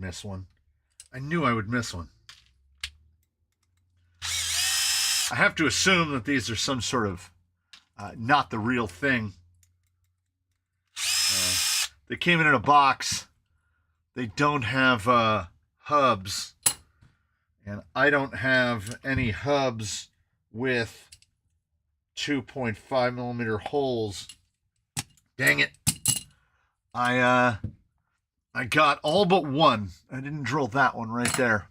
miss one. I knew I would miss one. I have to assume that these are some sort of not the real thing. They came in a box. They don't have hubs. And I don't have any hubs with 2.5 millimeter holes. Dang it. I got all but one. I didn't drill that one right there.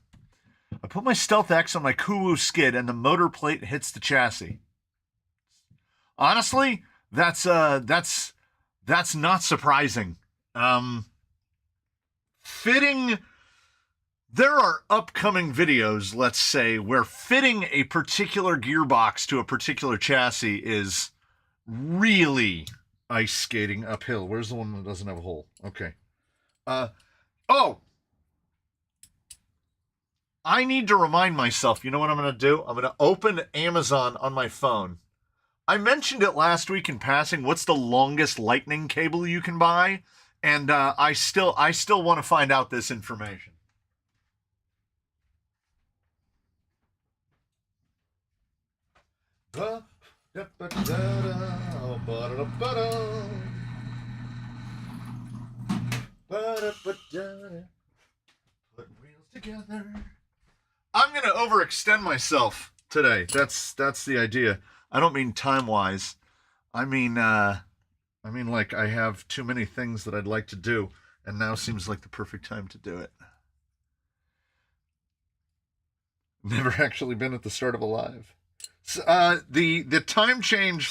I put my Stealth X on my Kuwu skid and the motor plate hits the chassis. Honestly, that's not surprising. Fitting, there are upcoming videos, let's say, where fitting a particular gearbox to a particular chassis is really ice skating uphill. Where's the one that doesn't have a hole? Okay. Oh! I need to remind myself, you know what I'm going to do? I'm going to open Amazon on my phone. I mentioned it last week in passing. What's the longest lightning cable you can buy? And I still want to find out this information. Put wheels together. I'm going to overextend myself today. That's the idea. I don't mean time-wise. I mean like I have too many things that I'd like to do, and now seems like the perfect time to do it. Never actually been at the start of a live. So, the time change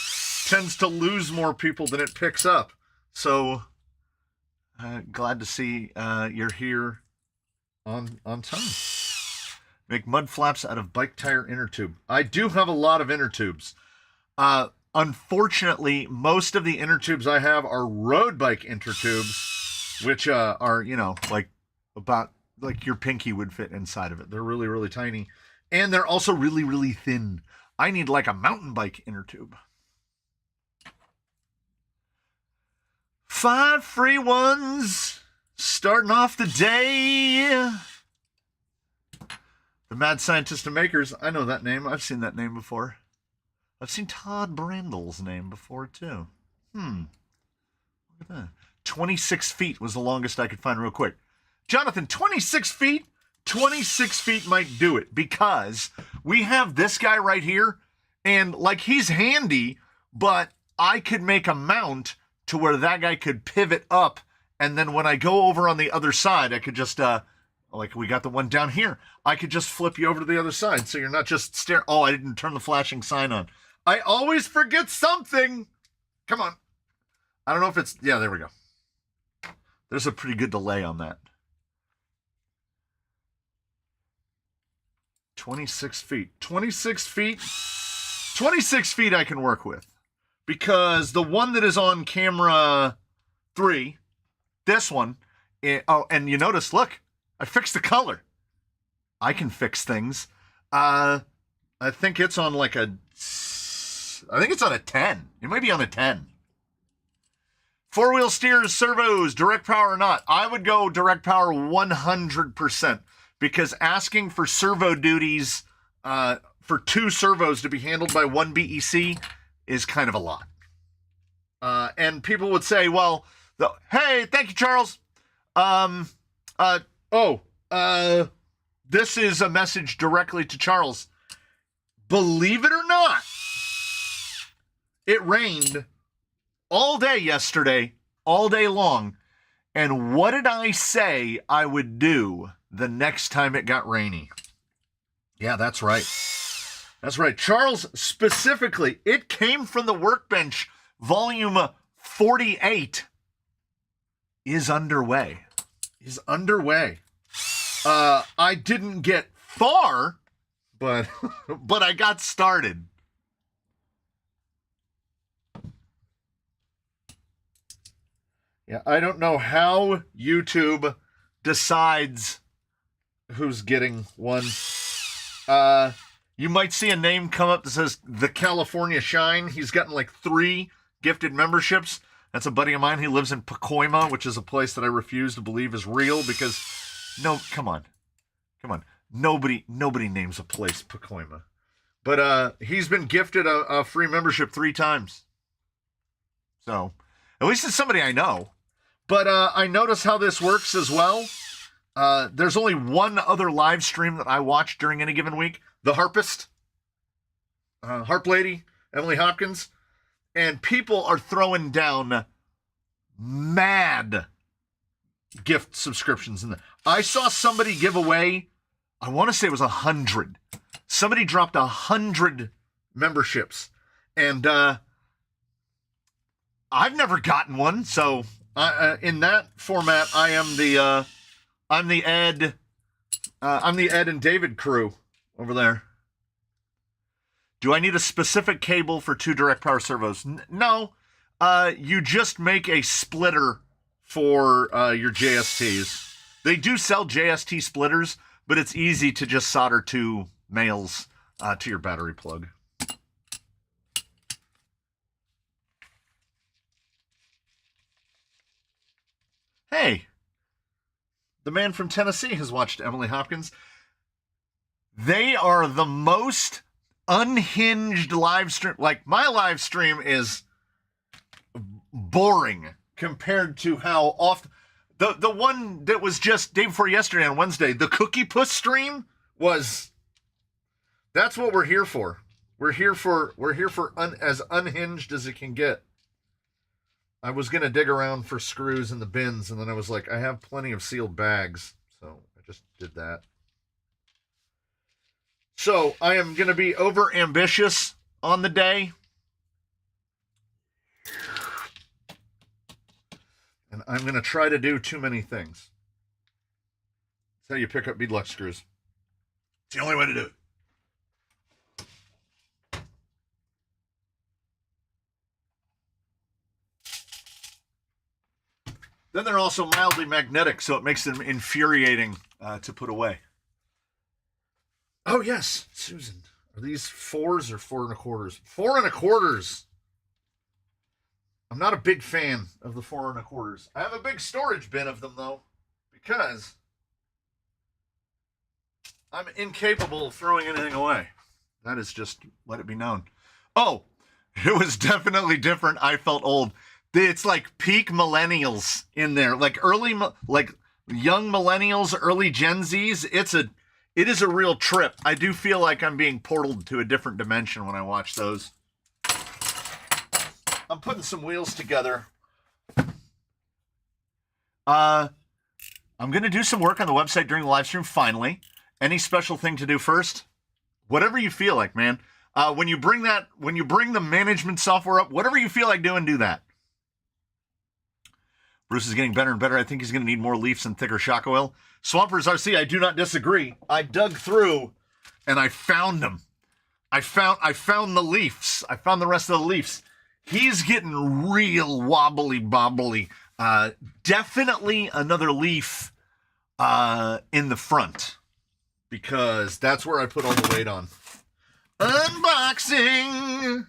tends to lose more people than it picks up. So glad to see you're here on time. Make mud flaps out of bike tire inner tube. I do have a lot of inner tubes. Unfortunately, most of the inner tubes I have are road bike inner tubes, which are, you know, like about like your pinky would fit inside of it. They're really, really tiny. And they're also really, really thin. I need like a mountain bike inner tube. 5 free ones starting off the day. The Mad Scientist and Makers. I know that name. I've seen that name before. I've seen Todd Brandl's name before, too. Look at that. 26 feet was the longest I could find real quick. Jonathan, 26 feet? 26 feet might do it because we have this guy right here, and, like, he's handy, but I could make a mount to where that guy could pivot up, and then when I go over on the other side, I could just, like we got the one down here, I could just flip you over to the other side, so you're not just staring. Oh, I didn't turn the flashing sign on. I always forget something. Come on. I don't know if it's... Yeah, there we go. There's a pretty good delay on that. 26 feet. 26 feet? 26 feet I can work with. Because the one that is on camera 3, this one... oh, and you notice, look, I fixed the color. I can fix things. I think it's on like a... I think it's on a 10. It might be on a 10. 4-wheel steers, servos, direct power or not. I would go direct power 100% because asking for servo duties for 2 servos to be handled by 1 BEC is kind of a lot. And people would say, well, hey, thank you, Charles. This is a message directly to Charles. Believe it or not, it rained all day yesterday, all day long. And what did I say I would do the next time it got rainy? Yeah, that's right. That's right. Charles, specifically, it came from the workbench. Volume 48 is underway. I didn't get far, but I got started. Yeah, I don't know how YouTube decides who's getting one. You might see a name come up that says The California Shine. He's gotten like 3 gifted memberships. That's a buddy of mine. He lives in Pacoima, which is a place that I refuse to believe is real because No, come on. Come on. Nobody names a place Pacoima. But he's been gifted a free membership 3 times. So, at least it's somebody I know. But I notice how this works as well. There's only one other live stream that I watch during any given week. The Harpist. Harp Lady, Emily Hopkins. And people are throwing down mad gift subscriptions. I saw somebody give away, I want to say it was 100. Somebody dropped 100 memberships. And I've never gotten one. So in that format, I'm the Ed and David crew over there. Do I need a specific cable for 2 direct power servos? No. You just make a splitter for your JSTs. They do sell JST splitters, but it's easy to just solder 2 males to your battery plug. Hey, the man from Tennessee has watched Emily Hopkins. They are the most unhinged live stream. Like, my live stream is boring compared to how often the one that was just day before yesterday on Wednesday, the Cookie Puss stream was. That's what we're here for. We're here for as unhinged as it can get. I was gonna dig around for screws in the bins, and then I was like, I have plenty of sealed bags, so I just did that. So I am going to be over ambitious on the day. And I'm going to try to do too many things. That's how you pick up beadlock screws. It's the only way to do it. Then they're also mildly magnetic, so it makes them infuriating to put away. Oh, yes, Susan. Are these 4s or 4 1/4s? 4 1/4s. I'm not a big fan of the 4 1/4s. I have a big storage bin of them, though, because I'm incapable of throwing anything away. That is just, let it be known. Oh, it was definitely different. I felt old. It's like peak millennials in there, like young millennials, early Gen Zs. It is a real trip. I do feel like I'm being portaled to a different dimension when I watch those. I'm putting some wheels together. I'm going to do some work on the website during the live stream, finally. Any special thing to do first? Whatever you feel like, man. When you bring the management software up, whatever you feel like doing, do that. Bruce is getting better and better. I think he's going to need more leaves and thicker shock oil. Swampers RC, I do not disagree. I dug through and I found them. I found the leaves. I found the rest of the leaves. He's getting real wobbly bobbly. Definitely another leaf in the front, because that's where I put all the weight on. Unboxing.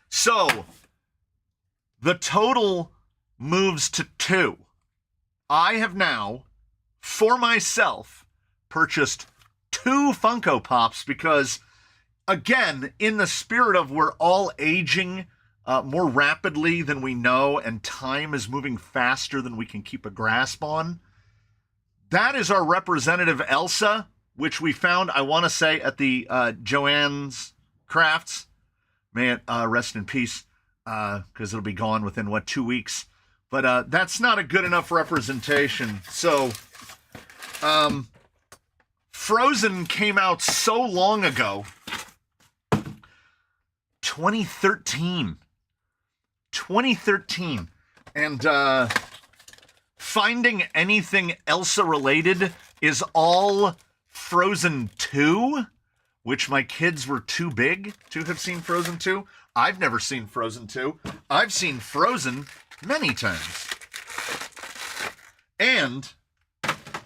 So the total moves to 2. I have now, for myself, purchased 2 Funko Pops because, again, in the spirit of we're all aging more rapidly than we know, and time is moving faster than we can keep a grasp on. That is our representative Elsa, which we found, I want to say, at the Joanne's Crafts. May it rest in peace, because it'll be gone within, 2 weeks. But that's not a good enough representation. So, Frozen came out so long ago. 2013. And finding anything Elsa related is all Frozen 2, which my kids were too big to have seen Frozen 2. I've never seen Frozen 2. I've seen Frozen many times. And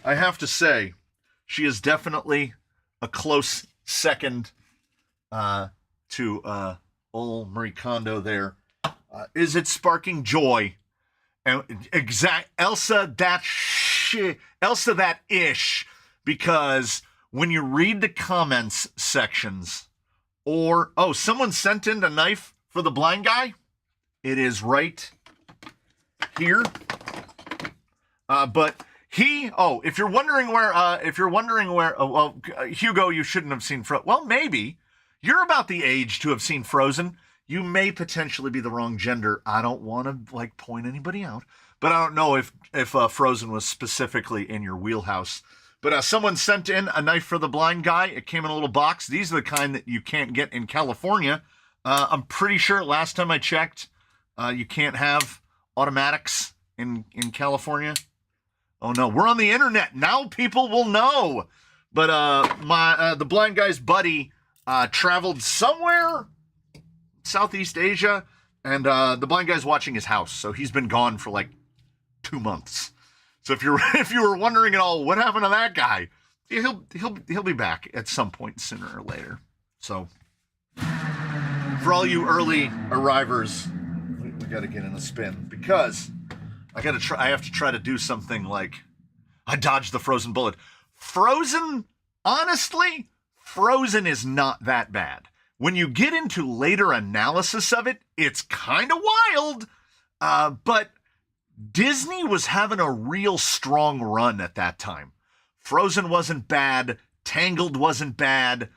I have to say, she is definitely a close second to old Marie Kondo there. Is it sparking joy? And Elsa, that else of that ish, because when you read the comments sections, or, oh, someone sent in a knife for the blind guy. It is right here. But if you're wondering where, Hugo, you shouldn't have seen Frozen. Well, maybe. You're about the age to have seen Frozen. You may potentially be the wrong gender. I don't want to, point anybody out. But I don't know if Frozen was specifically in your wheelhouse. But someone sent in a knife for the blind guy. It came in a little box. These are the kind that you can't get in California. I'm pretty sure last time I checked, you can't have automatics in California. Oh no, we're on the internet. Now people will know. But the blind guy's buddy traveled somewhere Southeast Asia, and the blind guy's watching his house. So he's been gone for 2 months. So if you were wondering at all what happened to that guy, he'll be back at some point sooner or later. So for all you early arrivers, we got to get in a spin, because I have to try to do something like I dodged the Frozen bullet. Frozen, honestly, Frozen is not that bad. When you get into later analysis of it, it's kind of wild, but Disney was having a real strong run at that time. Frozen wasn't bad. Tangled wasn't bad.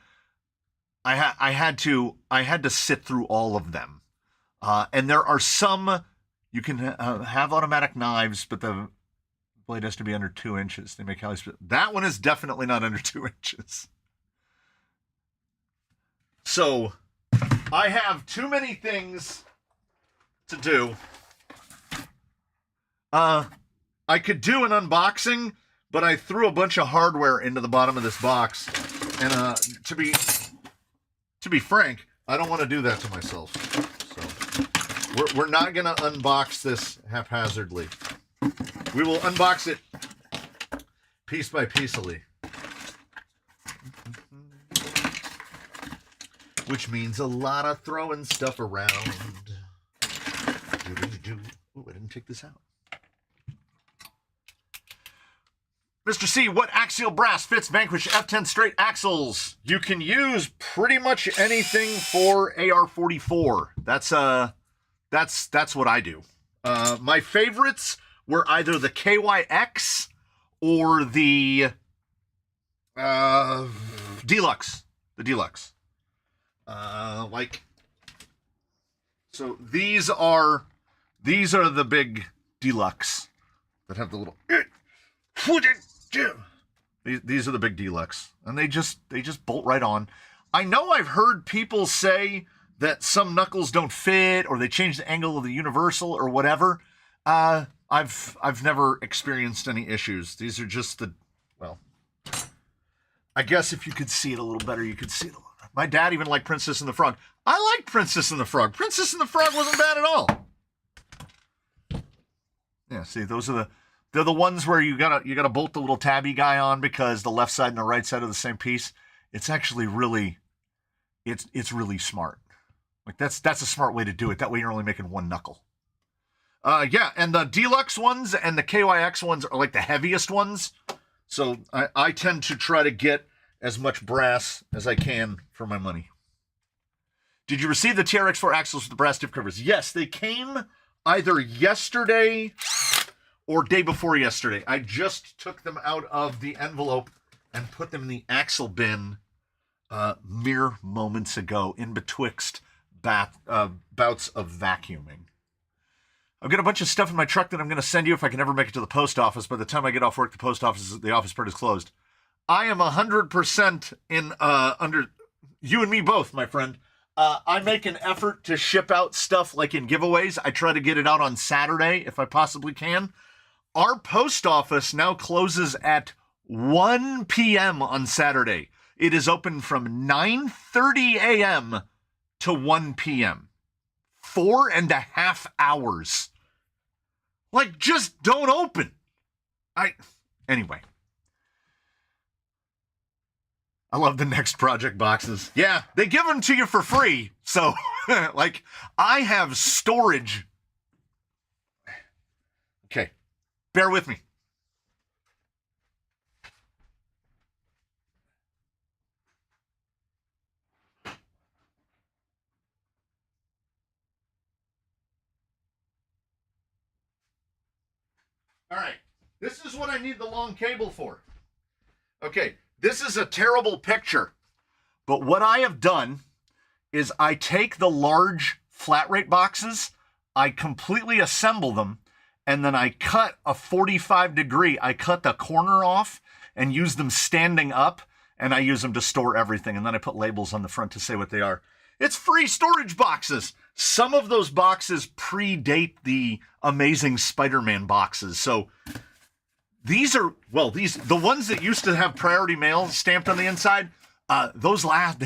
I had to sit through all of them. And there are some, you can have automatic knives, but the blade has to be under 2 inches. They make that one is definitely not under 2 inches. So I have too many things to do. I could do an unboxing, but I threw a bunch of hardware into the bottom of this box. And to be frank, I don't want to do that to myself. So we're not going to unbox this haphazardly. We will unbox it piece by piecely. Which means a lot of throwing stuff around. Ooh, I didn't take this out. Mr. C, what axial brass fits Vanquish F10 straight axles? You can use pretty much anything for AR-44. That's what I do. My favorites were either the KYX or the Deluxe. The Deluxe. So these are the big Deluxe that have the little. These are the big Deluxe, and they just bolt right on. I know I've heard people say that some knuckles don't fit, or they change the angle of the universal, or whatever. I've never experienced any issues. These are just I guess if you could see it a little better, you could see it a little. My dad even liked Princess and the Frog. I liked Princess and the Frog. Princess and the Frog wasn't bad at all. Yeah, see, they're the ones where you gotta bolt the little tabby guy on, because the left side and the right side are the same piece. It's actually really, it's really smart. That's a smart way to do it. That way you're only making one knuckle. Yeah, and the Deluxe ones and the KYX ones are the heaviest ones. So I tend to try to get as much brass as I can for my money. Did you receive the TRX4 axles with the brass diff covers? Yes, they came either yesterday or day before yesterday. I just took them out of the envelope and put them in the axle bin mere moments ago, in betwixt bouts of vacuuming. I've got a bunch of stuff in my truck that I'm going to send you if I can ever make it to the post office. By the time I get off work, the office part is closed. I am 100% in under you and me both, my friend. I make an effort to ship out stuff in giveaways. I try to get it out on Saturday if I possibly can. Our post office now closes at 1 p.m. on Saturday. It is open from 9:30 a.m. to 1 p.m. 4.5 hours. Just don't open. Anyway. I love the Next Project boxes. Yeah, they give them to you for free. So, I have storage. Okay, bear with me. All right. This is what I need the long cable for. Okay. This is a terrible picture. But what I have done is I take the large flat rate boxes, I completely assemble them, and then I cut a 45 degree. I cut the corner off and use them standing up, and I use them to store everything. And then I put labels on the front to say what they are. It's free storage boxes. Some of those boxes predate the Amazing Spider-Man boxes. So these are, well, the ones that used to have priority mail stamped on the inside, they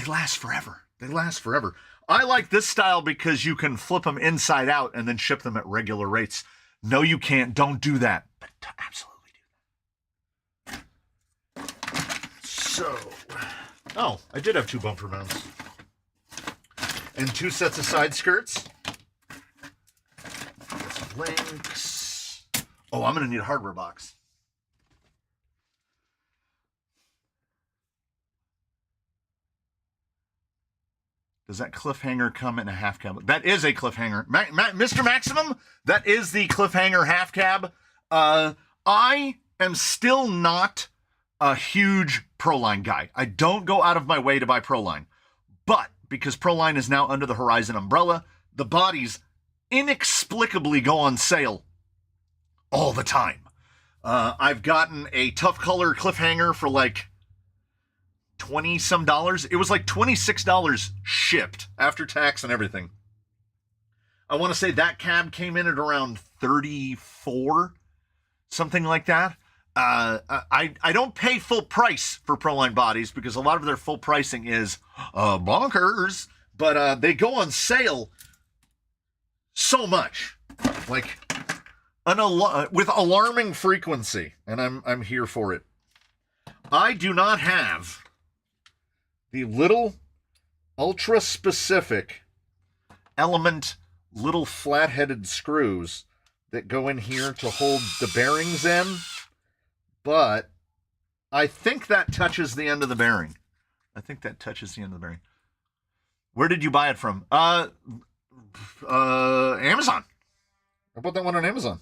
last forever. They last forever. I like this style because you can flip them inside out and then ship them at regular rates. No, you can't. Don't do that. But absolutely do that. So, oh, I did have 2 bumper mounts. And 2 sets of side skirts. Some links. Oh, I'm going to need a hardware box. Does that cliffhanger come in a half cab? That is a cliffhanger. Mr. Maximum, that is the cliffhanger half cab. I am still not a huge Proline guy. I don't go out of my way to buy Proline. But because Proline is now under the Horizon umbrella, the bodies inexplicably go on sale all the time. I've gotten a tough color cliffhanger for like $20-some. It was like $26 shipped after tax and everything. I want to say that cab came in at around $34, something like that. I don't pay full price for Proline bodies because a lot of their full pricing is bonkers, but they go on sale so much, like with alarming frequency, and I'm here for it. I do not have the little ultra specific element little flat-headed screws that go in here to hold the bearings in, but I think that touches the end of the bearing. Where did you buy it from? Amazon. I bought that one on Amazon.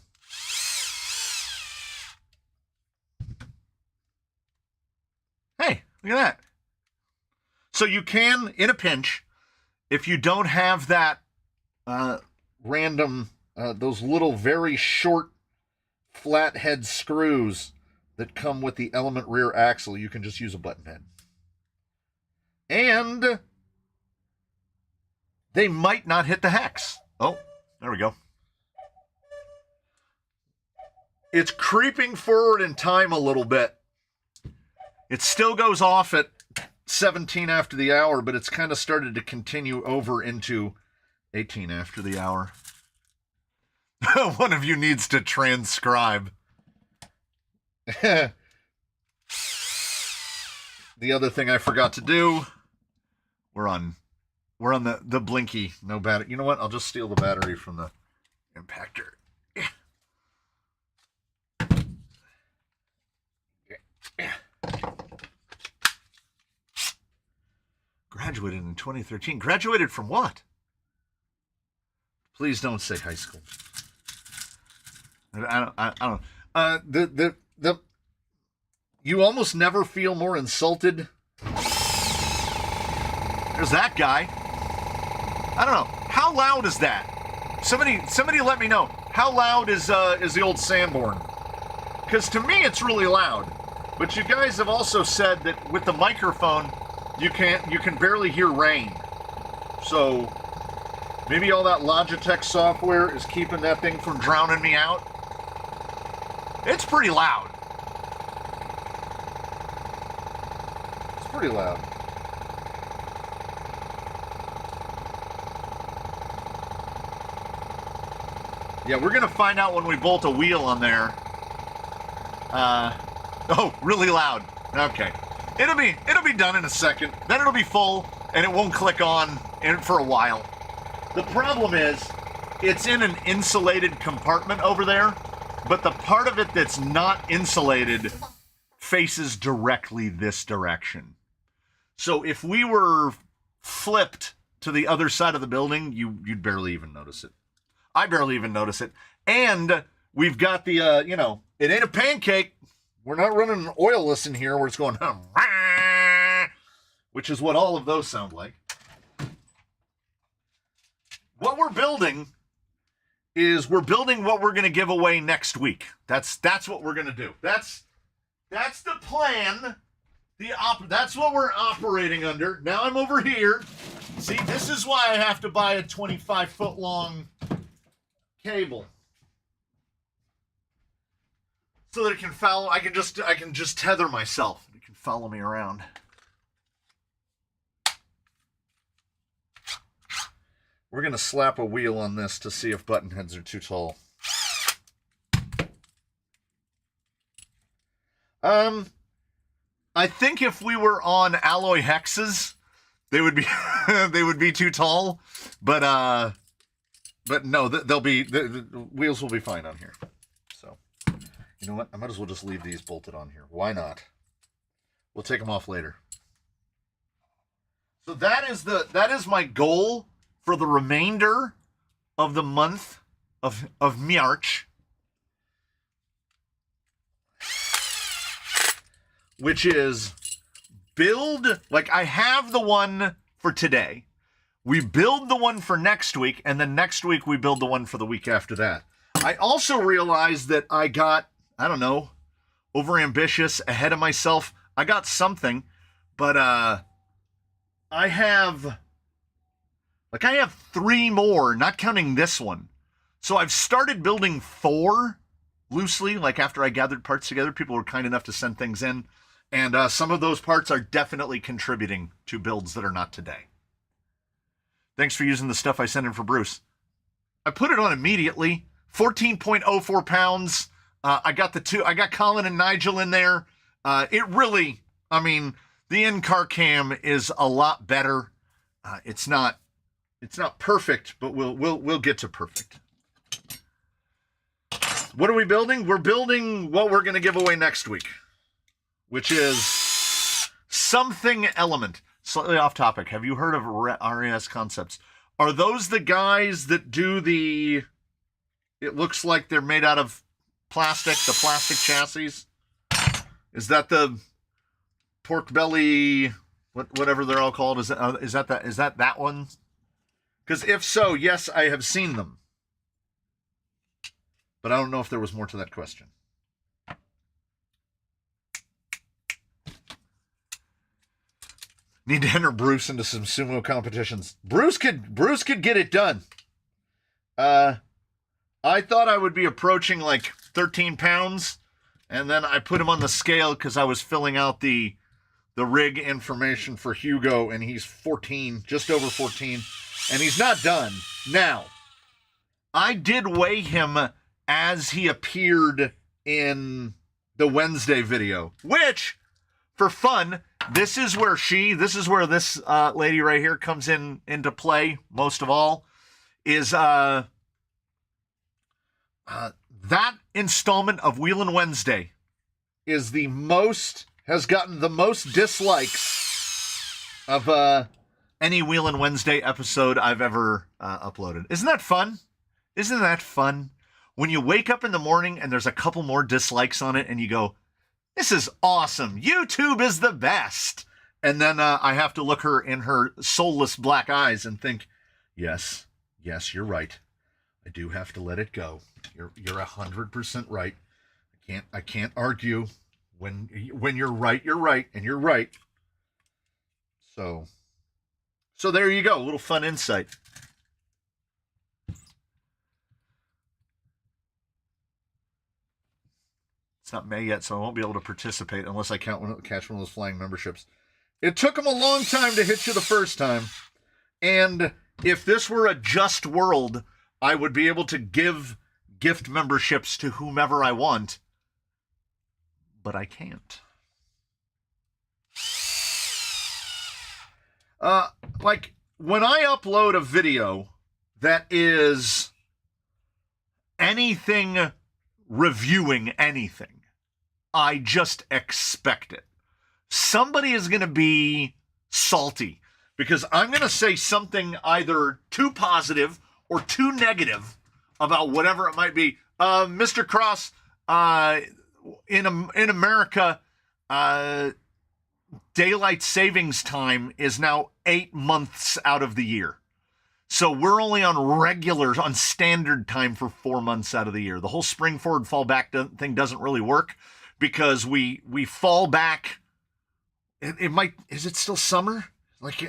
Hey, look at that. So you can, in a pinch, if you don't have that random, those little very short flathead screws that come with the element rear axle, you can just use a button head. And they might not hit the hex. Oh, there we go. It's creeping forward in time a little bit. It still goes off at 17 after the hour, but it's kind of started to continue over into 18 after the hour. One of you needs to transcribe. The other thing I forgot to do, we're on the blinky, no battery. You know what? I'll just steal the battery from the impactor. Graduated in 2013. Graduated from what? Please don't say high school. I don't. You almost never feel more insulted. There's that guy. I don't know. How loud is that? Somebody let me know. How loud is the old Sanborn? Because to me it's really loud. But you guys have also said that with the microphone you can barely hear rain. So maybe all that Logitech software is keeping that thing from drowning me out. It's pretty loud. It's pretty loud. Yeah, we're gonna find out when we bolt a wheel on there. Oh, really loud. Okay. It'll be done in a second. Then it'll be full, and it won't click on for a while. The problem is, it's in an insulated compartment over there, but the part of it that's not insulated faces directly this direction. So if we were flipped to the other side of the building, you'd barely even notice it. I barely even notice it. And we've got the, It ain't a pancake. We're not running an oilless in here where it's going, which is what all of those sound like. What we're building is we're building what we're going to give away next week. That's what we're going to do. That's the plan. That's what we're operating under. Now I'm over here. See, this is why I have to buy a 25-foot long cable. So that it can follow. I can just tether myself. It can follow me around. We're going to slap a wheel on this to see if button heads are too tall. I think if we were on alloy hexes, they would be they would be too tall, but no, the wheels will be fine on here. So, you know what? I might as well just leave these bolted on here. Why not? We'll take them off later. So that is my goal for the remainder of the month of March, which is build, like I have the one for today. We build the one for next week, and then next week we build the one for the week after that. I also realized that I got, I don't know, overambitious, ahead of myself. I got something, but I have 3 more, not counting this one. So I've started building 4 loosely, like after I gathered parts together. People were kind enough to send things in. And some of those parts are definitely contributing to builds that are not today. Thanks for using the stuff I sent in for Bruce. I put it on immediately. 14.04 pounds. I got Colin and Nigel in there. It really, I mean, the in-car cam is a lot better. It's not perfect, but we'll get to perfect. What are we building? We're building what we're going to give away next week, which is something element. Slightly off topic. Have you heard of RAS Concepts? Are those the guys that do the, it looks like they're made out of plastic, the plastic chassis? Is that the pork belly, whatever they're all called? Is that one? Because if so, yes, I have seen them. But I don't know if there was more to that question. Need to enter Bruce into some sumo competitions. Bruce could get it done. I thought I would be approaching like 13 pounds, and then I put him on the scale because I was filling out the rig information for Hugo, and he's 14, just over 14, and he's not done. Now, I did weigh him as he appeared in the Wednesday video, which, for fun, this is where this lady right here comes into play most of all, is that installment of Wheelin' Wednesday is has gotten the most dislikes of any Wheelin' Wednesday episode I've ever uploaded. Isn't that fun? Isn't that fun? When you wake up in the morning and there's a couple more dislikes on it and you go, this is awesome. YouTube is the best. And then I have to look her in her soulless black eyes and think, yes, you're right. I do have to let it go. You're 100% right. I can't argue. When you're right, and you're right. So there you go. A little fun insight. It's not May yet, so I won't be able to participate unless I catch one of those flying memberships. It took them a long time to hit you the first time. And if this were a just world, I would be able to give gift memberships to whomever I want. But I can't. Like, when I upload a video that is anything reviewing anything, I just expect it. Somebody is going to be salty because I'm going to say something either too positive or too negative about whatever it might be. Mr. Cross, in America, daylight savings time is now 8 months out of the year. So we're only on standard time for 4 months out of the year. The whole spring forward, fall back thing doesn't really work because we fall back. It might, is it still summer? Like,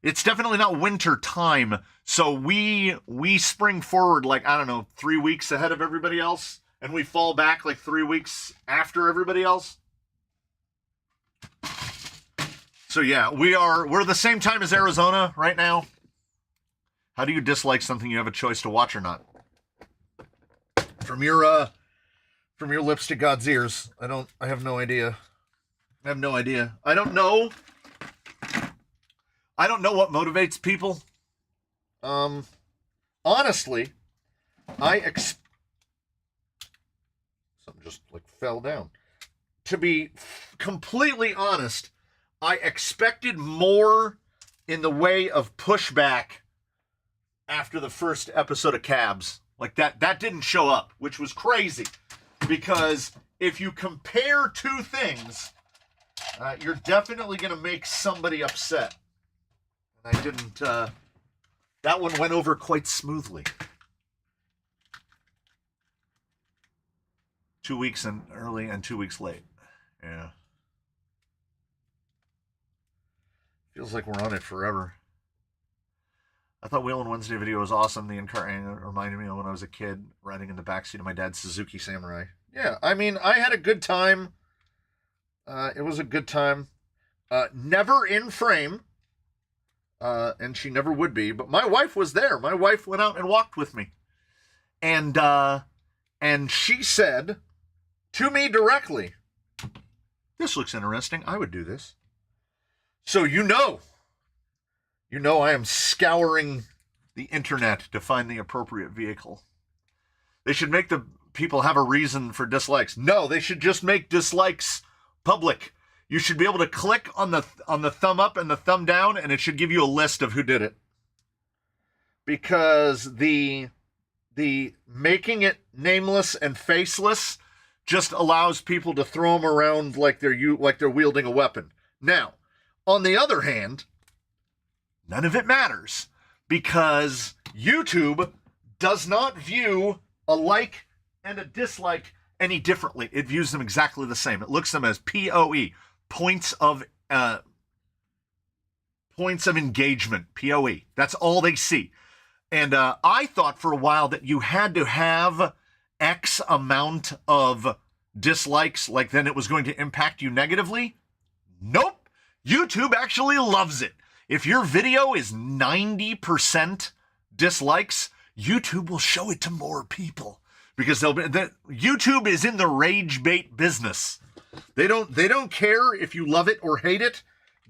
it's definitely not winter time. So we spring forward, like, I don't know, 3 weeks ahead of everybody else. And we fall back like 3 weeks after everybody else. So yeah, we're the same time as Arizona right now. How do you dislike something you have a choice to watch or not? From your lips to God's ears. I have no idea. I have no idea. I don't know what motivates people. Honestly, something just like fell down. To be completely honest, I expected more in the way of pushback after the first episode of Cabs. Like that didn't show up, which was crazy. Because if you compare two things, you're definitely going to make somebody upset. And I didn't, that one went over quite smoothly. 2 weeks and early and 2 weeks late. Yeah. Feels like we're on it forever. I thought Wheel and Wednesday video was awesome. The in-car angle reminded me of when I was a kid riding in the backseat of my dad's Suzuki Samurai. Yeah, I mean, I had a good time. It was a good time. Never in frame. And she never would be. But my wife was there. My wife went out and walked with me. And she said to me directly, "This looks interesting. I would do this." So you know I am scouring the internet to find the appropriate vehicle. They should make the people have a reason for dislikes. No, they should just make dislikes public. You should be able to click on the thumb up and the thumb down, and it should give you a list of who did it. Because the making it nameless and faceless just allows people to throw them around like they're wielding a weapon. Now, on the other hand, none of it matters because YouTube does not view a like and a dislike any differently. It views them exactly the same. It looks at them as POE, points of engagement, POE. That's all they see. And I thought for a while that you had to have X amount of dislikes, like then it was going to impact you negatively. Nope. YouTube actually loves it. If your video is 90% dislikes, YouTube will show it to more people because YouTube is in the rage bait business. They don't care if you love it or hate it,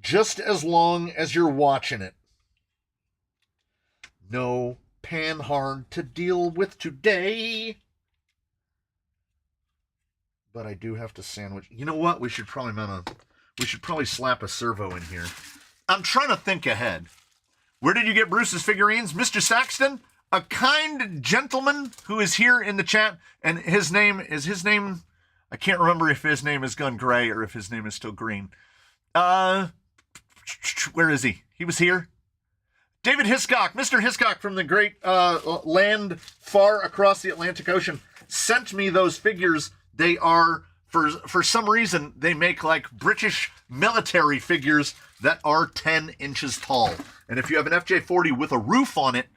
just as long as you're watching it. No Panhard to deal with today. But I do have to sandwich. You know what? We should probably slap a servo in here. I'm trying to think ahead. Where did you get Bruce's figurines? Mr. Saxton, a kind gentleman who is here in the chat, and his name, I can't remember if his name has gone gray or if his name is still green. Where is he? He was here. David Hiscock, Mr. Hiscock from the great land far across the Atlantic Ocean, sent me those figures. They are, for some reason, they make like British military figures that are 10 inches tall. And if you have an FJ40 with a roof on it,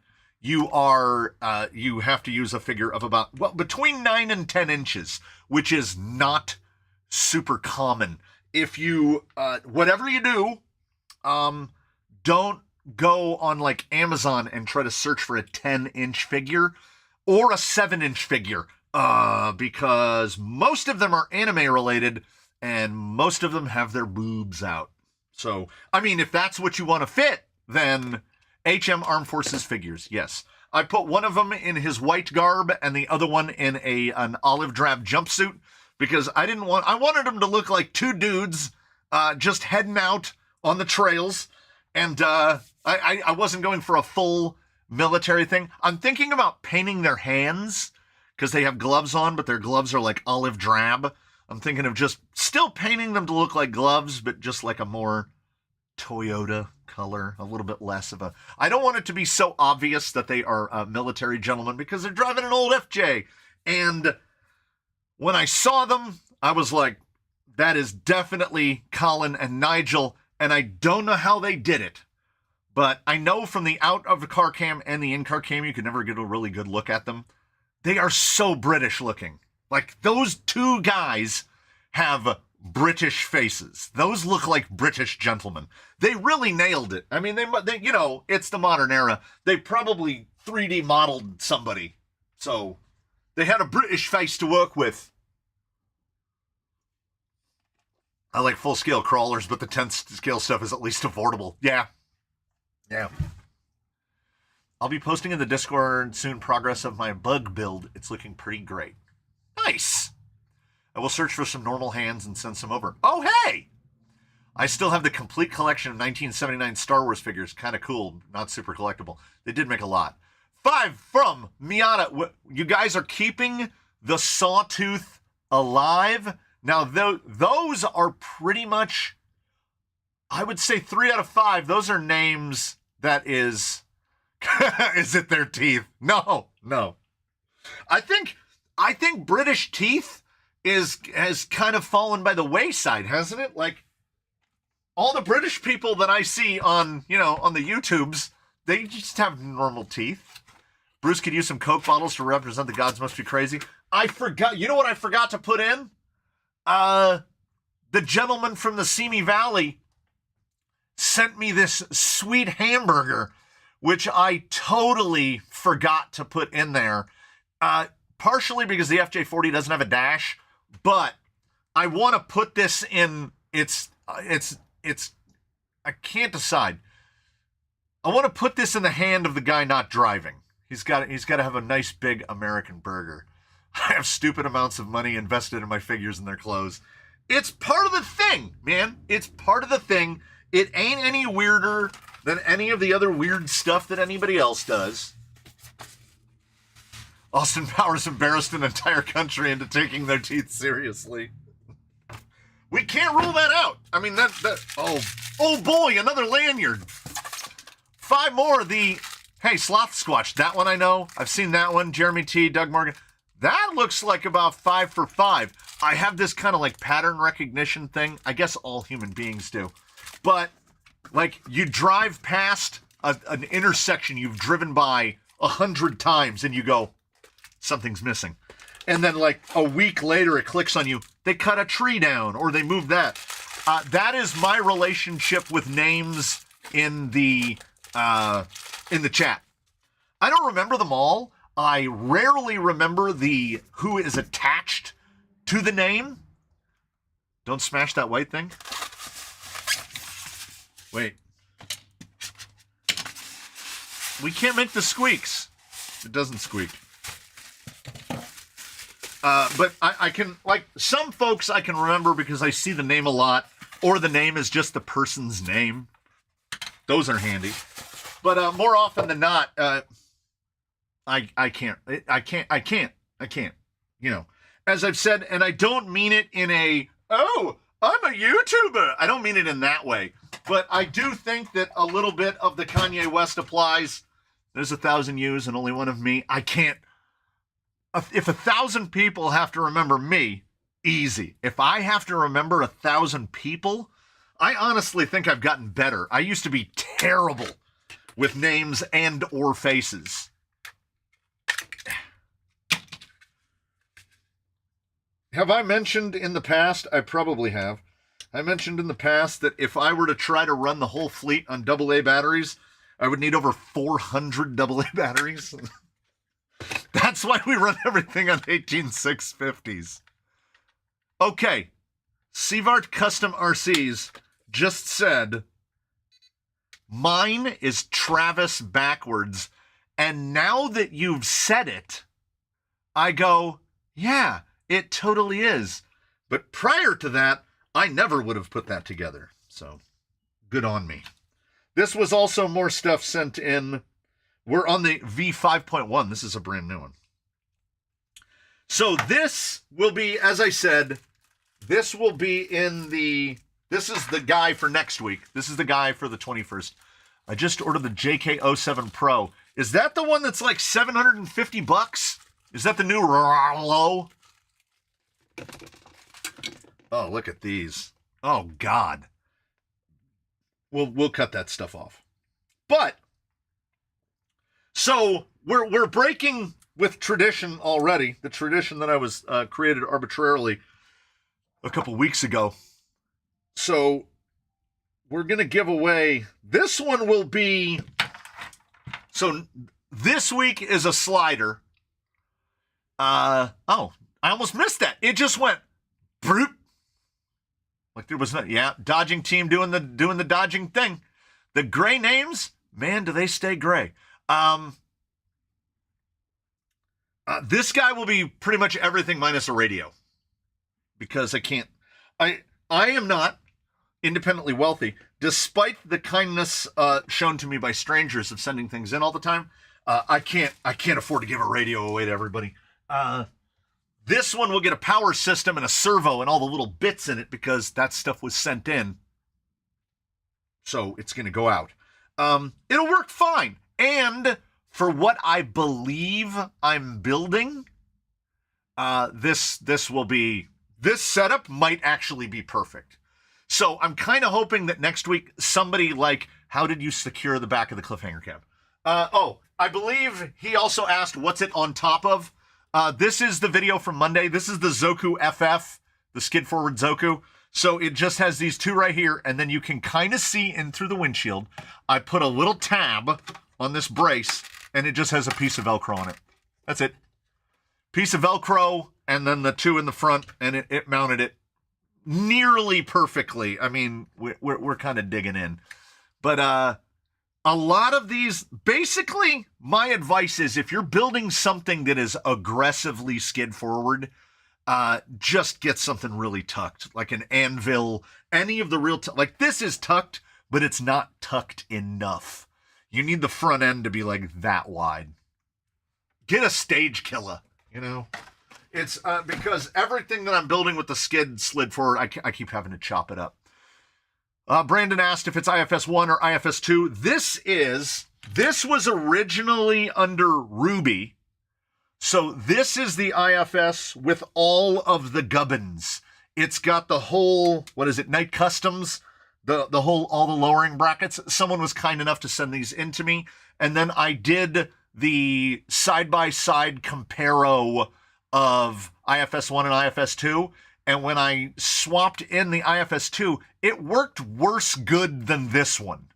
you have to use a figure of about, between 9 and 10 inches, which is not super common. If you, whatever you do, don't go on like Amazon and try to search for a 10-inch figure or a 7-inch figure, because most of them are anime related and most of them have their boobs out. So, I mean, if that's what you want to fit, then HM Armed Forces figures, yes. I put one of them in his white garb and the other one in an olive drab jumpsuit because I wanted them to look like two dudes just heading out on the trails. And I wasn't going for a full military thing. I'm thinking about painting their hands because they have gloves on, but their gloves are like olive drab. I'm thinking of just still painting them to look like gloves, but just like a more Toyota color, a little bit less of a... I don't want it to be so obvious that they are military gentlemen because they're driving an old FJ. And when I saw them, I was like, that is definitely Colin and Nigel, and I don't know how they did it. But I know from the out of the car cam and the in-car cam, you could never get a really good look at them. They are so British looking. Like, those two guys have British faces. Those look like British gentlemen. They really nailed it. I mean, they you know, it's the modern era. They probably 3D modeled somebody. So they had a British face to work with. I like full-scale crawlers, but the 10th scale stuff is at least affordable. Yeah. Yeah. I'll be posting in the Discord soon progress of my bug build. It's looking pretty great. Nice. I will search for some normal hands and send some over. Oh, hey! I still have the complete collection of 1979 Star Wars figures. Kind of cool, not super collectible. They did make a lot. 5 from Miata. You guys are keeping the Sawtooth alive? Now, those are pretty much, I would say 3 out of 5. Those are names that is... Is it their teeth? No. I think British teeth has kind of fallen by the wayside, hasn't it? Like, all the British people that I see on, on the YouTubes, they just have normal teeth. Bruce could use some Coke bottles to represent the gods must be crazy. I forgot. You know what I forgot to put in? The gentleman from the Simi Valley sent me this sweet hamburger, which I totally forgot to put in there. Partially because the FJ40 doesn't have a dash, but I want to put this in it's I can't decide. I want to put this in the hand of the guy not driving. He's got to have a nice big American burger. I have stupid amounts of money invested in my figures and their clothes. It's part of the thing, man. It's part of the thing. It ain't any weirder than any of the other weird stuff that anybody else does. Austin Powers embarrassed an entire country into taking their teeth seriously. We can't rule that out. I mean, oh boy, another lanyard. 5 more. Hey, Sloth Squatch, that one I know. I've seen that one. Jeremy T, Doug Morgan. That looks like about 5 for 5. I have this kind of like pattern recognition thing. I guess all human beings do. But, like, you drive past an intersection you've driven by 100 times and you go, something's missing. And then, like, a week later it clicks on you. They cut a tree down or they moved that. That is my relationship with names in the chat. I don't remember them all. I rarely remember who is attached to the name. Don't smash that white thing. Wait. We can't make the squeaks. It doesn't squeak. But I can, like, some folks I can remember because I see the name a lot, or the name is just the person's name. Those are handy. But more often than not, I can't. As I've said, and I don't mean it in I'm a YouTuber. I don't mean it in that way. But I do think that a little bit of the Kanye West applies. There's 1,000 yous and only one of me. I can't. If 1,000 people have to remember me, easy. If I have to remember 1,000 people, I honestly think I've gotten better. I used to be terrible with names and or faces. Have I mentioned in the past? I probably have. I mentioned in the past that if I were to try to run the whole fleet on AA batteries, I would need over 400 AA batteries. That's why we run everything on 18650s. Okay. Sevart Custom RCs just said, mine is Travis backwards. And now that you've said it, I go, yeah, it totally is. But prior to that, I never would have put that together. So, good on me. This was also more stuff sent in. We're on the V5.1. This is a brand new one. So this will be, as I said, this will be in the, this is the guy for next week. This is the guy for the 21st. I just ordered the JK07 Pro. Is that the one that's like $750? Is that the new low? Oh, look at these. Oh, God. We'll cut that stuff off. But, so we're breaking with tradition already, the tradition that I was created arbitrarily a couple weeks ago. So we're going to give away, this one will be, so this week is a slider. Oh, I almost missed that. It just went, broop. Like there was no, yeah, dodging team doing the dodging thing. The gray names, man, do they stay gray. This guy will be pretty much everything minus a radio. Because I am not independently wealthy, despite the kindness shown to me by strangers of sending things in all the time. I can't afford to give a radio away to everybody. This one will get a power system and a servo and all the little bits in it because that stuff was sent in. So it's going to go out. It'll work fine. And for what I believe I'm building, this setup might actually be perfect. So I'm kind of hoping that next week somebody like, how did you secure the back of the cliffhanger cab? I believe he also asked, what's it on top of? This is the video from Monday. This is the Zoku FF, the skid forward Zoku. So it just has these two right here, and then you can kind of see in through the windshield. I put a little tab on this brace, and it just has a piece of Velcro on it. That's it. Piece of Velcro, and then the two in the front, and it mounted it nearly perfectly. I mean, we're kind of digging in. But a lot of these, basically, my advice is if you're building something that is aggressively skid forward, just get something really tucked, like an anvil, any of the real, like this is tucked, but it's not tucked enough. You need the front end to be like that wide. Get a stage killer, you know? It's because everything that I'm building with the skid slid forward, I keep having to chop it up. Brandon asked if it's IFS 1 or IFS 2. This was originally under Ruby. So this is the IFS with all of the gubbins. It's got the whole, what is it, Night Customs, the whole, all the lowering brackets. Someone was kind enough to send these in to me. And then I did the side-by-side comparo of IFS 1 and IFS 2. And when I swapped in the IFS 2, it worked worse good than this one.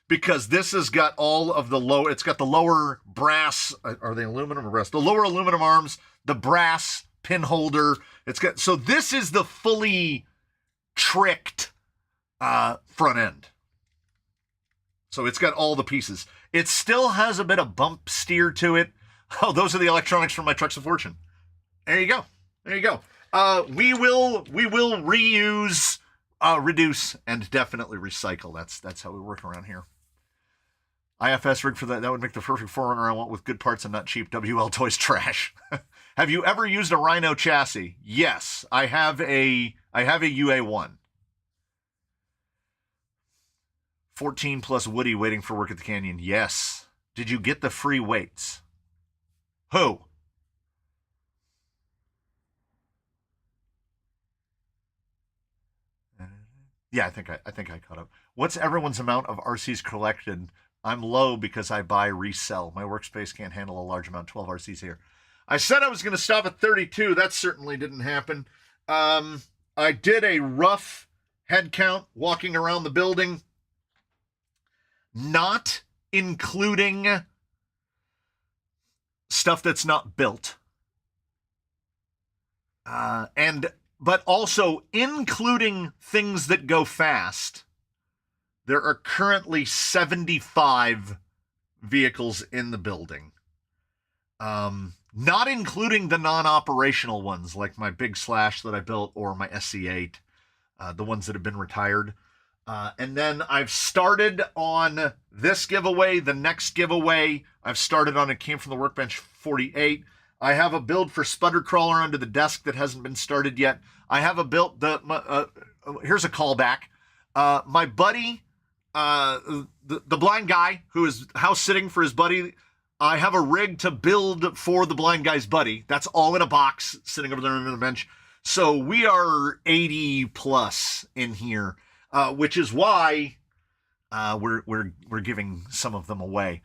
Because this has got all of the it's got the lower brass, are they aluminum or brass? The lower aluminum arms, the brass pin holder. So this is the fully tricked front end. So it's got all the pieces. It still has a bit of bump steer to it. Oh, those are the electronics from my Trucks of Fortune. There you go. There you go. We will reuse, reduce, and definitely recycle. That's how we work around here. IFS rig for that would make the perfect 4Runner I want with good parts and not cheap WL Toys trash. Have you ever used a Rhino chassis? Yes, I have a UA1. 14 plus Woody waiting for work at the Canyon. Yes. Did you get the free weights? Who? Yeah, I think I caught up. What's everyone's amount of RCs collected? I'm low because I buy resell. My workspace can't handle a large amount. 12 RCs here. I said I was going to stop at 32. That certainly didn't happen. I did a rough head count walking around the building, not including stuff that's not built. But also including things that go fast. There are currently 75 vehicles in the building. Not including the non-operational ones, like my Big Slash that I built or my SC8, the ones that have been retired. And then I've started on this giveaway, the next giveaway. I've started on It Came From the Workbench 48. I have a build for Sputter Crawler under the desk that hasn't been started yet. I have a build. Here's a callback. My buddy, the blind guy who is house sitting for his buddy, I have a rig to build for the blind guy's buddy. That's all in a box sitting over there under the bench. So we are 80 plus in here, which is why we're giving some of them away.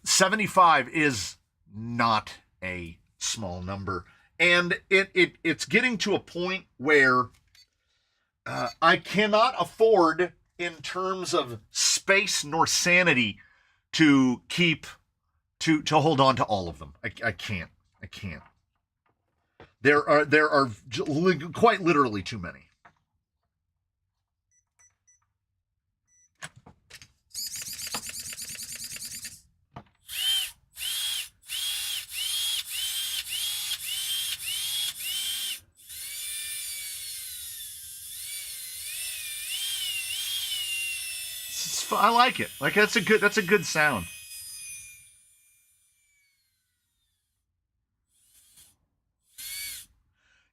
75 is not a small number, and it's getting to a point where I cannot afford, in terms of space nor sanity, to hold on to all of them. I can't. There are quite literally too many. I like it. Like that's a good sound.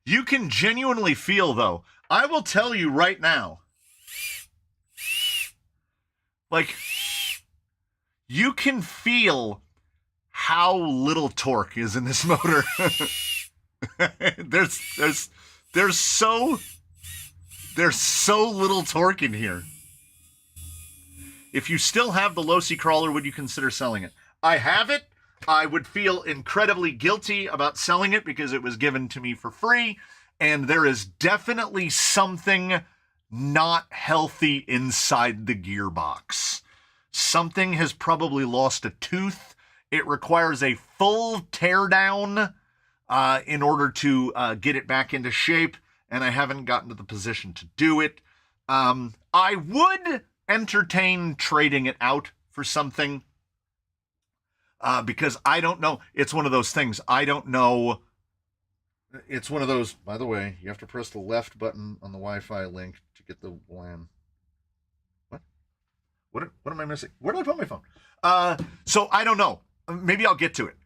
You can genuinely feel, though. I will tell you right now. Like, you can feel how little torque is in this motor. there's so little torque in here. If you still have the Losi Crawler, would you consider selling it? I have it. I would feel incredibly guilty about selling it because it was given to me for free, and there is definitely something not healthy inside the gearbox. Something has probably lost a tooth. It requires a full teardown in order to get it back into shape, and I haven't gotten to the position to do it. I would entertain trading it out for something. Because I don't know. It's one of those things. I don't know. It's one of those, by the way, you have to press the left button on the Wi-Fi link to get the LAN. What am I missing? Where did I put my phone? So I don't know. Maybe I'll get to it.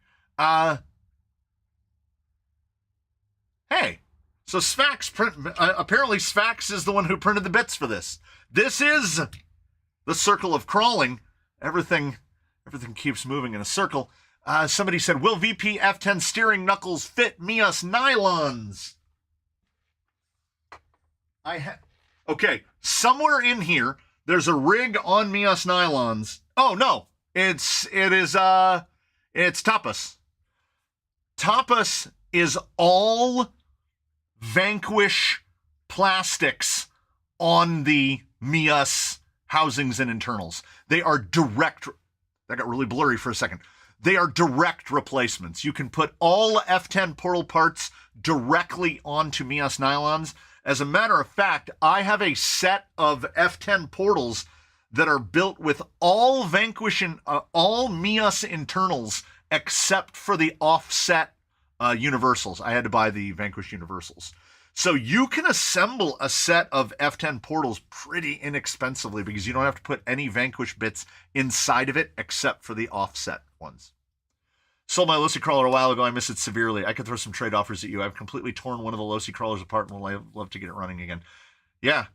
Hey, so Sfax apparently Sfax is the one who printed the bits for this. This is the circle of crawling. Everything keeps moving in a circle. Somebody said, will VP F10 steering knuckles fit Mias nylons? Okay, somewhere in here, there's a rig on Mias nylons. Oh, no, it's Tapas. Tapas is all Vanquish plastics on the Mias housings and internals. They are direct. That got really blurry for a second. They are direct replacements. You can put all F10 portal parts directly onto Mias nylons. As a matter of fact, I have a set of F10 portals that are built with all Vanquish and all Mias internals except for the offset universals. I had to buy the Vanquish universals. So you can assemble a set of F10 portals pretty inexpensively because you don't have to put any Vanquish bits inside of it except for the offset ones. Sold my Losi Crawler a while ago. I miss it severely. I could throw some trade offers at you. I've completely torn one of the Losi Crawlers apart and would love to get it running again. Yeah.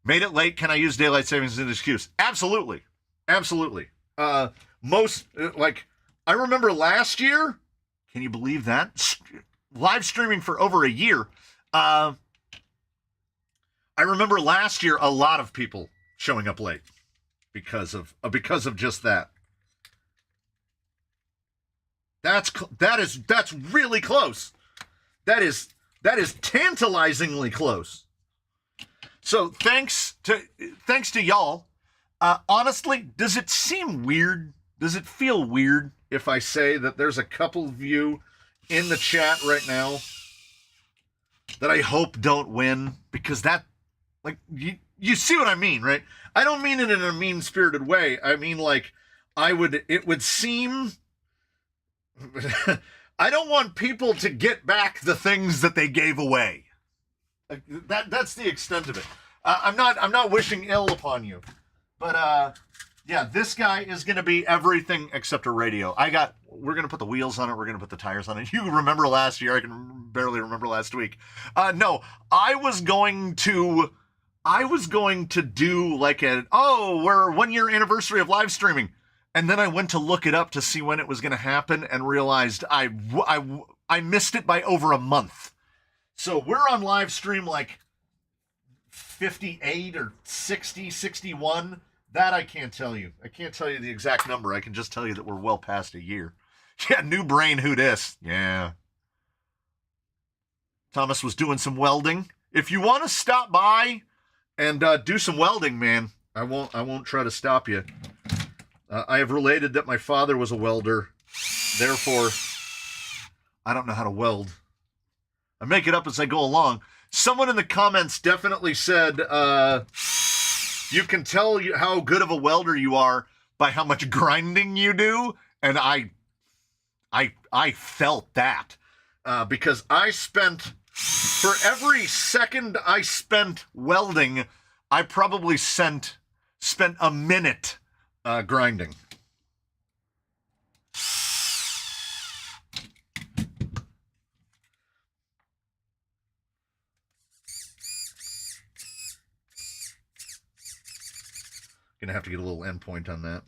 Made it late. Can I use daylight savings as an excuse? Absolutely. Absolutely. I remember last year, can you believe that? Live streaming for over a year. I remember last year a lot of people showing up late because of just that. That's really close. That is tantalizingly close. So thanks to y'all. Honestly, does it seem weird? Does it feel weird if I say that there's a couple of you in the chat right now that I hope don't win? Because that, like, you see what I mean, right? I don't mean it in a mean-spirited way. I mean, like, it would seem... I don't want people to get back the things that they gave away. Like, that's the extent of it. I'm not wishing ill upon you. But Yeah, this guy is going to be everything except a radio. We're going to put the wheels on it. We're going to put the tires on it. You remember last year? I can barely remember last week. No, I was going to do like we're 1 year anniversary of live streaming. And then I went to look it up to see when it was going to happen and realized I missed it by over a month. So we're on live stream like 58 or 60, 61. That I can't tell you. I can't tell you the exact number. I can just tell you that we're well past a year. Yeah, new brain, who dis? Yeah. Thomas was doing some welding. If you want to stop by and do some welding, man, I won't try to stop you. I have related that my father was a welder. Therefore, I don't know how to weld. I make it up as I go along. Someone in the comments definitely said, you can tell how good of a welder you are by how much grinding you do. And I felt that because for every second I spent welding, I probably spent a minute grinding. Gonna have to get a little endpoint on that.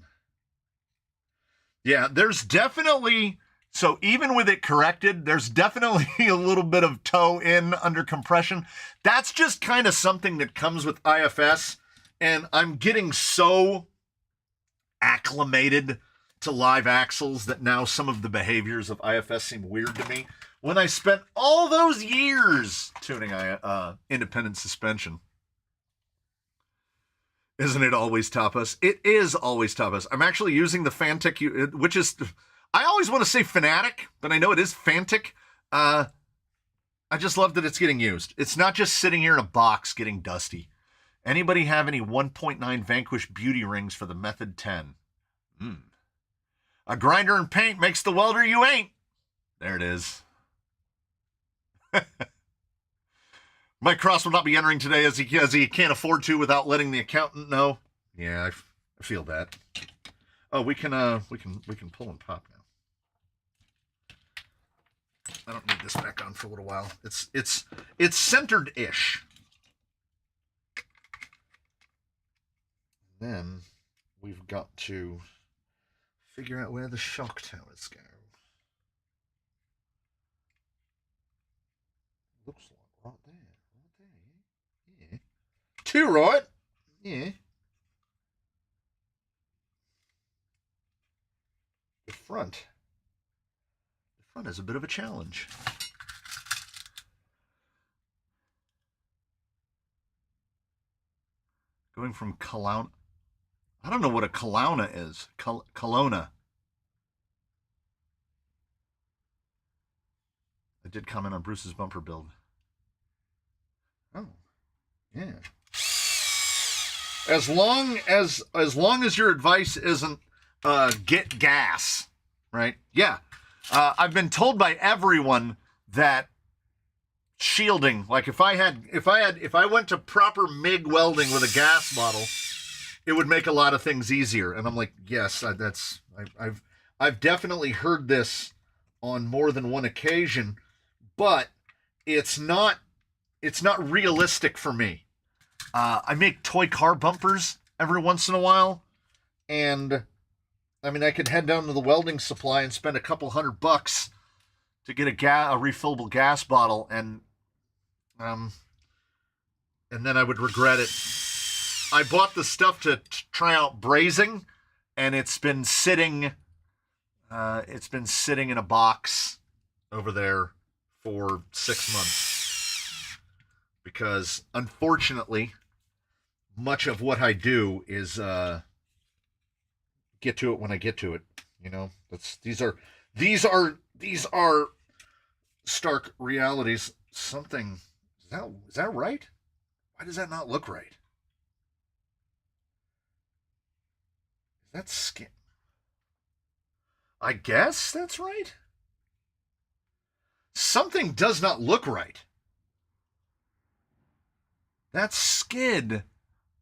Yeah, there's definitely, so even with it corrected, there's definitely a little bit of toe in under compression. That's just kind of something that comes with IFS, and I'm getting so acclimated to live axles that now some of the behaviors of IFS seem weird to me when I spent all those years tuning independent suspension. Isn't it always Tapas? It is always Tapas. I'm actually using the Fantic, which is, I always want to say Fanatic, but I know it is Fantic. I just love that it's getting used. It's not just sitting here in a box getting dusty. Anybody have any 1.9 Vanquish beauty rings for the Method 10? A grinder and paint makes the welder you ain't. There it is. Mike Cross will not be entering today as he can't afford to without letting the accountant know. Yeah, I feel that. Oh, we can pull and pop now. I don't need this back on for a little while. It's centered-ish. Then we've got to figure out where the shock towers go. Looks like right there. Yeah. Two, right? Yeah. The front is a bit of a challenge. Going from Kelowna. I don't know what a Kelowna is. Kelowna. I did comment on Bruce's bumper build. Oh, yeah. As long as your advice isn't get gas, right? Yeah. I've been told by everyone that shielding, like if I went to proper MIG welding with a gas bottle, it would make a lot of things easier. And I'm like, yes, I've definitely heard this on more than one occasion, but it's not realistic for me. I make toy car bumpers every once in a while, and I mean, I could head down to the welding supply and spend a couple $100 to get a refillable gas bottle, and then I would regret it. I bought the stuff to try out brazing, and it's been sitting in a box over there for 6 months. Because unfortunately, much of what I do is get to it when I get to it. You know, these are stark realities. Something is that right? Why does that not look right? Is that skin? I guess that's right. Something does not look right. That skid,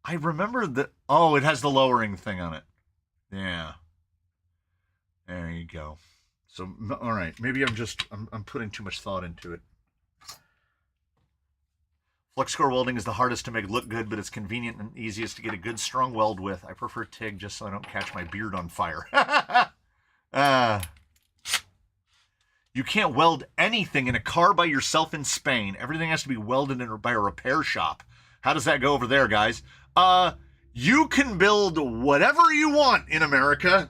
I remember that. Oh, it has the lowering thing on it. Yeah. There you go. So, all right. Maybe I'm putting too much thought into it. Flux core welding is the hardest to make look good, but it's convenient and easiest to get a good strong weld with. I prefer TIG just so I don't catch my beard on fire. You can't weld anything in a car by yourself in Spain. Everything has to be welded in by a repair shop. How does that go over there, guys? You can build whatever you want in America.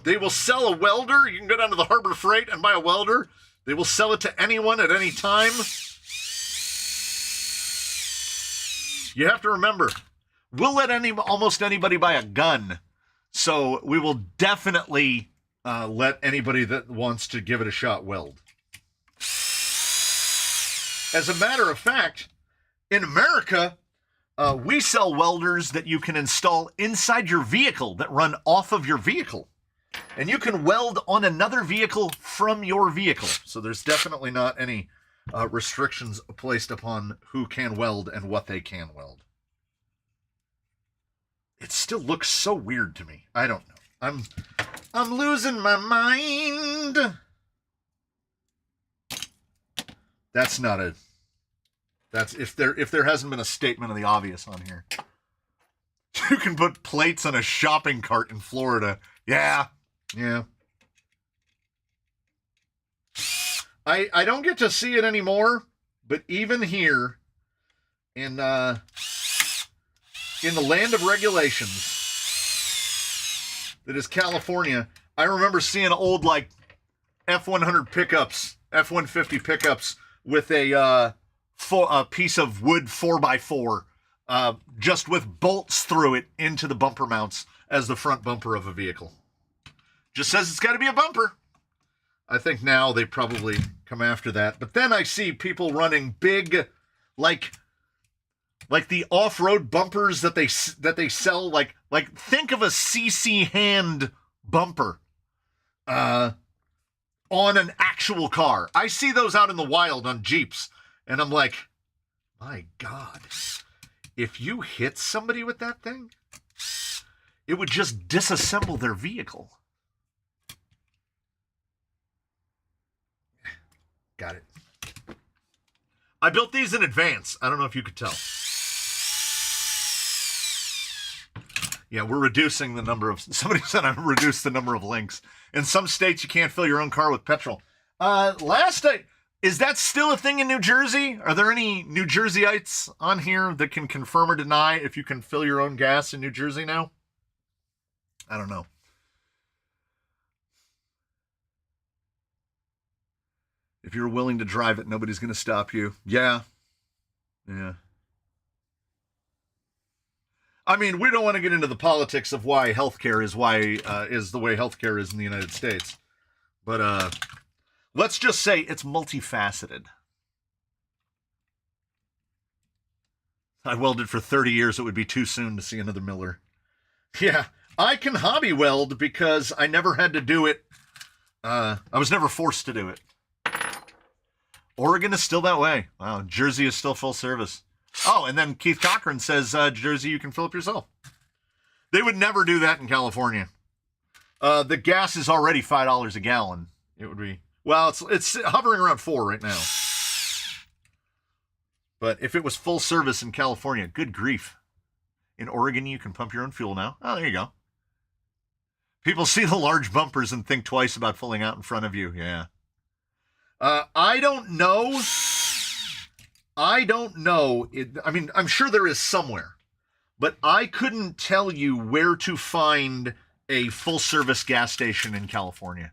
They will sell a welder. You can go down to the Harbor Freight and buy a welder. They will sell it to anyone at any time. You have to remember, we'll let almost anybody buy a gun. So we will definitely let anybody that wants to give it a shot weld. As a matter of fact, in America, we sell welders that you can install inside your vehicle that run off of your vehicle. And you can weld on another vehicle from your vehicle. So there's definitely not any restrictions placed upon who can weld and what they can weld. It still looks so weird to me. I don't know. I'm losing my mind. That's if there hasn't been a statement of the obvious on here. You can put plates on a shopping cart in Florida. Yeah. I don't get to see it anymore, but even here in the land of regulations that is California, I remember seeing old like F-100 pickups, F-150 pickups with a piece of wood 4x4 just with bolts through it into the bumper mounts as the front bumper of a vehicle. Just says it's got to be a bumper. I think now they probably come after that. But then I see people running big, like the off-road bumpers that they sell. Like think of a CC hand bumper on an actual car. I see those out in the wild on Jeeps, and I'm like, my God, if you hit somebody with that thing, it would just disassemble their vehicle. Got it. I built these in advance. I don't know if you could tell. Yeah, we're reducing the number of... Somebody said I reduced the number of links. In some states, you can't fill your own car with petrol. Is that still a thing in New Jersey? Are there any New Jerseyites on here that can confirm or deny if you can fill your own gas in New Jersey now? I don't know. If you're willing to drive it, nobody's going to stop you. Yeah. I mean, we don't want to get into the politics of why healthcare is the way healthcare is in the United States. But let's just say it's multifaceted. I welded for 30 years. It would be too soon to see another Miller. Yeah, I can hobby weld because I never had to do it. I was never forced to do it. Oregon is still that way. Wow, Jersey is still full service. Oh, and then Keith Cochran says, Jersey, you can fill up yourself. They would never do that in California. The gas is already $5 a gallon. It would be, well, it's hovering around $4 right now. But if it was full service in California, good grief. In Oregon, you can pump your own fuel now. Oh, there you go. People see the large bumpers and think twice about pulling out in front of you. Yeah. I don't know. I mean, I'm sure there is somewhere, but I couldn't tell you where to find a full service gas station in California.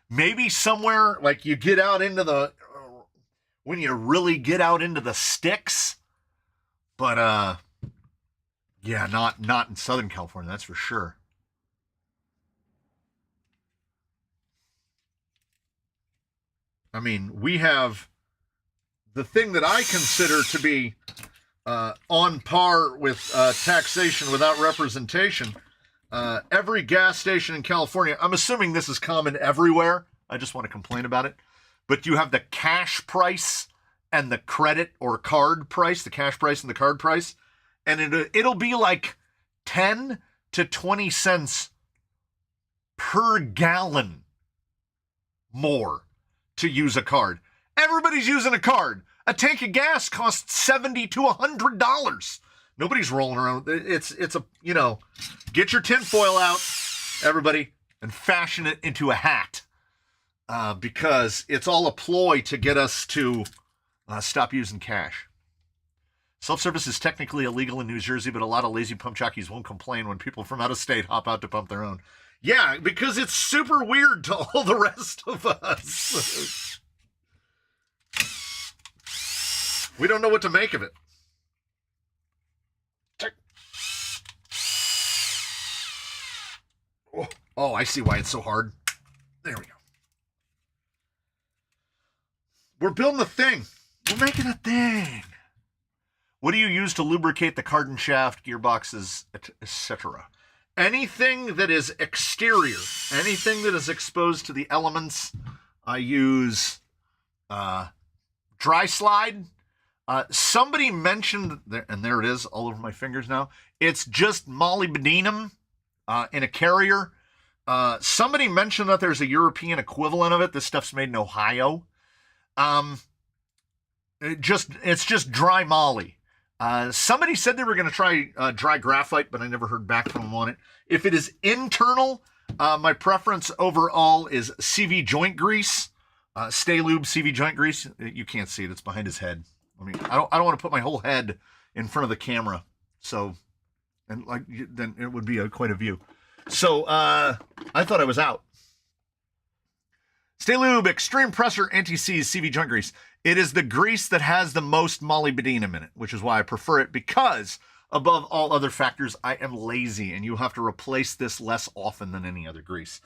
Maybe somewhere like you get out into when you really get out into the sticks, but yeah, not in Southern California, that's for sure. I mean, we have the thing that I consider to be on par with taxation without representation. Every gas station in California, I'm assuming this is common everywhere. I just want to complain about it. But you have the cash price and the credit or card price, the cash price and the card price. And it'll be like 10 to 20 cents per gallon more to use a card. Everybody's using a card. A tank of gas costs $70 to $100. Nobody's rolling around. It's a, get your tinfoil out, everybody, and fashion it into a hat. Because it's all a ploy to get us to stop using cash. Self-service is technically illegal in New Jersey, but a lot of lazy pump jockeys won't complain when people from out of state hop out to pump their own. Yeah, because it's super weird to all the rest of us. We don't know what to make of it. Oh, I see why it's so hard. There we go. We're building a thing. We're making a thing. What do you use to lubricate the carbon shaft, gearboxes, etc.? Anything that is exterior, anything that is exposed to the elements, I use dry slide. Somebody mentioned, and there it is, all over my fingers now. It's just molybdenum in a carrier. Somebody mentioned that there's a European equivalent of it. This stuff's made in Ohio. It's just dry moly. Somebody said they were going to try dry graphite, but I never heard back from them on it. If it is internal, my preference overall is CV joint grease. Stay Lube CV joint grease. You can't see it. It's behind his head. I mean, I don't want to put my whole head in front of the camera. So, and then it would be quite a view. So, I thought I was out. Stay Lube Extreme Pressure Anti-Seize CV joint grease. It is the grease that has the most molybdenum in it, which is why I prefer it, because above all other factors, I am lazy and you have to replace this less often than any other grease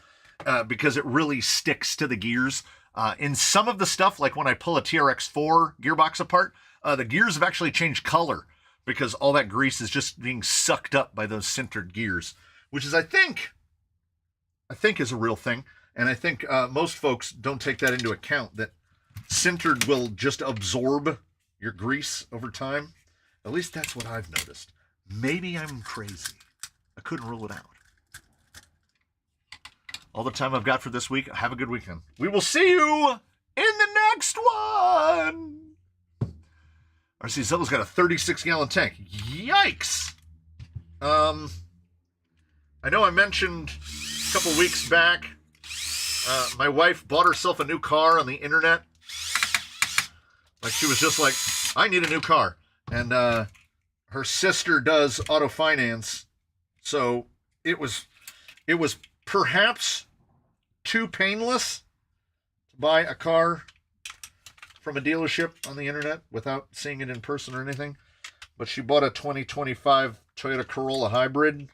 because it really sticks to the gears. In some of the stuff, like when I pull a TRX4 gearbox apart, the gears have actually changed color because all that grease is just being sucked up by those sintered gears, which is, I think is a real thing. And I think most folks don't take that into account, that sintered will just absorb your grease over time. At least that's what I've noticed. Maybe I'm crazy. I couldn't rule it out. All the time I've got for this week. Have a good weekend. We will see you in the next one. RC Zella's got a 36-gallon tank. Yikes. I know I mentioned a couple weeks back, my wife bought herself a new car on the internet. Like, she was just like, I need a new car. And her sister does auto finance. So it was perhaps too painless to buy a car from a dealership on the internet without seeing it in person or anything. But she bought a 2025 Toyota Corolla Hybrid.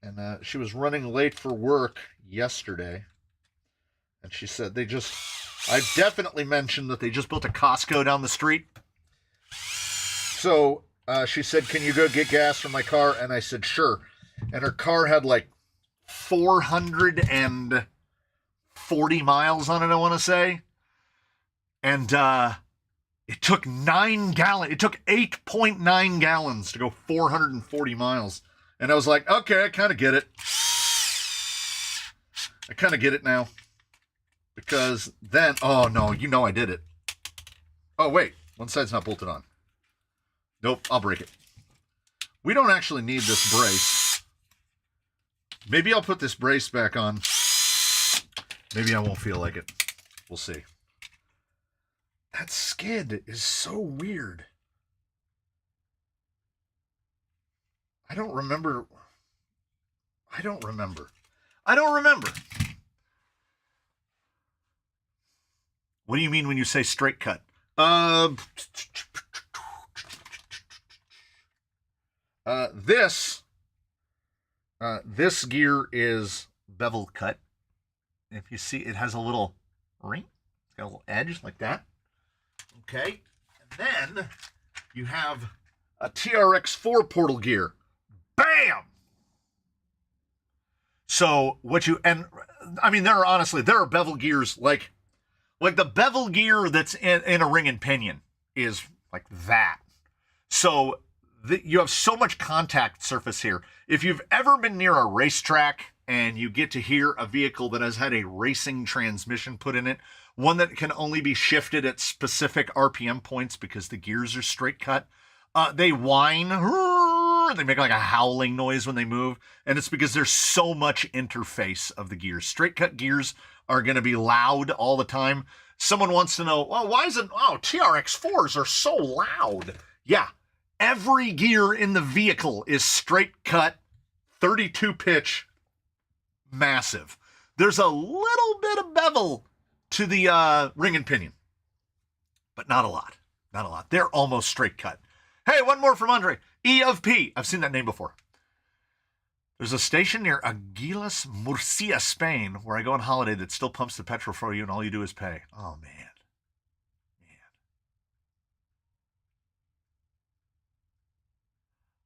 And she was running late for work yesterday. And she said I definitely mentioned that they just built a Costco down the street. So she said, can you go get gas from my car? And I said, sure. And her car had like 440 miles on it, I want to say. And it took 8.9 gallons to go 440 miles. And I was like, okay, I kind of get it. I kind of get it now. Because then, oh no, I did it. Oh wait, one side's not bolted on. Nope, I'll break it. We don't actually need this brace. Maybe I'll put this brace back on. Maybe I won't feel like it. We'll see. That skid is so weird. I don't remember. What do you mean when you say straight cut? This gear is bevel cut. If you see, it has a little ring. It's got a little edge like that. Okay. And then you have a TRX4 portal gear. Bam! So there are bevel gears like the bevel gear that's in a ring and pinion is like that. So you have so much contact surface here. If you've ever been near a racetrack and you get to hear a vehicle that has had a racing transmission put in it, one that can only be shifted at specific RPM points because the gears are straight cut. They whine, they make like a howling noise when they move, and it's because there's so much interface of the gears. Straight cut gears are going to be loud all the time. Someone wants to know, well, why is it, TRX4s are so loud? Yeah, every gear in the vehicle is straight cut, 32 pitch, massive. There's a little bit of bevel to the ring and pinion, but not a lot. Not a lot. They're almost straight cut. Hey, one more from Andre. E of P. I've seen that name before. There's a station near Aguilas, Murcia, Spain, where I go on holiday that still pumps the petrol for you and all you do is pay. Oh, man.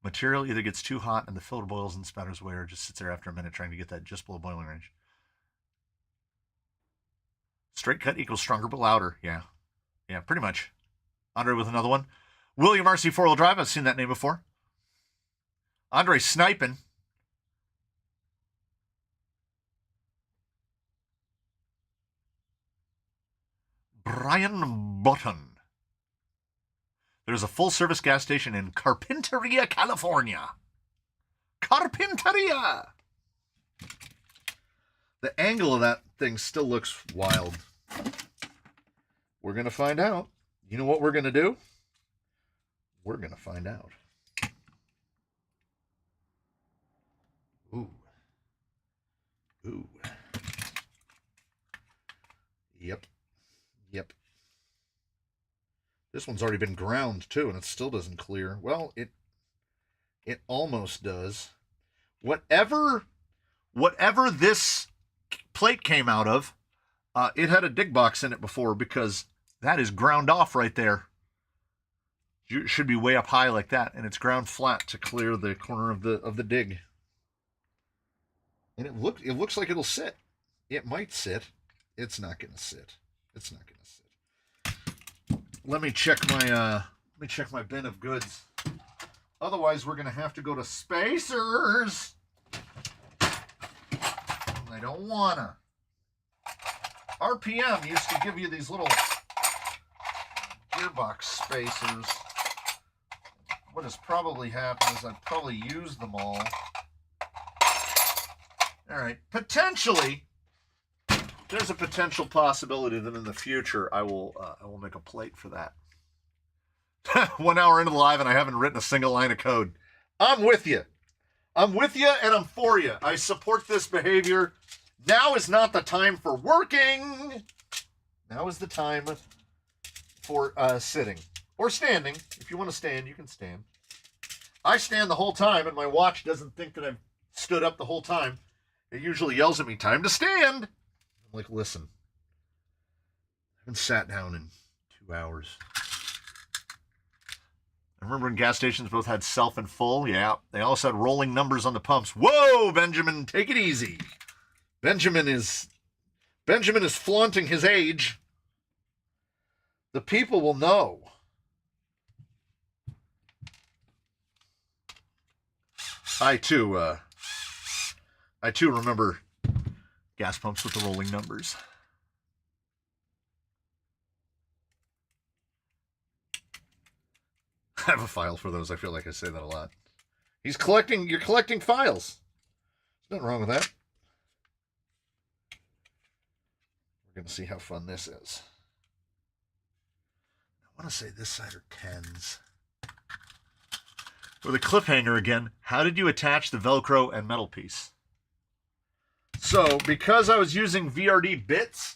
Material either gets too hot and the filter boils and spatters away or just sits there after a minute trying to get that just below boiling range. Straight cut equals stronger but louder. Yeah. Yeah, pretty much. Andre with another one. William RC 4-wheel drive. I've seen that name before. Andre sniping. Brian Button. There's a full-service gas station in Carpinteria, California. Carpinteria! The angle of that thing still looks wild. We're going to find out. You know what we're going to do? We're going to find out. Ooh. Ooh. Yep. Yep. This one's already been ground too, and it still doesn't clear. Well, it almost does. Whatever this plate came out of, it had a dig box in it before because that is ground off right there. It should be way up high like that, and it's ground flat to clear the corner of the dig. And it looks like it'll sit. It might sit. It's not going to sit. It's not going to sit. Let me check my bin of goods. Otherwise, we're going to have to go to Spacers. I don't wanna. RPM used to give you these little gearbox spacers. What has probably happened is I've probably used them all. All right, potentially, there's a potential possibility that in the future I will make a plate for that. 1 hour into the live and I haven't written a single line of code. I'm with you. I'm with you and I'm for you. I support this behavior. Now is not the time for working. Now is the time for sitting or standing. If you want to stand, you can stand. I stand the whole time and my watch doesn't think that I've stood up the whole time. It usually yells at me, time to stand. I'm like, listen, I haven't sat down in 2 hours. I remember when gas stations both had self and full. Yeah, they also had rolling numbers on the pumps. Whoa, Benjamin, take it easy. Benjamin is flaunting his age. The people will know. I too remember gas pumps with the rolling numbers. I have a file for those. I feel like I say that a lot. You're collecting files. There's nothing wrong with that. We're going to see how fun this is. I want to say this side are 10s. For the cliffhanger again, how did you attach the Velcro and metal piece? So, because I was using VRD bits,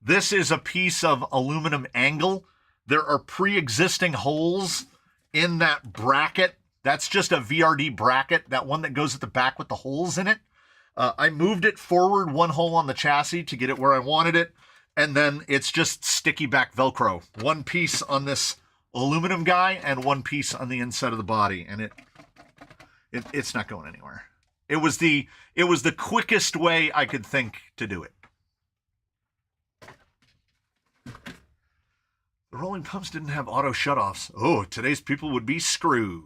this is a piece of aluminum angle. There are pre-existing holes in that bracket. That's just a VRD bracket, that one that goes at the back with the holes in it. I moved it forward 1 hole on the chassis to get it where I wanted it, and then it's just sticky back Velcro. 1 piece on this aluminum guy and 1 piece on the inside of the body, and it's not going anywhere. It was the quickest way I could think to do it. The rolling pumps didn't have auto shutoffs. Oh, today's people would be screwed.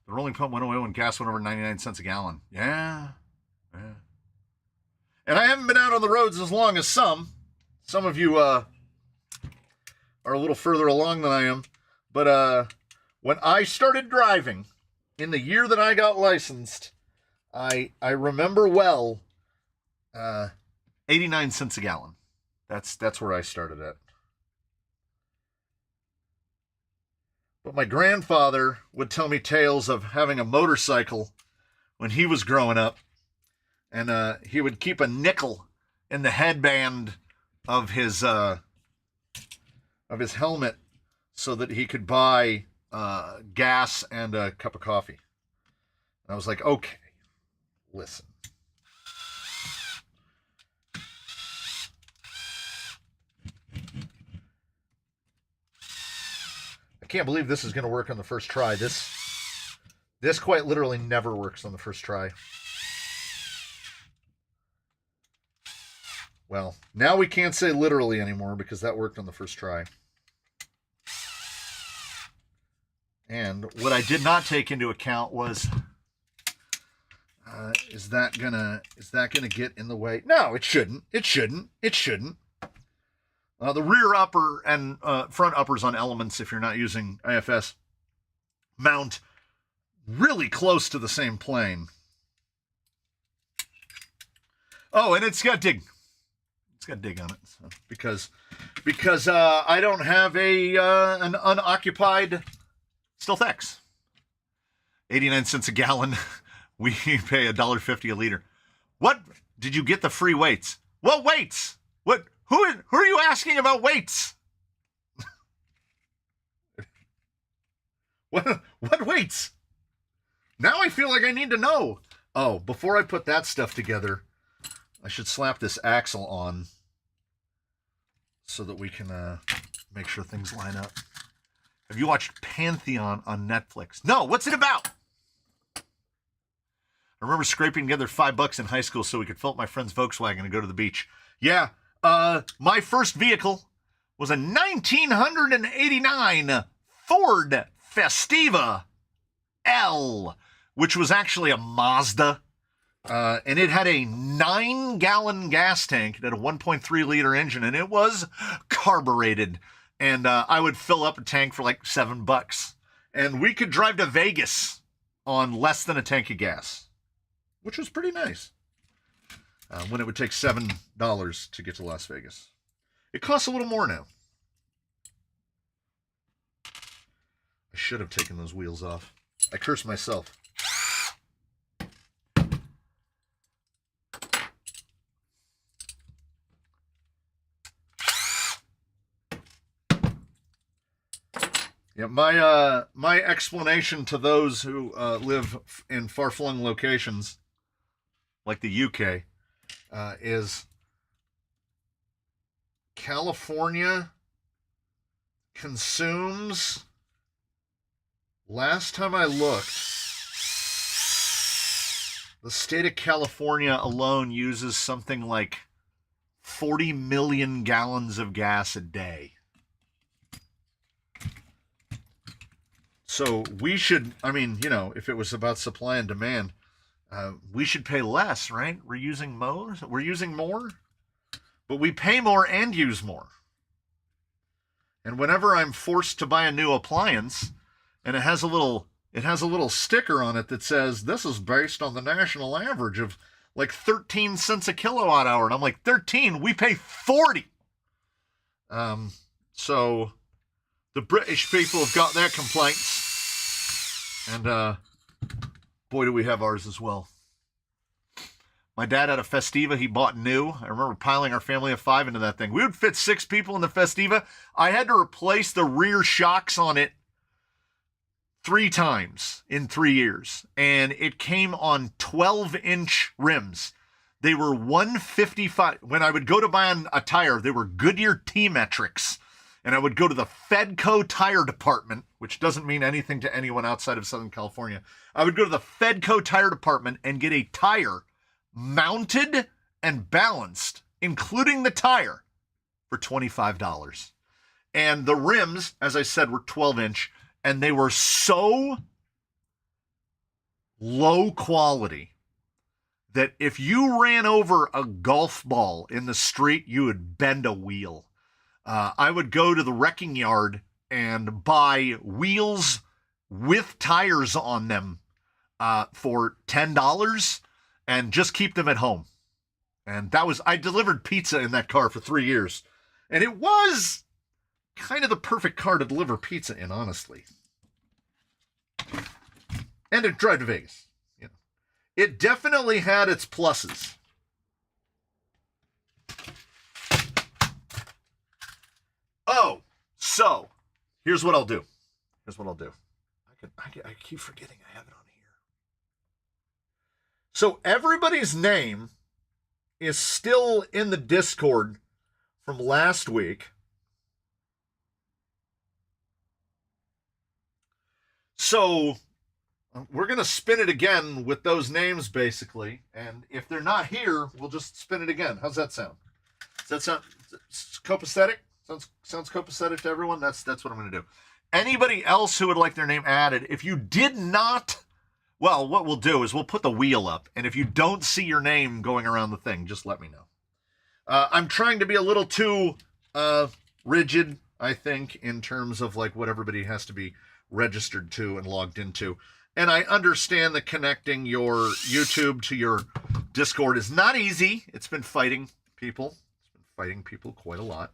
The rolling pump went away when gas went over 99 cents a gallon. Yeah. And I haven't been out on the roads as long as some. Some of you are a little further along than I am. But when I started driving, in the year that I got licensed, I remember well, 89 cents a gallon. That's where I started at. But my grandfather would tell me tales of having a motorcycle when he was growing up, and he would keep a nickel in the headband of his helmet so that he could buy gas and a cup of coffee. And I was like, okay, listen. I can't believe this is going to work on the first try. This quite literally never works on the first try. Well, now we can't say literally anymore because that worked on the first try. And what I did not take into account was, is that gonna get in the way? No, it shouldn't. It shouldn't. The rear upper and front uppers on Elements, if you're not using IFS, mount really close to the same plane. Oh, and it's got dig. It's got dig on it, so, because I don't have an unoccupied Stealth X. 89 cents a gallon. We pay $1.50 a liter. What? Did you get the free weights? What weights? What? Who are you asking about weights? What weights? Now I feel like I need to know. Oh, before I put that stuff together, I should slap this axle on so that we can make sure things line up. Have you watched Pantheon on Netflix? No, what's it about? I remember scraping together $5 in high school so we could fill up my friend's Volkswagen and go to the beach. Yeah, my first vehicle was a 1989 Ford Festiva L, which was actually a Mazda. And it had a 9-gallon gas tank. It had a 1.3 liter engine, and it was carbureted. And I would fill up a tank for like $7. And we could drive to Vegas on less than a tank of gas, which was pretty nice. When it would take $7 to get to Las Vegas. It costs a little more now. I should have taken those wheels off. I curse myself. Yeah, my explanation to those who live in far-flung locations, like the UK, is California consumes, last time I looked, the state of California alone uses something like 40 million gallons of gas a day. So we should, I mean, you know, if it was about supply and demand, we should pay less, right? We're using more, but we pay more and use more. And whenever I'm forced to buy a new appliance, and it has a little sticker on it that says this is based on the national average of like 13 cents a kilowatt hour, and I'm like, 13? We pay 40. So the British people have got their complaints. And boy, do we have ours as well. My dad had a Festiva he bought new. I remember piling our family of 5 into that thing. We would fit 6 people in the Festiva. I had to replace the rear shocks on it 3 times in 3 years. And it came on 12-inch rims. They were 155. When I would go to buy a tire, they were Goodyear T-Metrics. And I would go to the Fedco tire department, which doesn't mean anything to anyone outside of Southern California. I would go to the Fedco tire department and get a tire mounted and balanced, including the tire, for $25. And the rims, as I said, were 12-inch, and they were so low quality that if you ran over a golf ball in the street, you would bend a wheel. I would go to the wrecking yard and buy wheels with tires on them for $10 and just keep them at home. And I delivered pizza in that car for 3 years. And it was kind of the perfect car to deliver pizza in, honestly. And it drive to Vegas. You know, it definitely had its pluses. Oh, so here's what I'll do. I keep forgetting I have it on here. So everybody's name is still in the Discord from last week. So we're going to spin it again with those names, basically. And if they're not here, we'll just spin it again. How's that sound? Does that sound copacetic? Sounds copacetic to everyone? That's what I'm going to do. Anybody else who would like their name added, if you did not, well, what we'll do is we'll put the wheel up. And if you don't see your name going around the thing, just let me know. I'm trying to be a little too rigid, I think, in terms of like what everybody has to be registered to and logged into. And I understand that connecting your YouTube to your Discord is not easy. It's been fighting people. Quite a lot.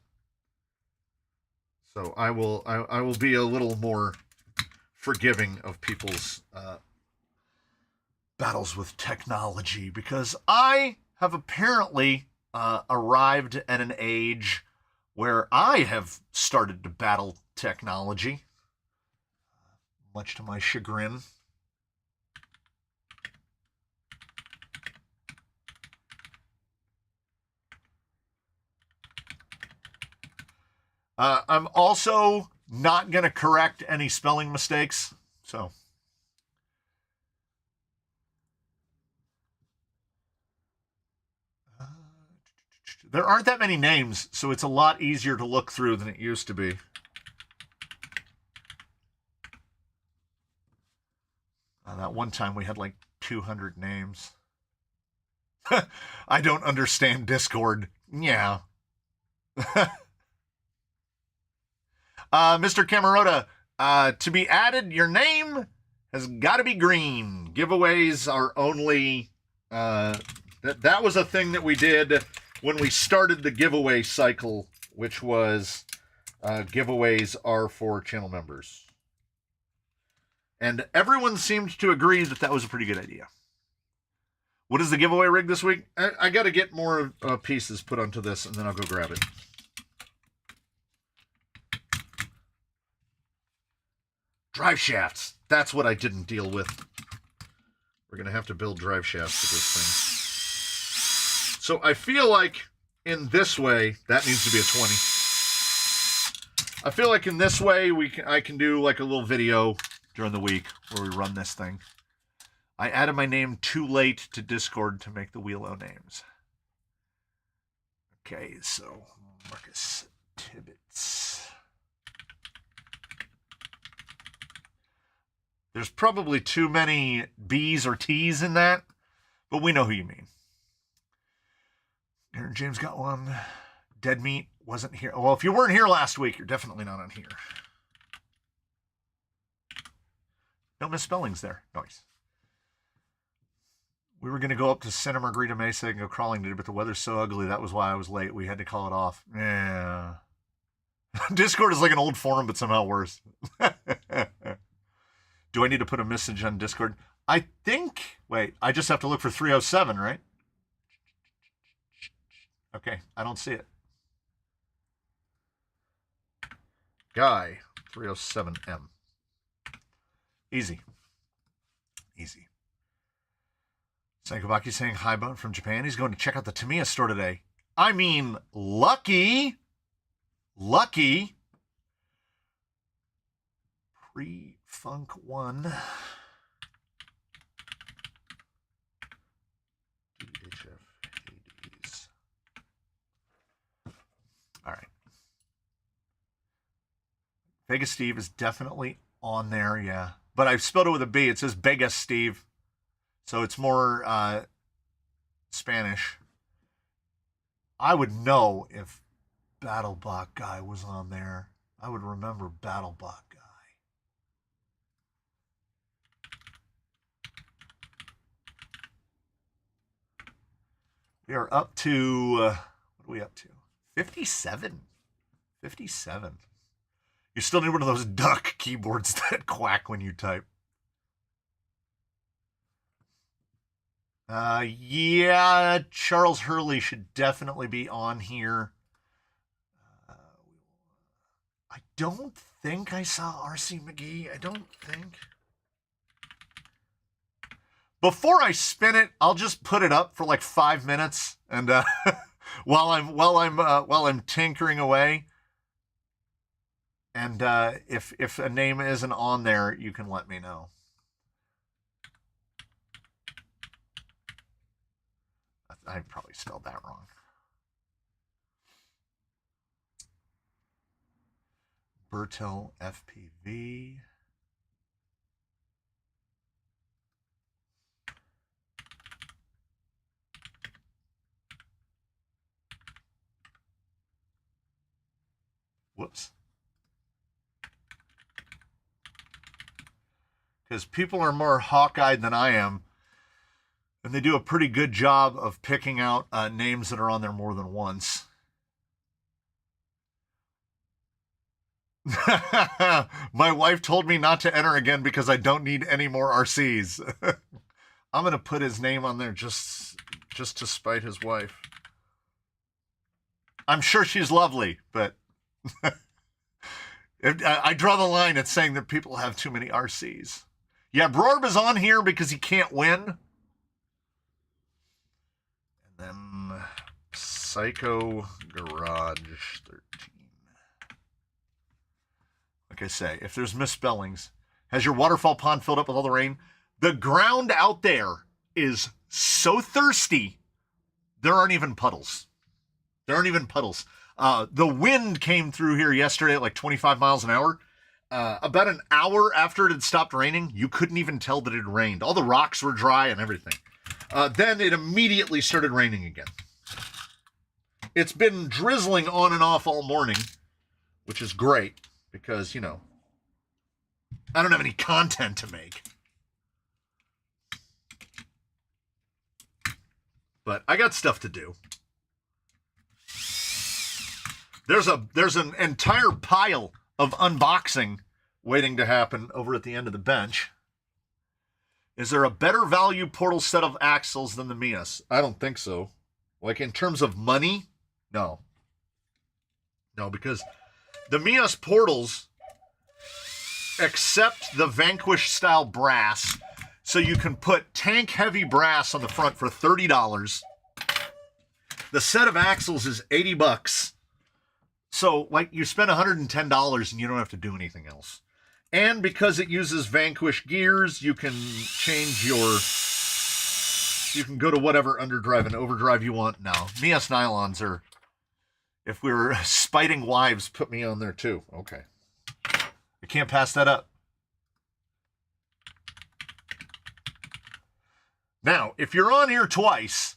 So I will be a little more forgiving of people's battles with technology, because I have apparently arrived at an age where I have started to battle technology, much to my chagrin. I'm also not going to correct any spelling mistakes, so. There aren't that many names, so it's a lot easier to look through than it used to be. That one time we had like 200 names. I don't understand Discord. Yeah. Mr. Camarota, to be added, your name has got to be green. Giveaways are only... that was a thing that we did when we started the giveaway cycle, which was giveaways are for channel members. And everyone seemed to agree that was a pretty good idea. What is the giveaway rig this week? I got to get more pieces put onto this, and then I'll go grab it. Drive shafts. That's what I didn't deal with. We're going to have to build drive shafts for this thing. So I feel like in this way, that needs to be a 20. I feel like in this way, I can do like a little video during the week where we run this thing. I added my name too late to Discord to make the Wheel O names. Okay, so Marcus Tibbetts. There's probably too many B's or T's in that, but we know who you mean. Aaron James got one. Dead Meat wasn't here. Well, if you weren't here last week, you're definitely not on here. No misspellings there. Nice. We were going to go up to Santa Margarita Mesa and go crawling today, but the weather's so ugly. That was why I was late. We had to call it off. Yeah. Discord is like an old forum, but somehow worse. Do I need to put a message on Discord? I think, wait, I just have to look for 307, right? Okay, I don't see it. Guy, 307M. Easy. Easy. Sankobaki saying hi bone from Japan. He's going to check out the Tamiya store today. I mean, lucky. Lucky. Pre-Funk 1. DHF Hades. All right. Vegas Steve is definitely on there, yeah. But I've spelled it with a B. It says Vegas Steve. So it's more Spanish. I would know if BattleBot Guy was on there. I would remember BattleBot Guy. We are up to, what are we up to? 57. 57. You still need one of those duck keyboards that quack when you type. Yeah, Charles Hurley should definitely be on here. I don't think I saw R.C. McGee. I don't think. Before I spin it, I'll just put it up for like 5 minutes, and while I'm tinkering away. And if a name isn't on there, you can let me know. I probably spelled that wrong. Bertel FPV. Whoops. Because people are more hawk-eyed than I am, and they do a pretty good job of picking out names that are on there more than once. My wife told me not to enter again because I don't need any more RCs. I'm going to put his name on there just to spite his wife. I'm sure she's lovely, but I draw the line at saying that people have too many RCs. Yeah, Brorb is on here because he can't win. And then Psycho Garage 13. Like I say, if there's misspellings, has your waterfall pond filled up with all the rain? The ground out there is so thirsty, there aren't even puddles. There aren't even puddles. The wind came through here yesterday at like 25 miles an hour. About an hour after it had stopped raining, you couldn't even tell that it had rained. All the rocks were dry and everything. Then it immediately started raining again. It's been drizzling on and off all morning, which is great because, you know, I don't have any content to make. But I got stuff to do. There's an entire pile of unboxing waiting to happen over at the end of the bench. Is there a better value portal set of axles than the Mias? I don't think so. Like in terms of money, no. No, because the Mias portals accept the Vanquish style brass, so you can put tank heavy brass on the front for $30. The set of axles is $80. So, like, you spend $110 and you don't have to do anything else. And because it uses Vanquish gears, you can change your... You can go to whatever underdrive and overdrive you want now. Mias nylons are... If we were spiting wives, put me on there too. Okay. You can't pass that up. Now, if you're on here twice...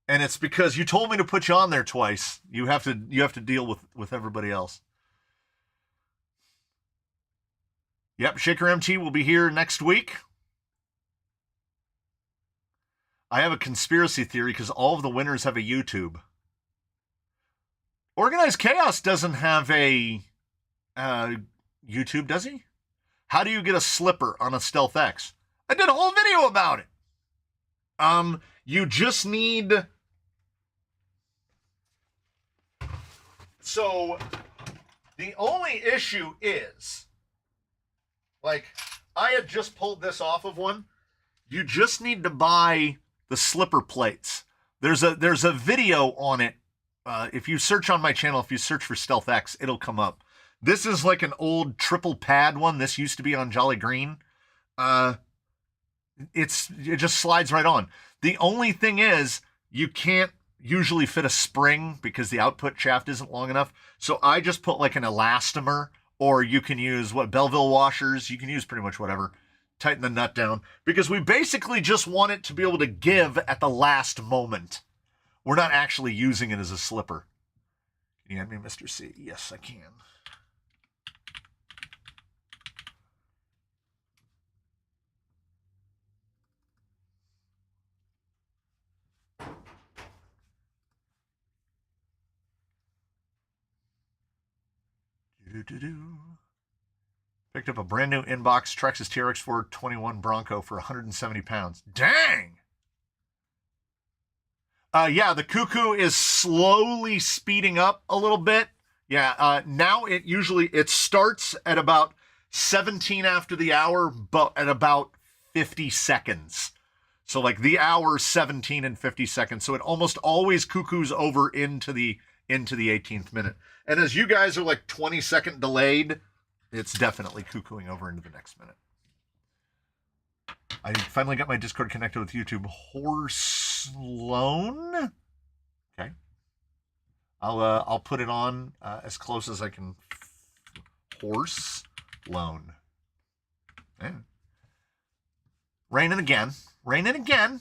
and it's because you told me to put you on there twice, you have to deal with everybody else. Yep, Shaker MT will be here next week. I have a conspiracy theory because all of the winners have a YouTube. Organized Chaos doesn't have a YouTube, does he? How do you get a slipper on a Stealth X? I did a whole video about it. You just need... So, the only issue is, like, I had just pulled this off of one. You just need to buy the slipper plates. There's a video on it. If you search on my channel, if you search for Stealth X, it'll come up. This is like an old triple pad one. This used to be on Jolly Green. It just slides right on. The only thing is, you can't usually fit a spring because the output shaft isn't long enough. So I just put like an elastomer, or you can use Belleville washers. You can use pretty much whatever tighten the nut down, because we basically just want it to be able to give at the last moment. We're not actually using it as a slipper. Can you hand me Mr. C? Yes, I can. Picked up a brand new inbox Traxxas TRX 421 Bronco for 170 pounds. Dang! Yeah, the Cuckoo is slowly speeding up a little bit. Yeah, now it starts at about 17 after the hour, but at about 50 seconds. So like the hour, 17 and 50 seconds. So it almost always cuckoos over into the 18th minute. And as you guys are like 20-second delayed, it's definitely cuckooing over into the next minute. I finally got my Discord connected with YouTube. Horse Loan. Okay. I'll put it on as close as I can. Horse Loan. Yeah. Raining again. Raining again.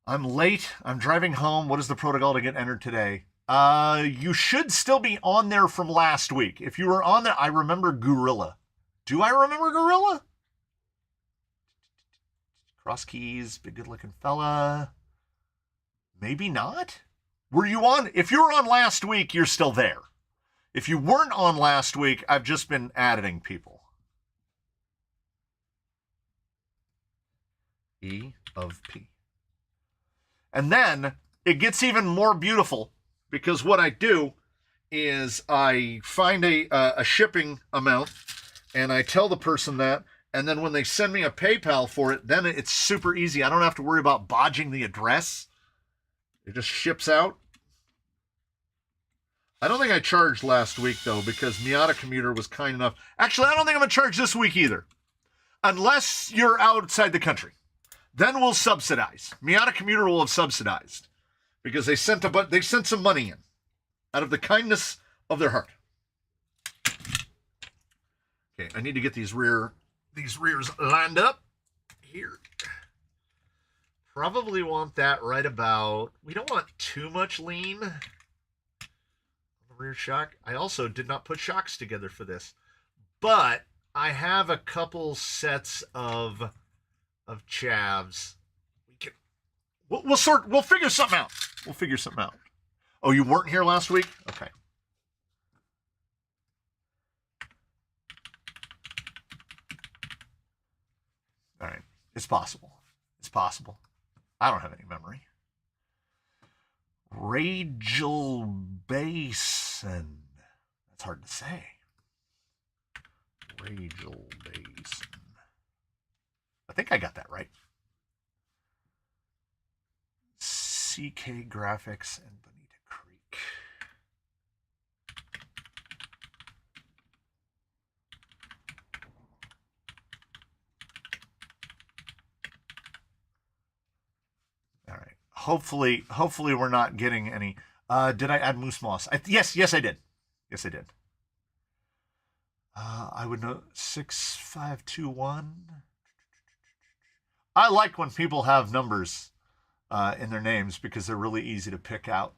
I'm late. I'm driving home. What is the protocol to get entered today? You should still be on there from last week. If you were on there, I remember Gorilla. Do I remember Gorilla? Cross keys, big good looking fella. Maybe not. Were you on? If you were on last week, you're still there. If you weren't on last week, I've just been adding people. E of P. And then it gets even more beautiful, because what I do is I find a shipping amount and I tell the person that, and then when they send me a PayPal for it, then it's super easy. I don't have to worry about bodging the address. It just ships out. I don't think I charged last week, though, because Miata Commuter was kind enough. Actually, I don't think I'm going to charge this week either, unless you're outside the country. Then we'll subsidize. Miata Commuter will have subsidized, because they sent some money in out of the kindness of their heart. Okay, I need to get these rears lined up here. Probably want that right about, we don't want too much lean on the rear shock. I also did not put shocks together for this, but I have a couple sets of chavs. We'll figure something out. We'll figure something out. Oh, you weren't here last week? Okay. All right. It's possible. It's possible. I don't have any memory. Rachel Basin. That's hard to say. Rachel Basin. I think I got that right. CK Graphics and Bonita Creek. All right. Hopefully we're not getting any. Did I add moose moss? Yes, I did. Yes, I did. I would know 6521. I like when people have numbers in their names, because they're really easy to pick out.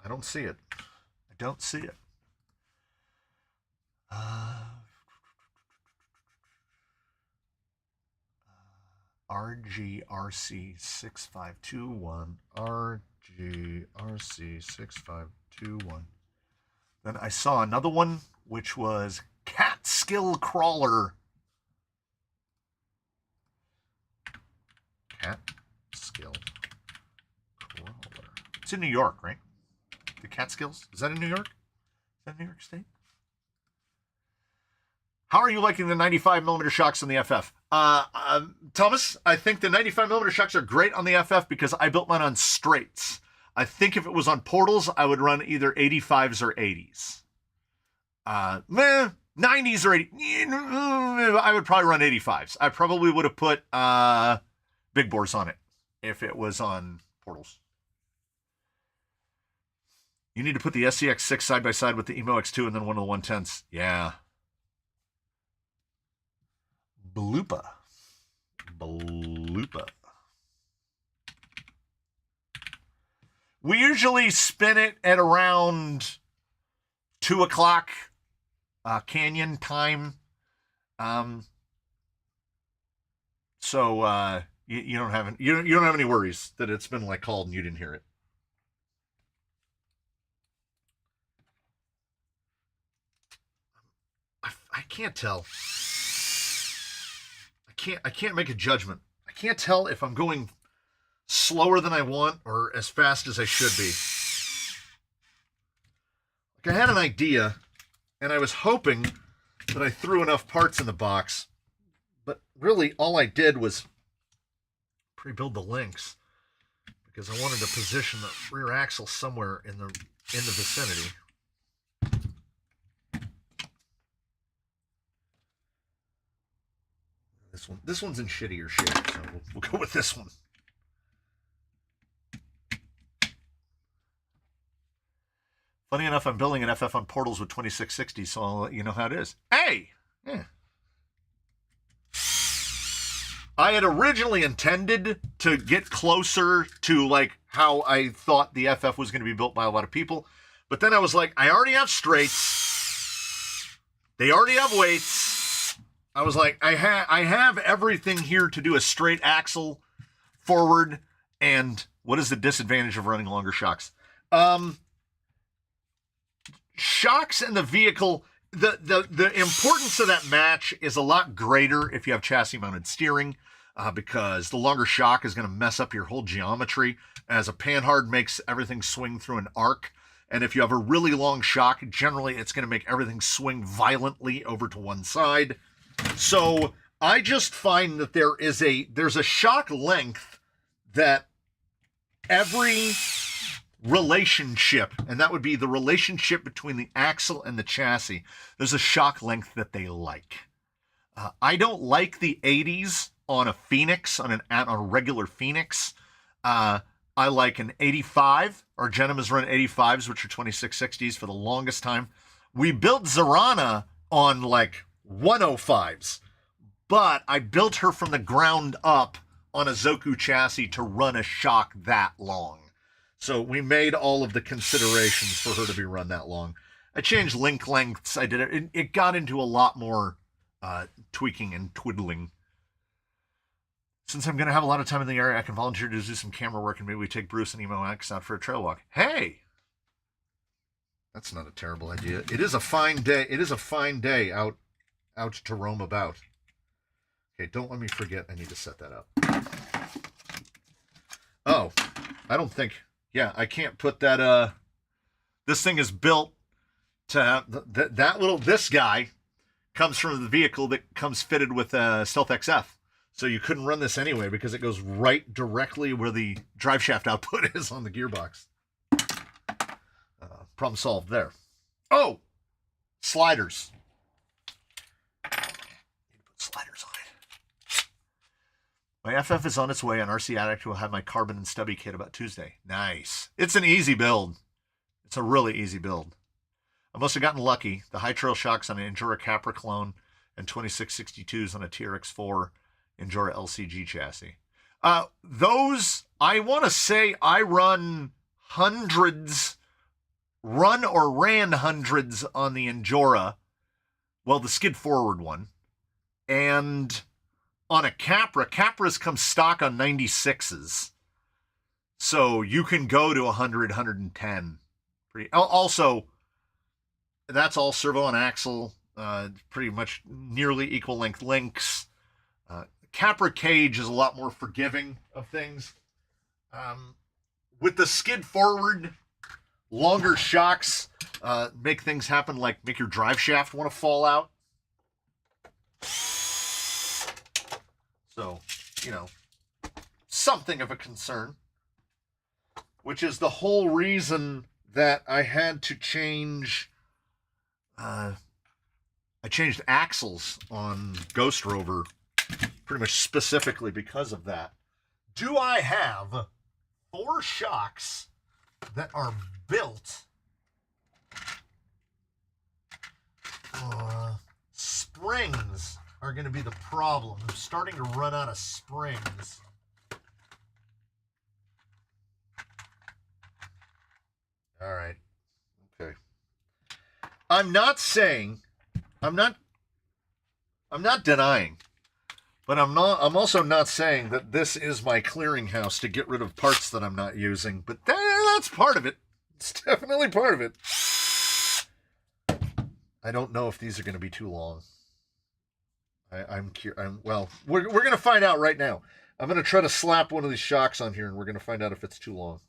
I don't see it. I don't see it. RGRC 6521. RGRC 6521. Then I saw another one, which was Catskill Crawler. Catskill Crawler. It's in New York, right? The Catskills? Is that in New York? Is that New York State? How are you liking the 95mm shocks on the FF? Thomas, I think the 95mm shocks are great on the FF because I built mine on straights. I think if it was on portals, I would run either 85s or 80s. 90s or 80s. I would probably run 85s. I probably would have put big bores on it if it was on portals. You need to put the SCX6 side by side with the Emo X2 and then one of the 110s. Yeah. Balupa. We usually spin it at around 2 o'clock Canyon time. So you don't have any worries that it's been like called and you didn't hear it. I can't tell. I can't make a judgment. I can't tell if I'm going slower than I want or as fast as I should be. Like I had an idea, and I was hoping that I threw enough parts in the box, but really all I did was pre-build the links because I wanted to position the rear axle somewhere in the vicinity. This one's in shittier shape, so we'll go with this one. Funny enough, I'm building an FF on Portals with 2660, so I'll let you know how it is. Hey! Yeah. I had originally intended to get closer to like how I thought the FF was going to be built by a lot of people, but then I was like, I already have straights. They already have weights. I was like, I have everything here to do a straight axle forward, and what is the disadvantage of running longer shocks? Shocks in the vehicle, the importance of that match is a lot greater if you have chassis mounted steering, because the longer shock is going to mess up your whole geometry, as a panhard makes everything swing through an arc. And if you have a really long shock, generally it's going to make everything swing violently over to one side. So I just find that there's a shock length that every relationship, and that would be the relationship between the axle and the chassis, there's a shock length that they like. I don't like the 80s on a Phoenix, on a regular Phoenix. I like an 85. Our Genim has run 85s, which are 2660s for the longest time. We built Zarana on like 105s, but I built her from the ground up on a Zoku chassis to run a shock that long. So we made all of the considerations for her to be run that long. I changed link lengths. I did it. It got into a lot more tweaking and twiddling. Since I'm going to have a lot of time in the area, I can volunteer to do some camera work, and maybe we take Bruce and Emo X out for a trail walk. Hey! That's not a terrible idea. It is a fine day. It is a fine day out to roam about. Okay, don't let me forget. I need to set that up. Oh, I don't think... Yeah, I can't put that... This thing is built to have... This guy comes from the vehicle that comes fitted with Stealth XF. So you couldn't run this anyway because it goes right directly where the drive shaft output is on the gearbox. Problem solved there. Oh! Sliders. Need to put sliders on it. My FF is on its way, and RC Addict will have my carbon and stubby kit about Tuesday. Nice. It's an easy build. It's a really easy build. I must have gotten lucky. The high trail shocks on an Endura Capra clone and 2662s on a TRX4 Endura LCG chassis. Those, I want to say I ran hundreds on the Endura, well, the skid forward one, and on a Capra. Capras come stock on 96s, so you can go to 100, 110. Also, that's all servo and axle, pretty much nearly equal length links. Capra cage is a lot more forgiving of things. With the skid forward, longer shocks make things happen, like make your drive shaft want to fall out. So, something of a concern. Which is the whole reason that I had to change... I changed axles on Ghost Rover pretty much specifically because of that. Do I have 4 shocks that are built springs are going to be the problem. I'm starting to run out of springs. All right. Okay. I'm not denying, but I'm also not saying that this is my clearinghouse to get rid of parts that I'm not using, but that's part of it. It's definitely part of it. I don't know if these are going to be too long. Well, we're going to find out right now. I'm going to try to slap one of these shocks on here, and we're going to find out if it's too long.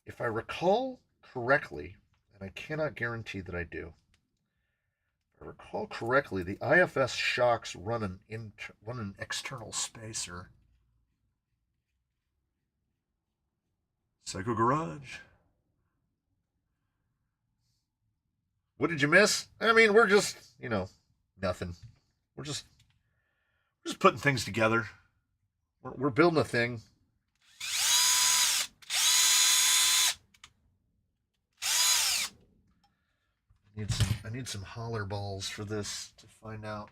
If I recall correctly, and I cannot guarantee that I do, if I recall correctly, the IFS shocks run an external spacer. Psycho Garage. What did you miss? I mean, we're just, nothing. We're just putting things together. We're building a thing. I need some holler balls for this to find out.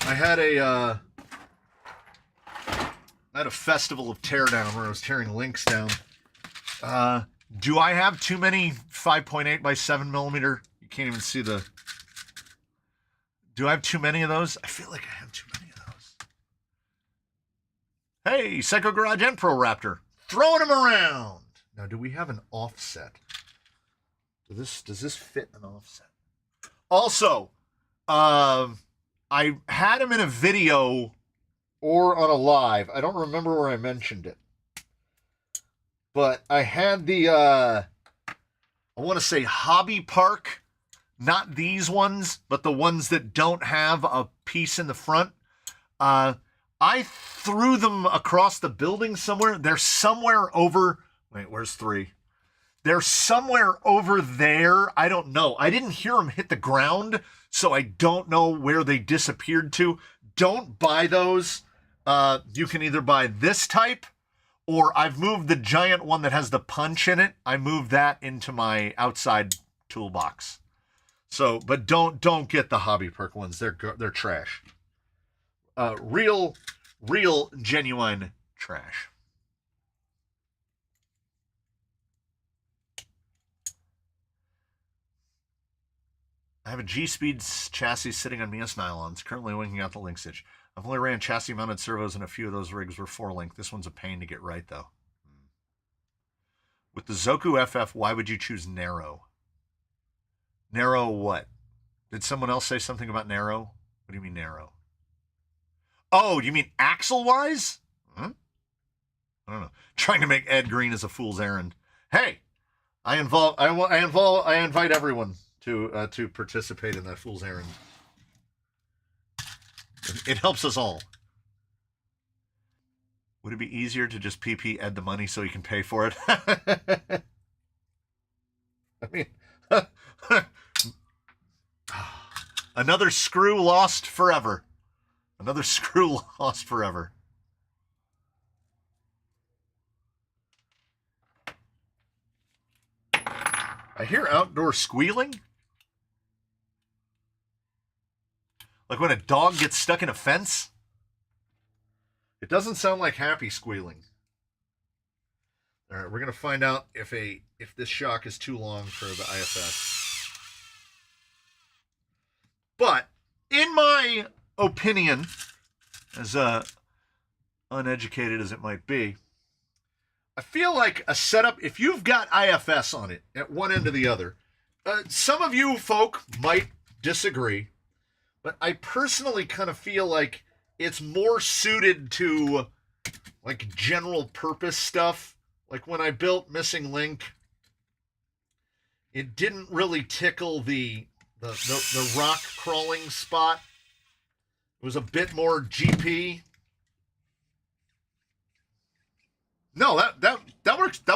I had a festival of teardown where I was tearing links down. Do I have too many 5.8 by 7 millimeter? You can't even see the. Do I have too many of those? I feel like I have too many of those. Hey, Psycho Garage and Pro Raptor, throwing them around. Now, do we have an offset? Does this fit an offset? Also, I had him in a video or on a live. I don't remember where I mentioned it. But I had the, I want to say Hobby Park, not these ones, but the ones that don't have a piece in the front. I threw them across the building somewhere. They're somewhere over, wait, where's 3? They're somewhere over there. I don't know. I didn't hear them hit the ground, so I don't know where they disappeared to. Don't buy those. You can either buy this type, or I've moved the giant one that has the punch in it. I moved that into my outside toolbox. So, but don't get the Hobby Perk ones. They're trash. Real genuine trash. I have a G-Speed chassis sitting on Mias nylons, currently winging out the linkage. I've only ran chassis-mounted servos, and a few of those rigs were 4-link. This one's a pain to get right, though. With the Zoku FF, why would you choose narrow? Narrow what? Did someone else say something about narrow? What do you mean narrow? Oh, you mean axle-wise? Huh? I don't know. Trying to make Ed Green as a fool's errand. Hey, I invite everyone to participate in that fool's errand. It helps us all. Would it be easier to just PP Ed the money so he can pay for it? I mean, another screw lost forever. Another screw lost forever. I hear outdoor squealing. Like when a dog gets stuck in a fence? It doesn't sound like happy squealing. All right, we're going to find out if this shock is too long for the IFS. But in my opinion, as uneducated as it might be, I feel like a setup, if you've got IFS on it at one end or the other, some of you folk might disagree, but I personally kind of feel like it's more suited to like general purpose stuff. Like when I built Missing Link, it didn't really tickle the rock crawling spot. It was a bit more GP. No, that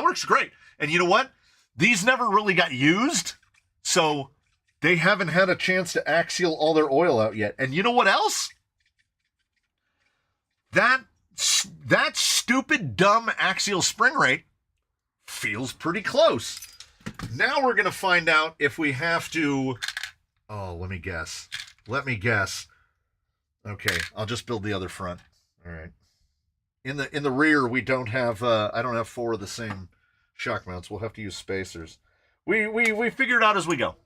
works great. And you know what? These never really got used, so they haven't had a chance to axial all their oil out yet. And you know what else? That stupid, dumb axial spring rate feels pretty close. Now we're going to find out if we have to Oh, let me guess. Let me guess. Okay, I'll just build the other front. All right. In the rear, we don't have. I don't have 4 of the same shock mounts. We'll have to use spacers. We figure it out as we go.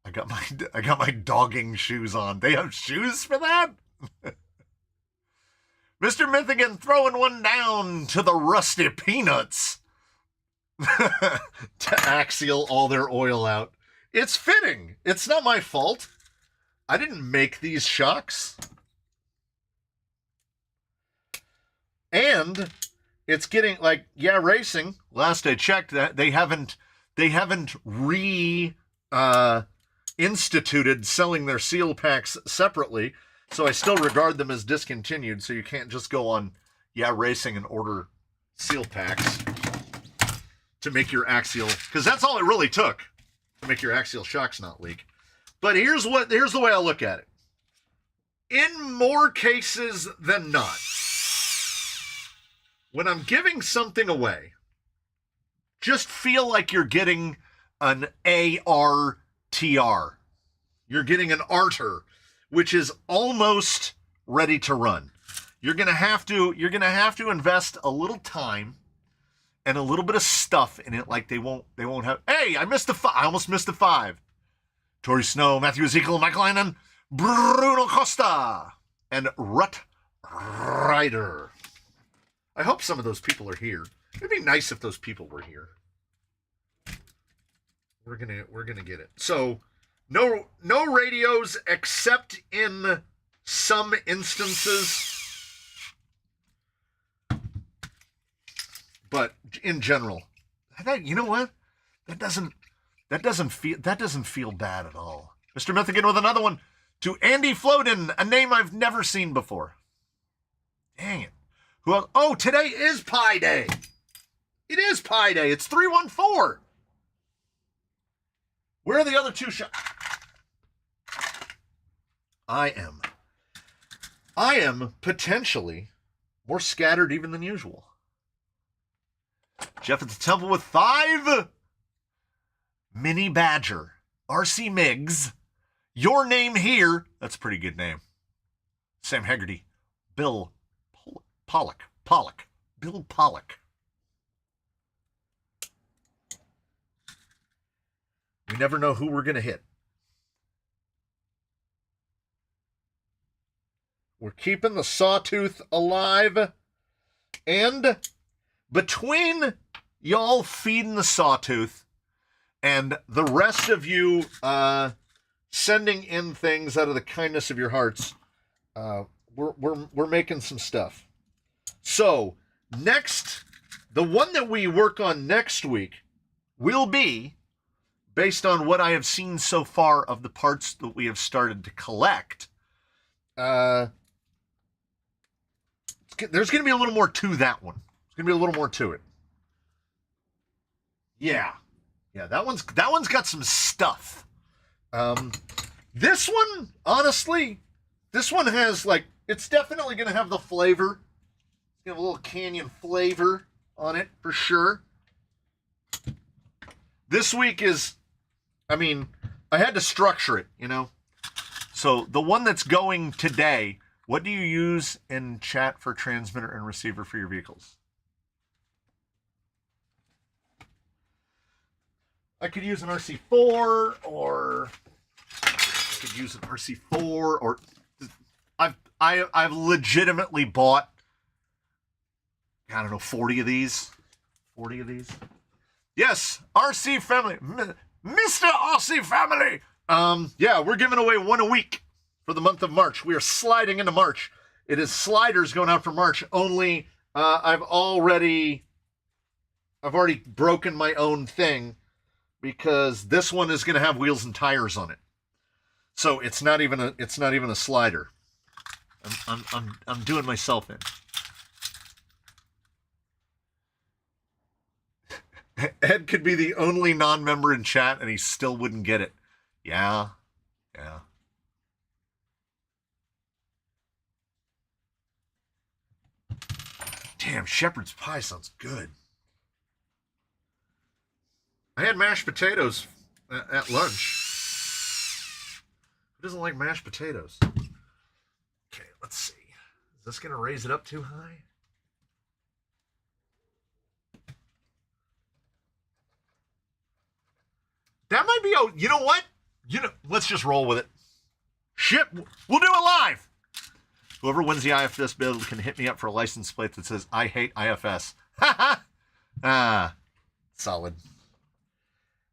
I got my dogging shoes on. They have shoes for that? Mr. Mythigan throwing one down to the rusty peanuts to axial all their oil out. It's fitting. It's not my fault. I didn't make these shocks. And it's getting like, yeah, racing. Last I checked, that they haven't instituted selling their seal packs separately, so I still regard them as discontinued. So you can't just go on, yeah, racing and order seal packs to make your axial, because that's all it really took to make your axial shocks not leak. But here's the way I look at it. In more cases than not, when I'm giving something away, just feel like you're getting an ARTR. You're getting an arter, which is almost ready to run. You're gonna have to invest a little time and a little bit of stuff in it, like they won't have. Hey, I almost missed a 5. Tori Snow, Matthew Ezekiel, Michael Lennon, Bruno Costa, and Rut Ryder. I hope some of those people are here. It'd be nice if those people were here. We're gonna get it. So, no radios except in some instances, but in general, you know what? That doesn't feel bad at all. Mr. Mythigan with another one to Andy Floden, a name I've never seen before. Dang it. Who else? Oh, today is Pi Day. It is Pi Day. It's 314. Where are the other 2 shots? I am potentially more scattered even than usual. Jeff at the Temple with 5. Mini Badger. RC Miggs. Your name here. That's a pretty good name. Sam Haggerty. Bill Pollock. Bill Pollock. We never know who we're going to hit. We're keeping the sawtooth alive. And between y'all feeding the sawtooth and the rest of you sending in things out of the kindness of your hearts, we're making some stuff. So next, the one that we work on next week will be based on what I have seen so far of the parts that we have started to collect. There's going to be a little more to that one. There's going to be a little more to it. Yeah, that one's got some stuff. This one, honestly, this one has it's definitely going to have the flavor. It's going to have a little Canyon flavor on it for sure. This week is, I had to structure it, So the one that's going today, what do you use in chat for transmitter and receiver for your vehicles? I could use an RC4, or I could use an RC4, or I've legitimately bought, 40 of these. 40 of these. Yes, RC family, Mr. RC family. We're giving away one a week for the month of March. We are sliding into March. It is sliders going out for March. Only I've already broken my own thing, because this one is going to have wheels and tires on it. So it's not even a slider. I'm doing myself in. Ed could be the only non-member in chat and he still wouldn't get it. Yeah. Damn, shepherd's pie sounds good. I had mashed potatoes at lunch. Who doesn't like mashed potatoes? Okay, let's see. Is this going to raise it up too high? That might be, oh, you know what? Let's just roll with it. Shit, we'll do it live. Whoever wins the IFS build can hit me up for a license plate that says, I hate IFS. Ha ha! Solid.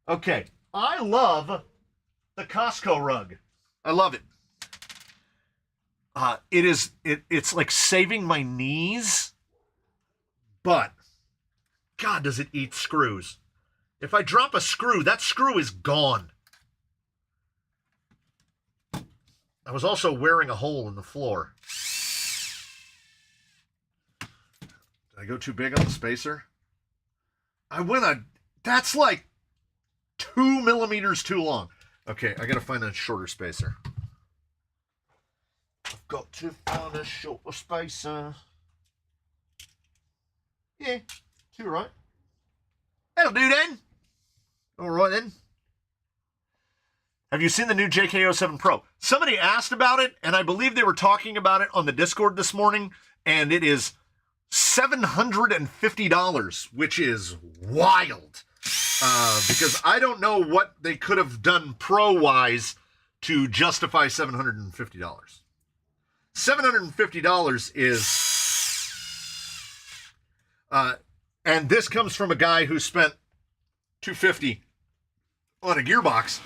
Okay, I love the Costco rug. I love it. It's like saving my knees, but God, does it eat screws. If I drop a screw, that screw is gone. I was also wearing a hole in the floor. Did I go too big on the spacer? That's like 2 millimeters too long. Okay, I gotta find a shorter spacer. I've got to find a shorter spacer. Yeah, 2 right. That'll do then. All right then. Have you seen the new JK07 Pro? Somebody asked about it, and I believe they were talking about it on the Discord this morning, and it is $750, which is wild. Because I don't know what they could have done pro-wise to justify $750. $750 is... and this comes from a guy who spent $250 on a gearbox.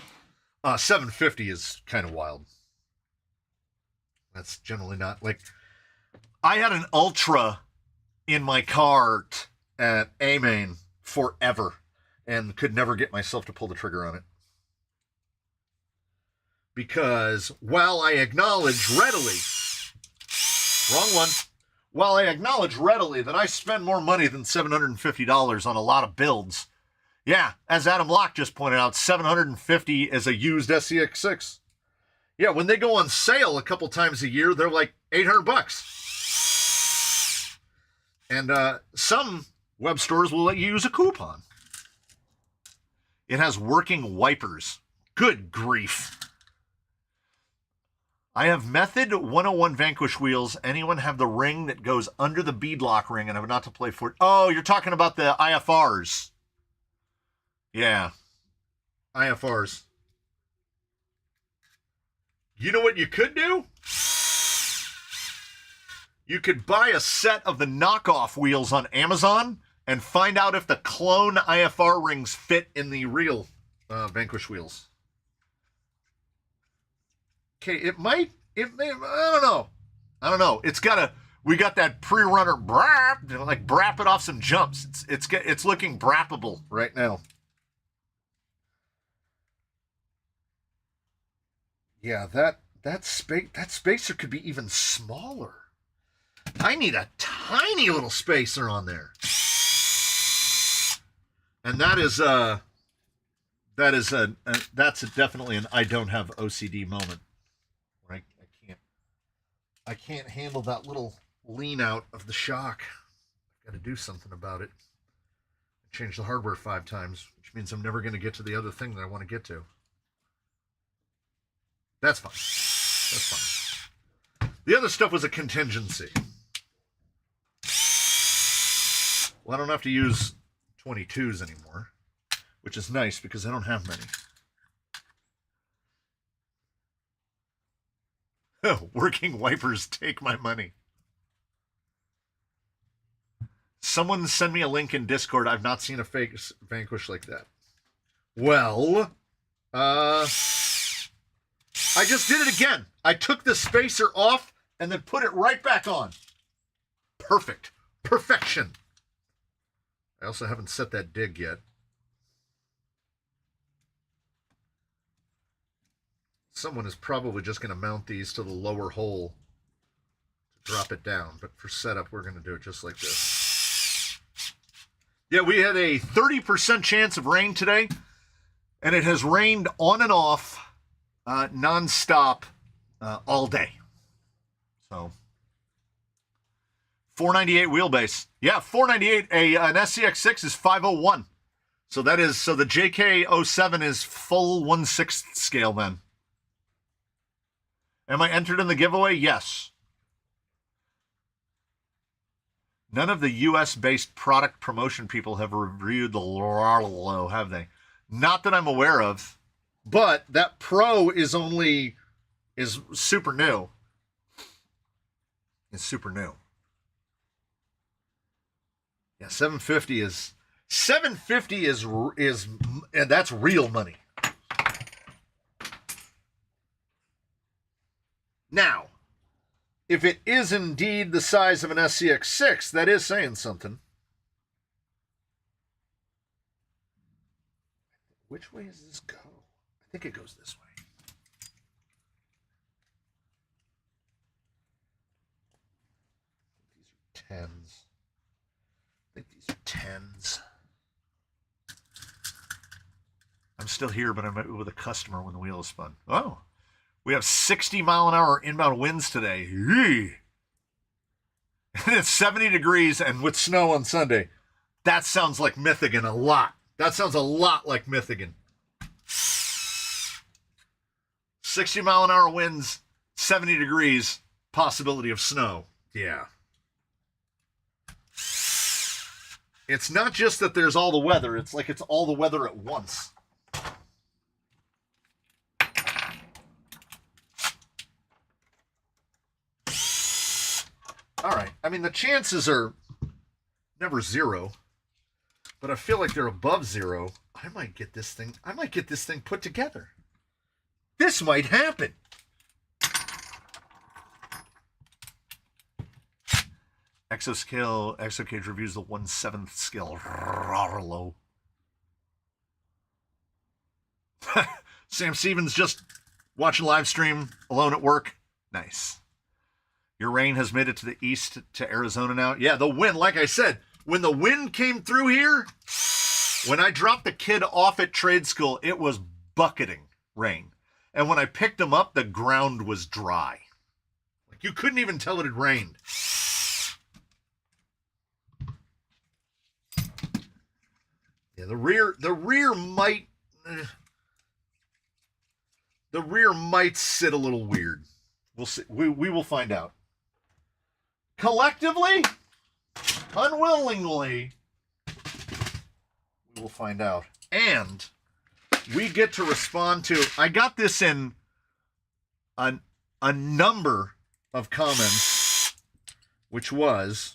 $750 is kind of wild. That's generally not like... I had an Ultra in my cart at A-Main forever and could never get myself to pull the trigger on it. Because while I acknowledge readily... Wrong one. While I acknowledge readily that I spend more money than $750 on a lot of builds, yeah, as Adam Locke just pointed out, $750 is a used SCX6. Yeah, when they go on sale a couple times a year, they're like $800. And some web stores will let you use a coupon. It has working wipers. Good grief. I have Method 101 Vanquish wheels. Anyone have the ring that goes under the beadlock ring and have not to play for it? Oh, you're talking about the IFRs. Yeah. IFRs. You know what you could do? You could buy a set of the knockoff wheels on Amazon and find out if the clone IFR rings fit in the real Vanquish wheels. Okay, it may, I don't know. We got that pre-runner brap, like brap it off some jumps. It's looking brappable right now. Yeah, that spacer could be even smaller. I need a tiny little spacer on there. And that's definitely an I don't have OCD moment. I can't handle that little lean out of the shock. I've got to do something about it. Change the hardware 5 times, which means I'm never going to get to the other thing that I want to get to. That's fine. That's fine. The other stuff was a contingency. Well, I don't have to use 22s anymore, which is nice because I don't have many. Working wipers take my money. Someone send me a link in Discord. I've not seen a fake Vanquish like that. Well, I just did it again. I took the spacer off and then put it right back on. Perfect. Perfection. I also haven't set that dig yet. Someone is probably just going to mount these to the lower hole to drop it down. But for setup, we're going to do it just like this. Yeah, we had a 30% chance of rain today, and it has rained on and off nonstop all day. So, 498 wheelbase. Yeah, 498. An SCX6 is 501. So that is, so the JK07 is full 1/6 scale then. Am I entered in the giveaway? Yes. None of the US-based product promotion people have reviewed the Lalo, have they? Not that I'm aware of. But that Pro is super new. It's super new. Yeah, 750 is and that's real money. Now, if it is indeed the size of an SCX6, that is saying something. Which way does this go? I think it goes this way. These are 10s. I think these are 10s. I'm still here, but I'm with a customer when the wheel is spun. Oh, we have 60-mile-an-hour inbound winds today. And it's 70 degrees and with snow on Sunday. That sounds like Mythigan a lot. That sounds a lot like Mythigan. 60-mile-an-hour winds, 70 degrees, possibility of snow. Yeah. It's not just that there's all the weather. It's like it's all the weather at once. All right. I mean, the chances are never zero, but I feel like they're above zero. I might get this thing put together. This might happen. Exocage reviews the 1/7 scale. Low. Sam Stevens just watching live stream alone at work. Nice. Your rain has made it to the east to Arizona now. Yeah, the wind, like I said, when the wind came through here, when I dropped the kid off at trade school, it was bucketing rain. And when I picked him up, the ground was dry. Like you couldn't even tell it had rained. Yeah, the rear might sit a little weird. We'll see. We will find out. Collectively, unwillingly, we will find out. And we get to respond to, I got this in a number of comments, which was,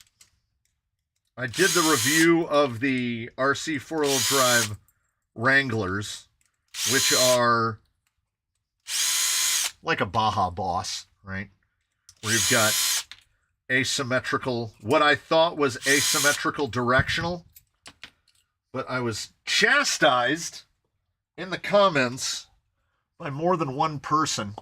I did the review of the RC four-wheel drive Wranglers, which are like a Baja Boss, right? Where you've got asymmetrical, what I thought was asymmetrical directional, but I was chastised in the comments by more than one person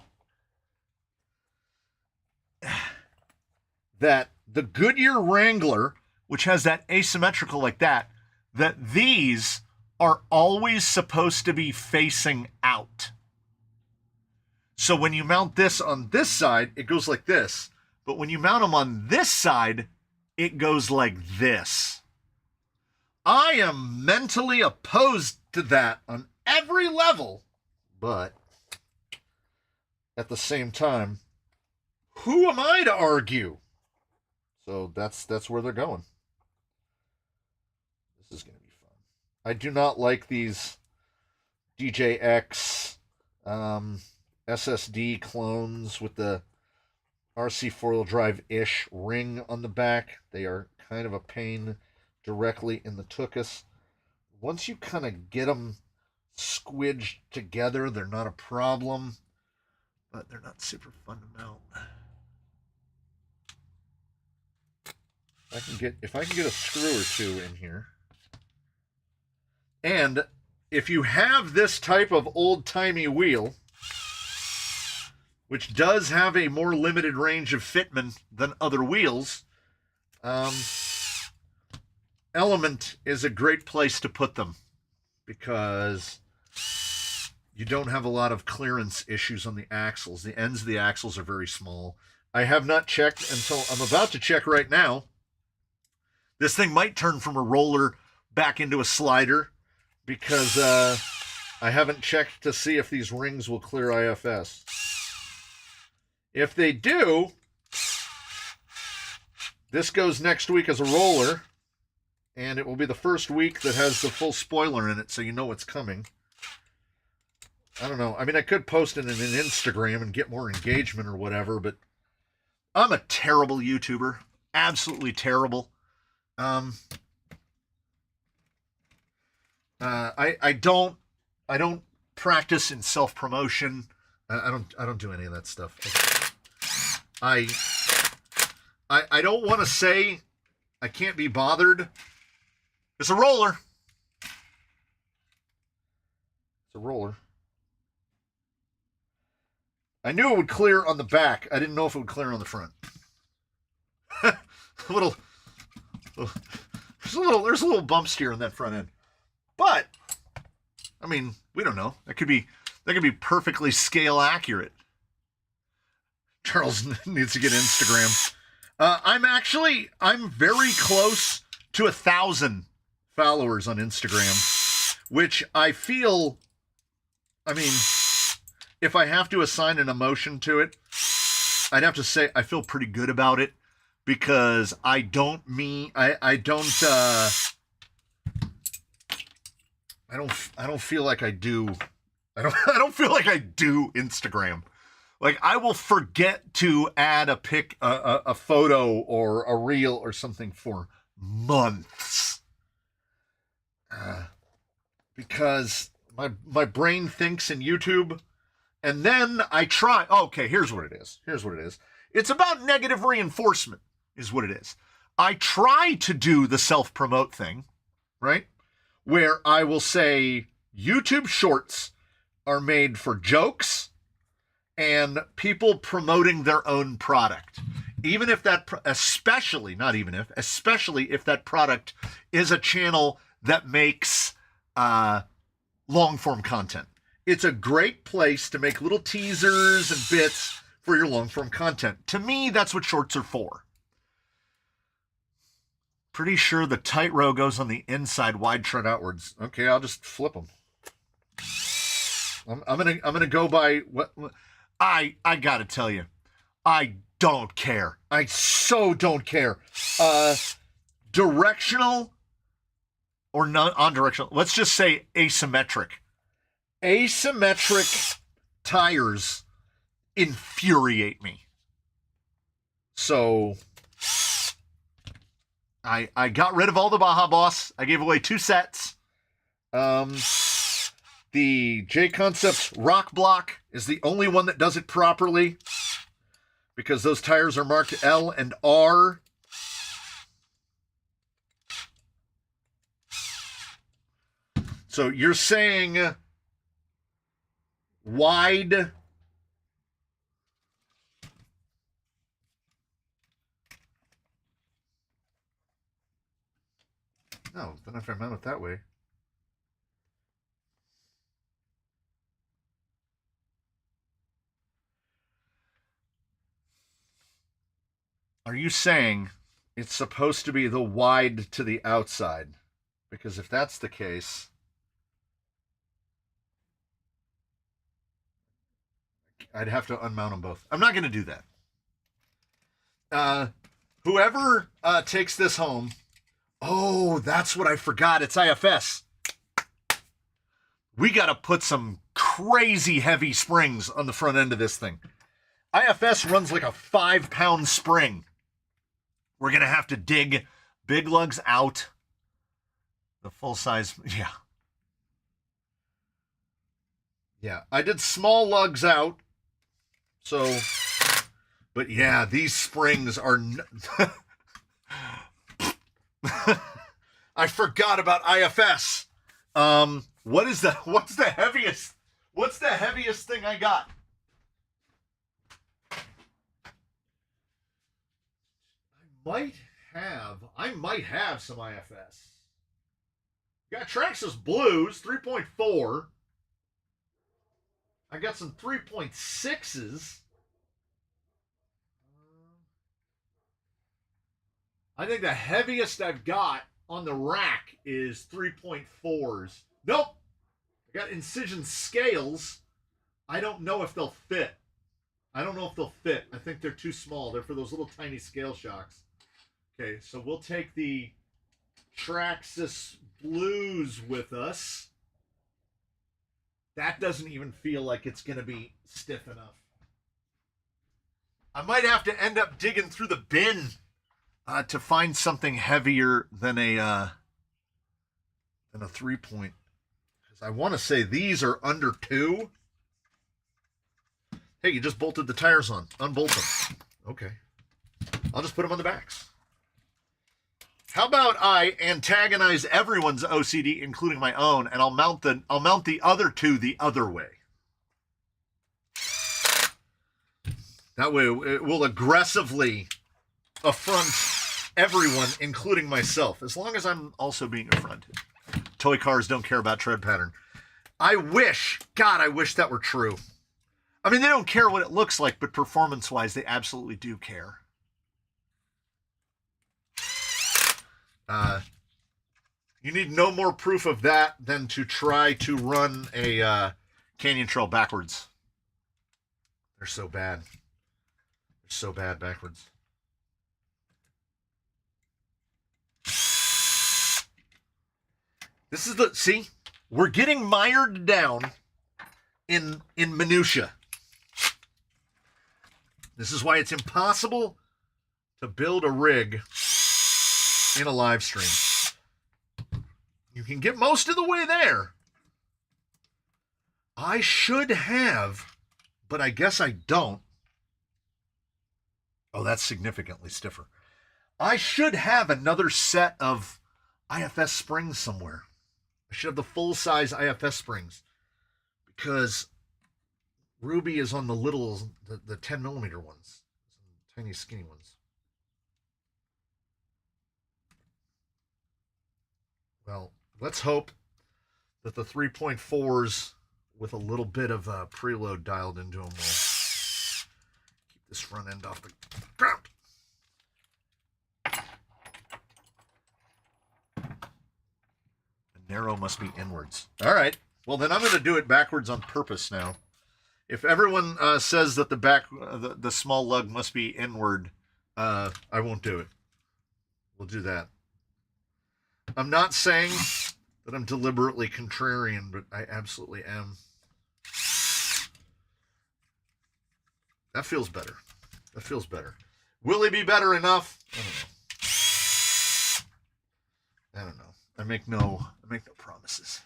that the Goodyear Wrangler, which has that asymmetrical like that these are always supposed to be facing out. So when you mount this on this side, it goes like this. But when you mount them on this side, it goes like this. I am mentally opposed to that on every level, but at the same time, who am I to argue? So that's where they're going. This is going to be fun. I do not like these DJX SSD clones with the RC four-wheel drive-ish ring on the back. They are kind of a pain directly in the tuchus. Once you kind of get them squidged together, they're not a problem, but they're not super fun to mount. If I can get a screw or two in here. And if you have this type of old-timey wheel, which does have a more limited range of fitment than other wheels, Element is a great place to put them because you don't have a lot of clearance issues on the axles. The ends of the axles are very small. I have not checked until I'm about to check right now. This thing might turn from a roller back into a slider because I haven't checked to see if these rings will clear IFS. If they do, this goes next week as a roller, and it will be the first week that has the full spoiler in it, so you know what's coming. I don't know. I mean, I could post it in an Instagram and get more engagement or whatever, but I'm a terrible YouTuber. Absolutely terrible. I don't practice in self-promotion. I don't do any of that stuff. I don't want to say I can't be bothered. It's a roller. It's a roller. I knew it would clear on the back. I didn't know if it would clear on the front. There's a little bumps here on that front end. But I mean, we don't know. That could be perfectly scale accurate. Charles needs to get Instagram. I'm very close to 1,000 followers on Instagram, which I feel, I mean, if I have to assign an emotion to it, I'd have to say I feel pretty good about it, because I don't feel like I do. I don't feel like I do Instagram. Like, I will forget to add a photo or a reel or something for months, because my brain thinks in YouTube, and then I try. Okay, here's what it is. It's about negative reinforcement, is what it is. I try to do the self-promote thing, right? Where I will say YouTube shorts are made for jokes and people promoting their own product. Even if that, especially if that product is a channel that makes long form content. It's a great place to make little teasers and bits for your long form content. To me, that's what shorts are for. Pretty sure the tight row goes on the inside, wide trend outwards. Okay, I'll just flip them. I'm gonna go by what I gotta tell you. I don't care. I so don't care. Directional or non-directional. Let's just say asymmetric. Asymmetric tires infuriate me. So I got rid of all the Baja Boss. I gave away 2 sets. The J Concepts Rock Block is the only one that does it properly, because those tires are marked L and R. So you're saying wide. No, then if I mount it that way. Are you saying it's supposed to be the wide to the outside? Because if that's the case, I'd have to unmount them both. I'm not going to do that. Whoever takes this home, oh, that's what I forgot. It's IFS. We got to put some crazy heavy springs on the front end of this thing. IFS runs like a 5-pound spring. We're going to have to dig big lugs out. The full size, yeah. Yeah, I did small lugs out. So, but yeah, these springs are... I forgot about IFS. What's the heaviest thing I got? I might have some IFS. Got Traxxas Blues, 3.4. I got some 3.6s. I think the heaviest I've got on the rack is 3.4s Nope. I got incision scales. I don't know if they'll fit. I don't know if they'll fit. I think they're too small. They're for those little tiny scale shocks. Okay, so we'll take the Traxxas Blues with us. That doesn't even feel like it's going to be stiff enough. I might have to end up digging through the bin to find something heavier than a 3-point. Because I want to say these are under 2. Hey, you just bolted the tires on. Unbolt them. Okay. I'll just put them on the backs. How about I antagonize everyone's OCD, including my own, and I'll mount the other 2 the other way. That way it will aggressively affront everyone, including myself, as long as I'm also being affronted. Toy cars don't care about tread pattern. I wish that were true. I mean, they don't care what it looks like, but performance-wise, they absolutely do care. You need no more proof of that than to try to run a canyon trail backwards. They're so bad. They're so bad backwards. This is see, we're getting mired down in minutia. This is why it's impossible to build a rig in a live stream. You can get most of the way there. I should have, but I guess I don't. Oh, that's significantly stiffer. I should have another set of IFS springs somewhere. I should have the full-size IFS springs, because Ruby is on the little, the 10 millimeter ones, tiny skinny ones. Well, let's hope that the 3.4s with a little bit of preload dialed into them will keep this front end off the ground. The narrow must be inwards. All right. Well, then I'm going to do it backwards on purpose now. If everyone says that the small lug must be inward, I won't do it. We'll do that. I'm not saying that I'm deliberately contrarian, but I absolutely am. That feels better. That feels better. Will it be better enough? I don't know. I make no promises.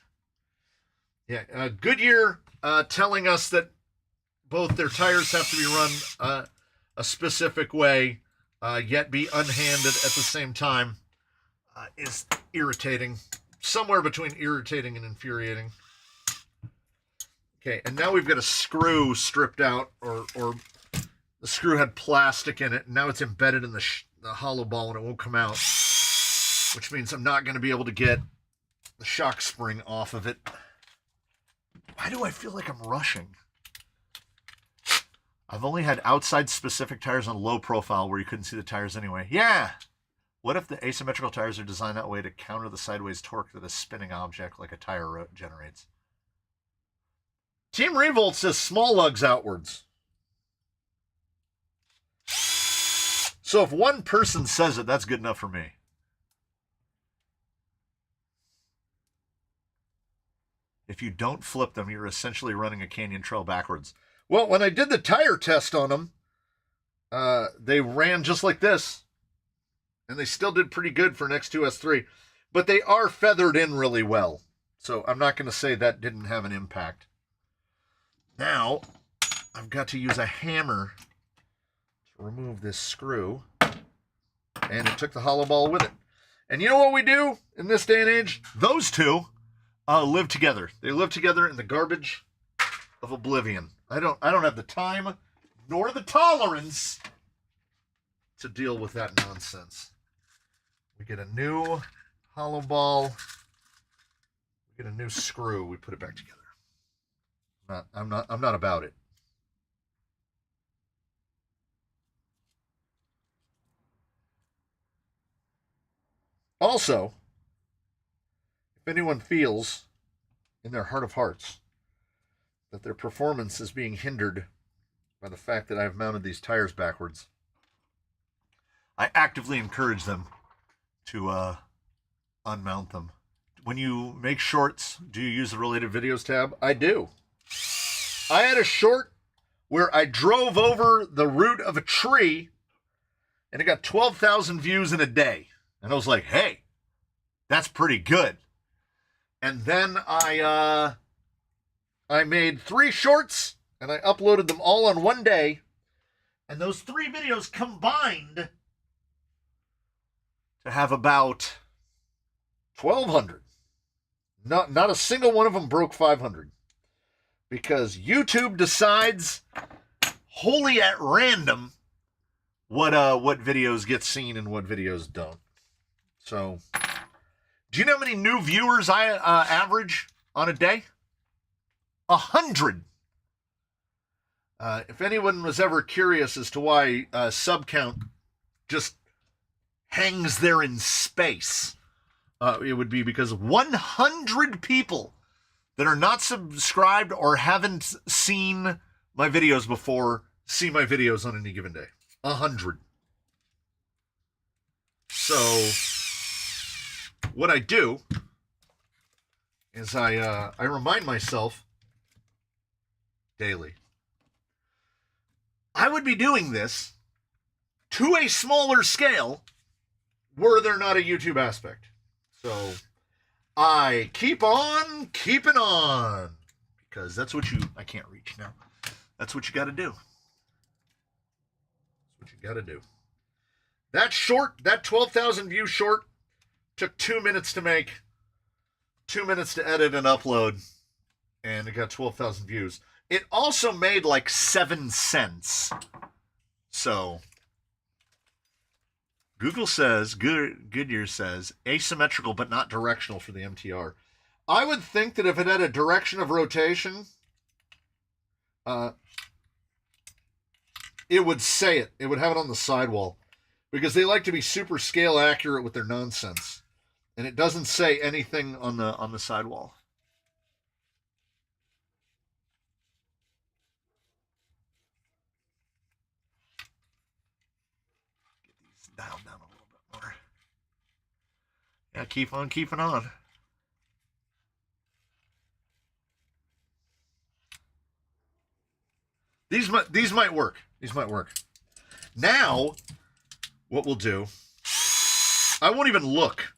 Yeah, Goodyear telling us that both their tires have to be run a specific way, yet be unhanded at the same time, is irritating. Somewhere between irritating and infuriating. Okay, and now we've got a screw stripped out, or the screw had plastic in it, and now it's embedded in the hollow ball and it won't come out, which means I'm not going to be able to get the shock spring off of it. Why do I feel like I'm rushing? I've only had outside specific tires on low profile where you couldn't see the tires anyway. Yeah! What if the asymmetrical tires are designed that way to counter the sideways torque that a spinning object like a tire generates? Team Revolt says small lugs outwards. So if one person says it, that's good enough for me. If you don't flip them, you're essentially running a canyon trail backwards. Well, when I did the tire test on them, they ran just like this. And they still did pretty good for an X2S3. But they are feathered in really well. So I'm not going to say that didn't have an impact. Now, I've got to use a hammer to remove this screw. And it took the hollow ball with it. And you know what we do in this day and age? Those two live together. They live together in the garbage of oblivion. I don't have the time nor the tolerance to deal with that nonsense. We get a new hollow ball. We get a new screw. We put it back together. I'm not about it. Also, if anyone feels in their heart of hearts that their performance is being hindered by the fact that I've mounted these tires backwards, I actively encourage them to unmount them. When you make shorts, do you use the related videos tab? I do. I had a short where I drove over the root of a tree and it got 12,000 views in a day. And I was like, hey, that's pretty good. And then I made 3 shorts and I uploaded them all on one day. And those 3 videos combined to have about 1,200. Not a single one of them broke 500. Because YouTube decides wholly at random what videos get seen and what videos don't. So, do you know how many new viewers I average on a day? 100. If anyone was ever curious as to why sub count just hangs there in space, it would be because 100 people that are not subscribed or haven't seen my videos before see my videos on any given day. 100. So what I do is I remind myself daily. I would be doing this to a smaller scale were there not a YouTube aspect. So I keep on keeping on because that's what I can't reach now. That's what you got to do. That's what you got to do. That short, that 12,000 view short took 2 minutes to make, 2 minutes to edit and upload, and it got 12,000 views. It also made like 7 cents. So Google says, Goodyear says, asymmetrical but not directional for the MTR. I would think that if it had a direction of rotation, it would say it. It would have it on the sidewall. Because they like to be super scale accurate with their nonsense. And it doesn't say anything on the sidewall. Get these dialed down a little bit more. Yeah, keep on keeping on. These might work. These might work. Now, what we'll do, I won't even look.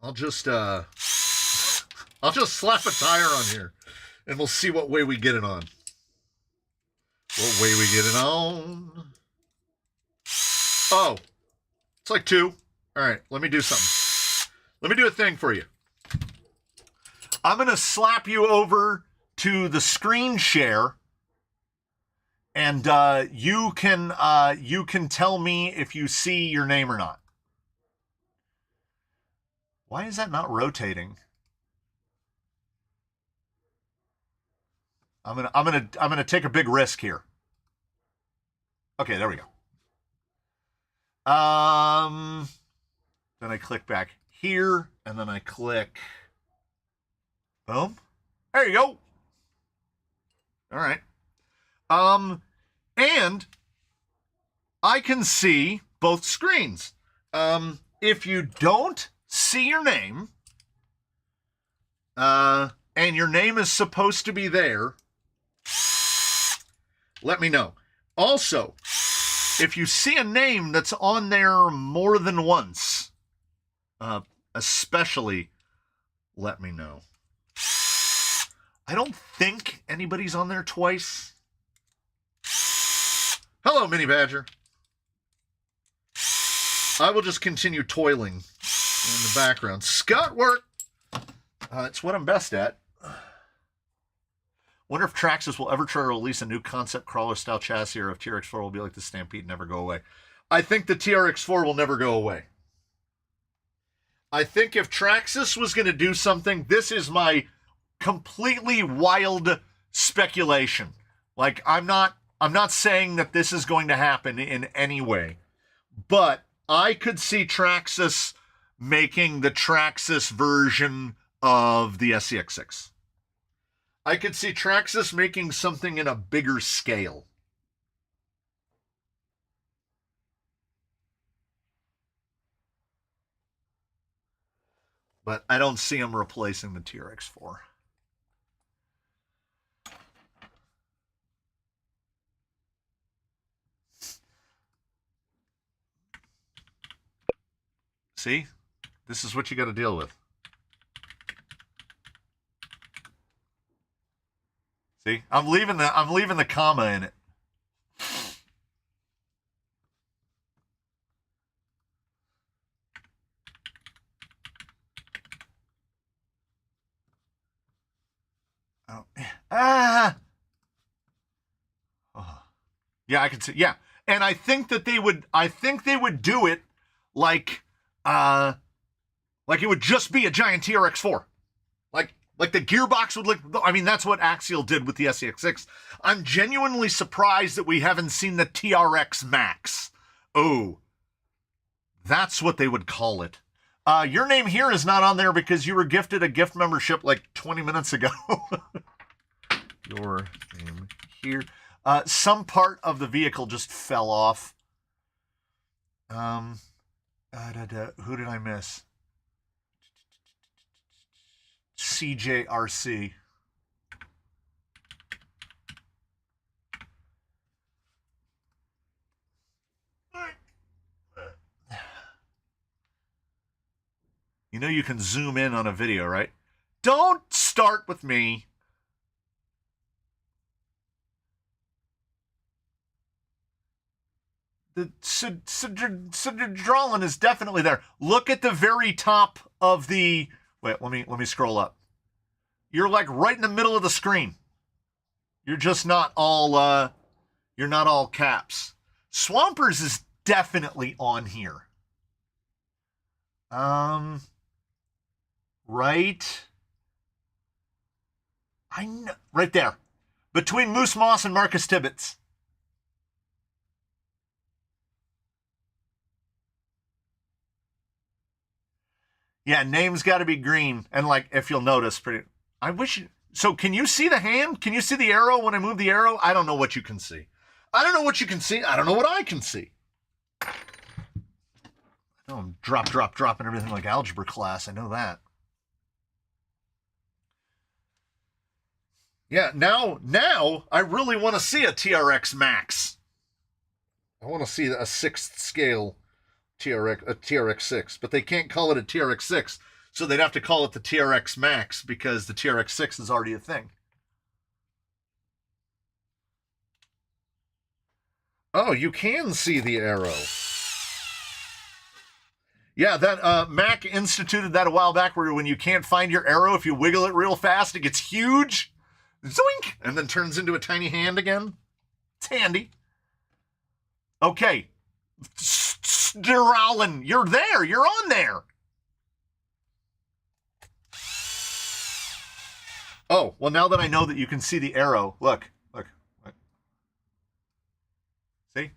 I'll just slap a tire on here, and we'll see what way we get it on. What way we get it on? Oh, it's like 2. All right, let me do something. Let me do a thing for you. I'm gonna slap you over to the screen share. And you can tell me if you see your name or not. Why is that not rotating? I'm gonna take a big risk here. Okay, there we go. Then I click back here, and then I click. Boom. There you go. All right. And I can see both screens. If you don't see your name, and your name is supposed to be there, let me know. Also, if you see a name that's on there more than once, especially let me know. I don't think anybody's on there twice. Hello, Mini Badger. I will just continue toiling in the background. Scott work. It's what I'm best at. Wonder if Traxxas will ever try to release a new concept crawler style chassis, or if TRX4 will be like the Stampede and never go away. I think the TRX4 will never go away. I think if Traxxas was going to do something, this is my completely wild speculation. Like, I'm not saying that this is going to happen in any way, but I could see Traxxas making the Traxxas version of the SCX6. I could see Traxxas making something in a bigger scale. But I don't see them replacing the TRX-4. See? This is what you got to deal with. See? I'm leaving the comma in it. Oh. Ah. Oh. Yeah, I can see. Yeah. And I think they would do it like it would just be a giant TRX-4. Like the gearbox would look. I mean, that's what Axial did with the SEX6. I'm genuinely surprised that we haven't seen the TRX Max. Oh, that's what they would call it. Your name here is not on there because you were gifted a gift membership like 20 minutes ago. Your name here. Some part of the vehicle just fell off. Who did I miss? CJRC. You know you can zoom in on a video, right? Don't start with me. The Sidrolin is definitely there. Look at the very top of the... Wait, let me scroll up. You're like right in the middle of the screen. You're just not all you're not all caps. Swampers is definitely on here. Right. I know, right there. Between Moose Moss and Marcus Tibbetts. Yeah, name's got to be green. And like, if you'll notice, I wish you... So can you see the hand? Can you see the arrow when I move the arrow? I don't know what you can see. I don't know what you can see. I don't know what I can see. Oh, I'm dropping everything like algebra class. I know that. Yeah, now I really want to see a TRX Max. I want to see a 6th scale a TRX6, but they can't call it a TRX6, so they'd have to call it the TRX Max because the TRX6 is already a thing. Oh, you can see the arrow. Yeah, that Mac instituted that a while back where when you can't find your arrow, if you wiggle it real fast, it gets huge. Zoink! And then turns into a tiny hand again. It's handy. Okay. Duralin, you're there. You're on there. Oh, well, now that I know that you can see the arrow, look. See?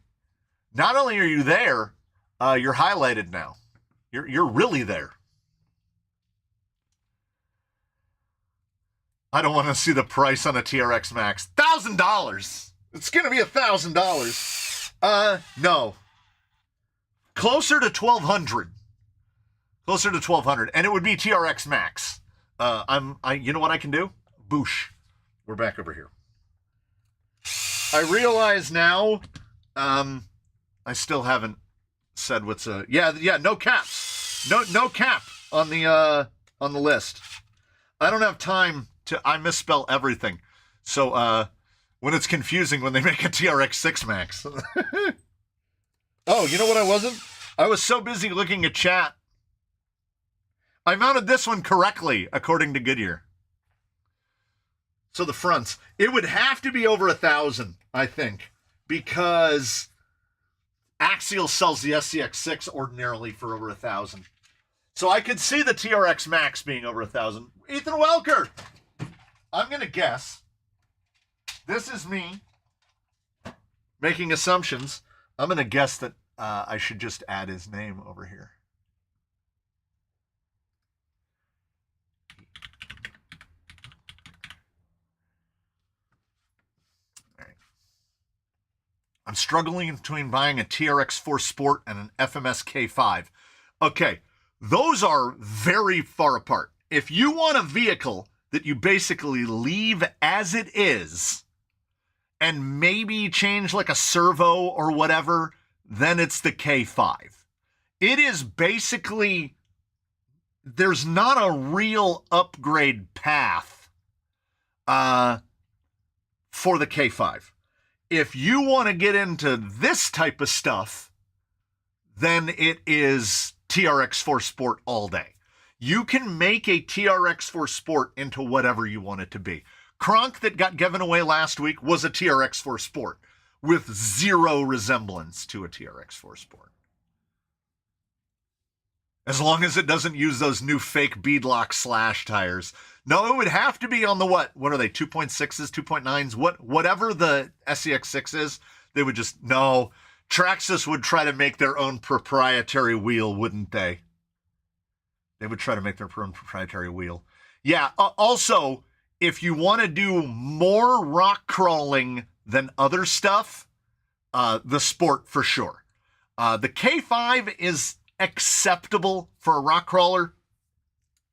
Not only are you there, you're highlighted now. You're really there. I don't want to see the price on a TRX Max. $1,000. It's going to be $1,000. No. Closer to 1,200. Closer to 1,200, and it would be TRX Max. You know what I can do? Boosh. We're back over here. I realize now, I still haven't said what's yeah, no caps. No cap on the list. I don't have time I misspell everything. So, when it's confusing when they make a TRX6 Max. Oh, you know what I wasn't? I was so busy looking at chat. I mounted this one correctly, according to Goodyear. So the fronts. It would have to be over 1,000, I think, because Axial sells the SCX6 ordinarily for over 1,000. So I could see the TRX Max being over 1,000. Ethan Welker! I'm going to guess. This is me making assumptions. I'm going to guess that I should just add his name over here. I'm struggling between buying a TRX4 Sport and an FMS K5. Okay, those are very far apart. If you want a vehicle that you basically leave as it is and maybe change like a servo or whatever, then it's the K5. It is basically, there's not a real upgrade path for the K5. If you want to get into this type of stuff, then it is TRX4 Sport all day. You can make a TRX4 Sport into whatever you want it to be. Kronk that got given away last week was a TRX4 Sport with zero resemblance to a TRX4 Sport. As long as it doesn't use those new fake beadlock slash tires. No, it would have to be on the what? What are they, 2.6s, 2.9s? Whatever the SCX6 is, they would just, no. Traxxas would try to make their own proprietary wheel, wouldn't they? They would try to make their own proprietary wheel. Yeah, also, if you want to do more rock crawling than other stuff, the Sport for sure. The K5 is acceptable for a rock crawler.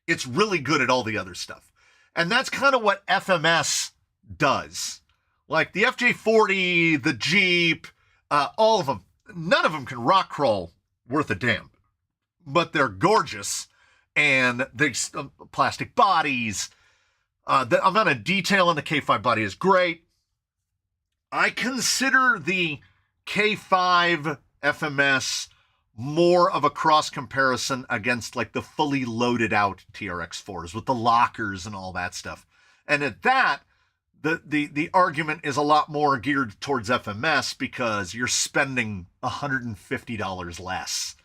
It's really good at all the other stuff. And that's kind of what FMS does. Like the FJ40, the Jeep, all of them. None of them can rock crawl worth a damn. But they're gorgeous. And they plastic bodies. The amount of detail in the K5 body is great. I consider the K5 FMS more of a cross comparison against like the fully loaded out TRX4s with the lockers and all that stuff. And at that, the argument is a lot more geared towards FMS because you're spending $150 less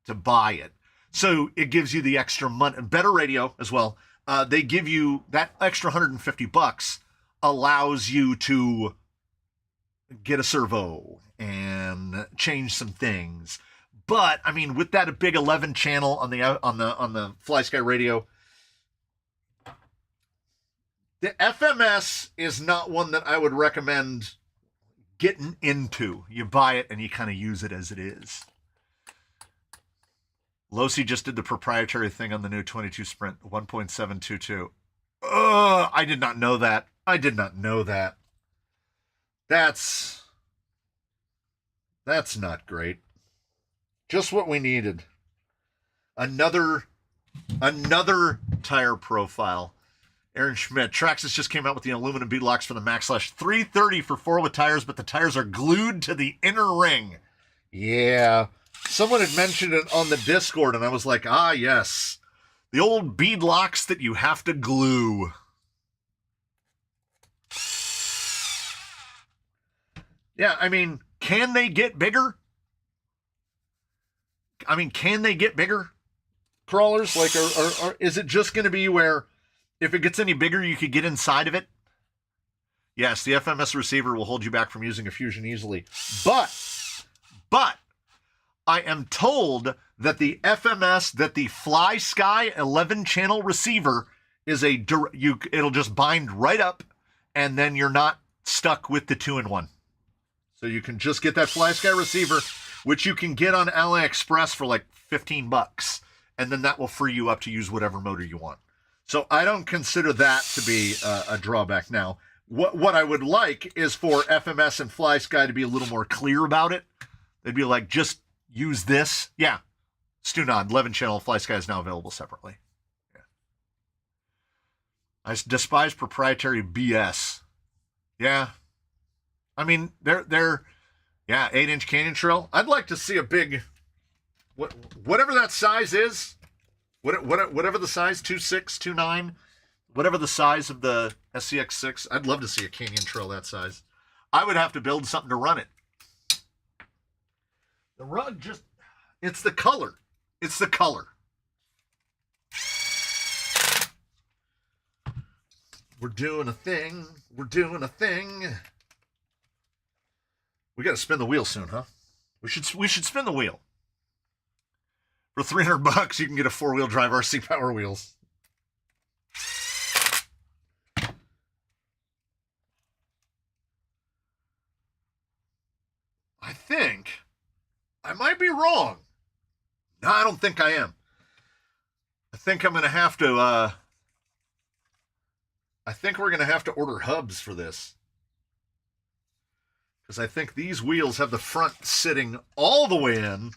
to buy it. So it gives you the extra money, better radio as well. They give you that extra $150 allows you to get a servo and change some things. But I mean, with that big 11 channel on the FlySky radio, the FMS is not one that I would recommend getting into. You buy it and you kind of use it as it is. Losi just did the proprietary thing on the new 22 Sprint 1.722. I did not know that. I did not know that. That's not great. Just what we needed. Another tire profile. Aaron Schmidt. Traxxas just came out with the aluminum beadlocks for the Max Slash 330 for 4 with tires, but the tires are glued to the inner ring. Yeah. Someone had mentioned it on the Discord, and I was like, ah, yes. The old beadlocks that you have to glue. Yeah, I mean, can they get bigger? I mean, can they get bigger? Crawlers? Like, or is it just going to be where if it gets any bigger, you could get inside of it? Yes, the FMS receiver will hold you back from using a Fusion easily. But, I am told that the FMS, that the FlySky 11-channel receiver is it'll just bind right up, and then you're not stuck with the 2-in-1. So you can just get that FlySky receiver, which you can get on AliExpress for like $15, and then that will free you up to use whatever motor you want. So I don't consider that to be a drawback. Now, what I would like is for FMS and FlySky to be a little more clear about it. They'd be like, just use this. Yeah, Stu Nod, 11-channel FlySky is now available separately. Yeah. I despise proprietary BS. Yeah. I mean, they're 8-inch canyon trail. I'd like to see a big, whatever that size is, whatever the size, 2.6, 2.9, whatever the size of the SCX6, I'd love to see a canyon trail that size. I would have to build something to run it. The rug it's the color. It's the color. We're doing a thing. We're doing a thing. We got to spin the wheel soon, huh? We should spin the wheel. For $300, you can get a 4-wheel drive RC Power Wheels. I think I might be wrong. No, I don't think I am. I think I'm going to have to, I think we're going to have to order hubs for this. Because I think these wheels have the front sitting all the way in.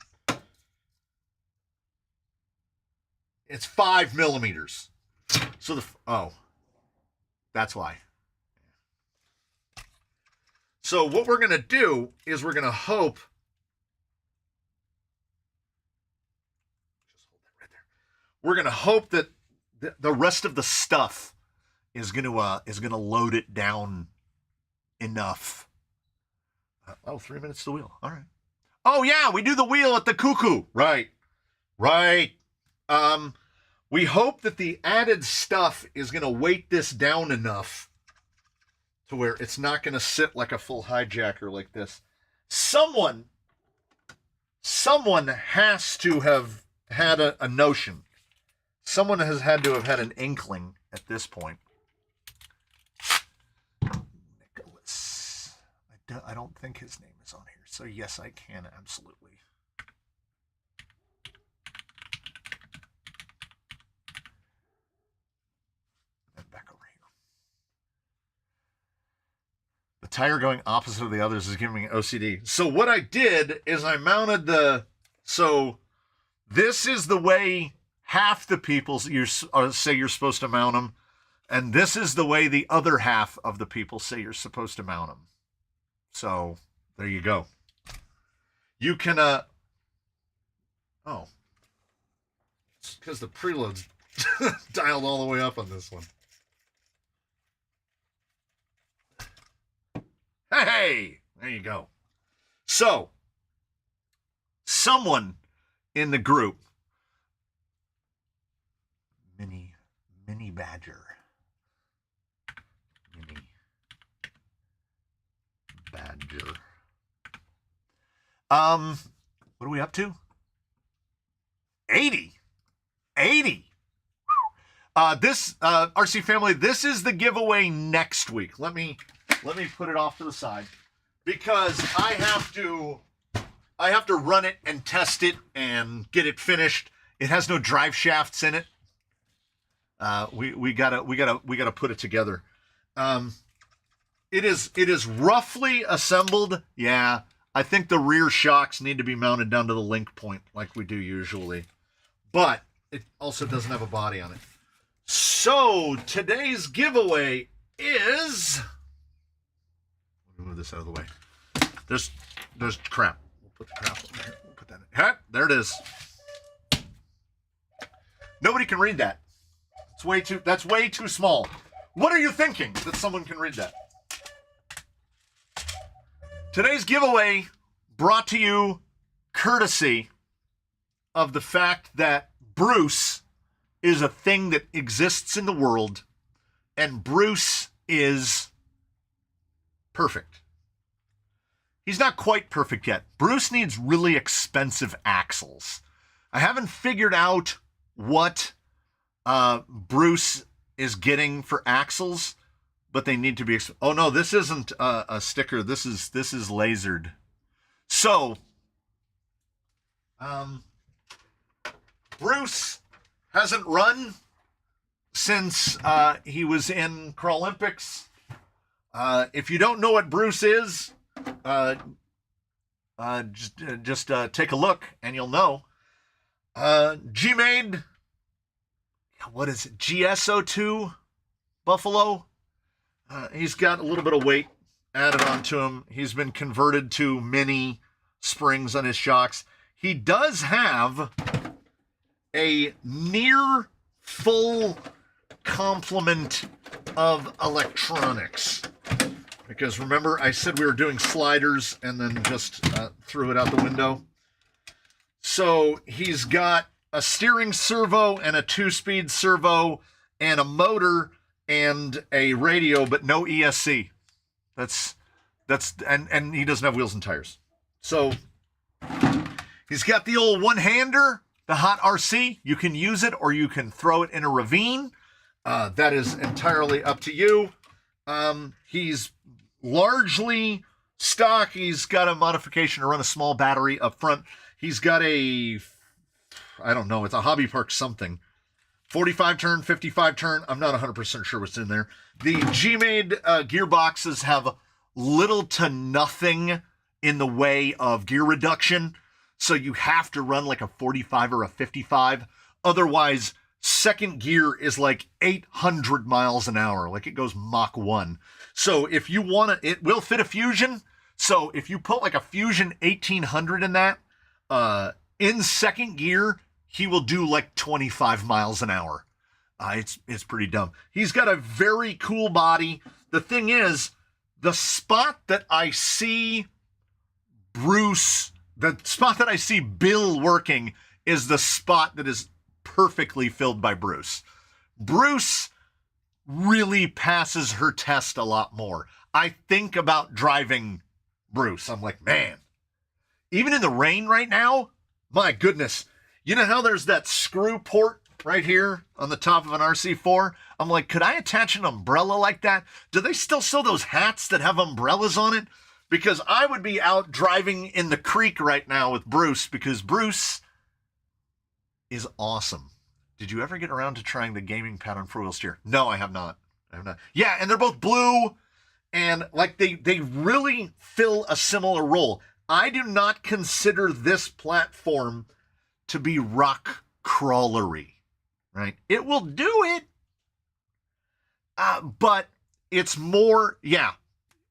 It's 5 millimeters. So that's why. So what we're going to do is we're going to hope. Just hold that right there. We're going to hope that the rest of the stuff is going to load it down enough. 3 minutes to the wheel. All right. Oh yeah, we do the wheel at the cuckoo. Right. We hope that the added stuff is going to weight this down enough to where it's not going to sit like a full hijacker like this. Someone has to have had a notion. Someone has had to have had an inkling at this point. Nicholas. I don't think his name is on here. So yes, I can absolutely. The tire going opposite of the others is giving me OCD. So what I did is I mounted so this is the way half the people say you're supposed to mount them, and this is the way the other half of the people say you're supposed to mount them. So there you go. You can, it's because the preload's dialed all the way up on this one. Hey, there you go. So, someone in the group, Mini Badger, what are we up to? 80. This RC family, this is the giveaway next week. Let me put it off to the side because I have to run it and test it and get it finished. It has no drive shafts in it. We gotta put it together. It is roughly assembled. Yeah, I think the rear shocks need to be mounted down to the link point like we do usually, but it also doesn't have a body on it. So today's giveaway is. Move this out of the way. There's crap. We'll put the crap over here. We'll put that in. There it is. Nobody can read that. That's way too small. What are you thinking that someone can read that? Today's giveaway brought to you courtesy of the fact that Bruce is a thing that exists in the world, and Bruce is perfect. He's not quite perfect yet. Bruce needs really expensive axles. I haven't figured out what Bruce is getting for axles, but they need to be. Oh no, this isn't a sticker. This is lasered. So, Bruce hasn't run since he was in Crawlympics. If you don't know what Bruce is, just take a look and you'll know. G-Made, what is it? GSO2 Buffalo. He's got a little bit of weight added onto him. He's been converted to mini springs on his shocks. He does have a near full complement of electronics. Because remember, I said we were doing sliders and then just threw it out the window. So he's got a steering servo and a 2-speed servo and a motor and a radio, but no ESC. And he doesn't have wheels and tires. So he's got the old one-hander, the Hot RC. You can use it or you can throw it in a ravine. That is entirely up to you. He's largely stock. He's got a modification to run a small battery up front. He's got a, I don't know, it's a Hobby Park something. 45 turn, 55 turn. I'm not 100% sure what's in there. The G-Made gearboxes have little to nothing in the way of gear reduction. So you have to run like a 45 or a 55. Otherwise, second gear is like 800 miles an hour. Like it goes Mach 1. So if you want to, it will fit a Fusion. So if you put like a Fusion 1800 in that, in second gear, he will do like 25 miles an hour. It's pretty dumb. He's got a very cool body. The thing is, the spot that I see the spot that I see Bill working is the spot that is perfectly filled by Bruce. Bruce really passes her test a lot more. I think about driving Bruce. I'm like, man, even in the rain right now, my goodness. You know how there's that screw port right here on the top of an RC4? I'm like, could I attach an umbrella like that? Do they still sell those hats that have umbrellas on it? Because I would be out driving in the creek right now with Bruce, because Bruce is awesome. Did you ever get around to trying the gaming pad on four-wheel steer? No, I have not. Yeah, and they're both blue, and like they really fill a similar role. I do not consider this platform to be rock crawlery, right? It will do it, but it's more, yeah,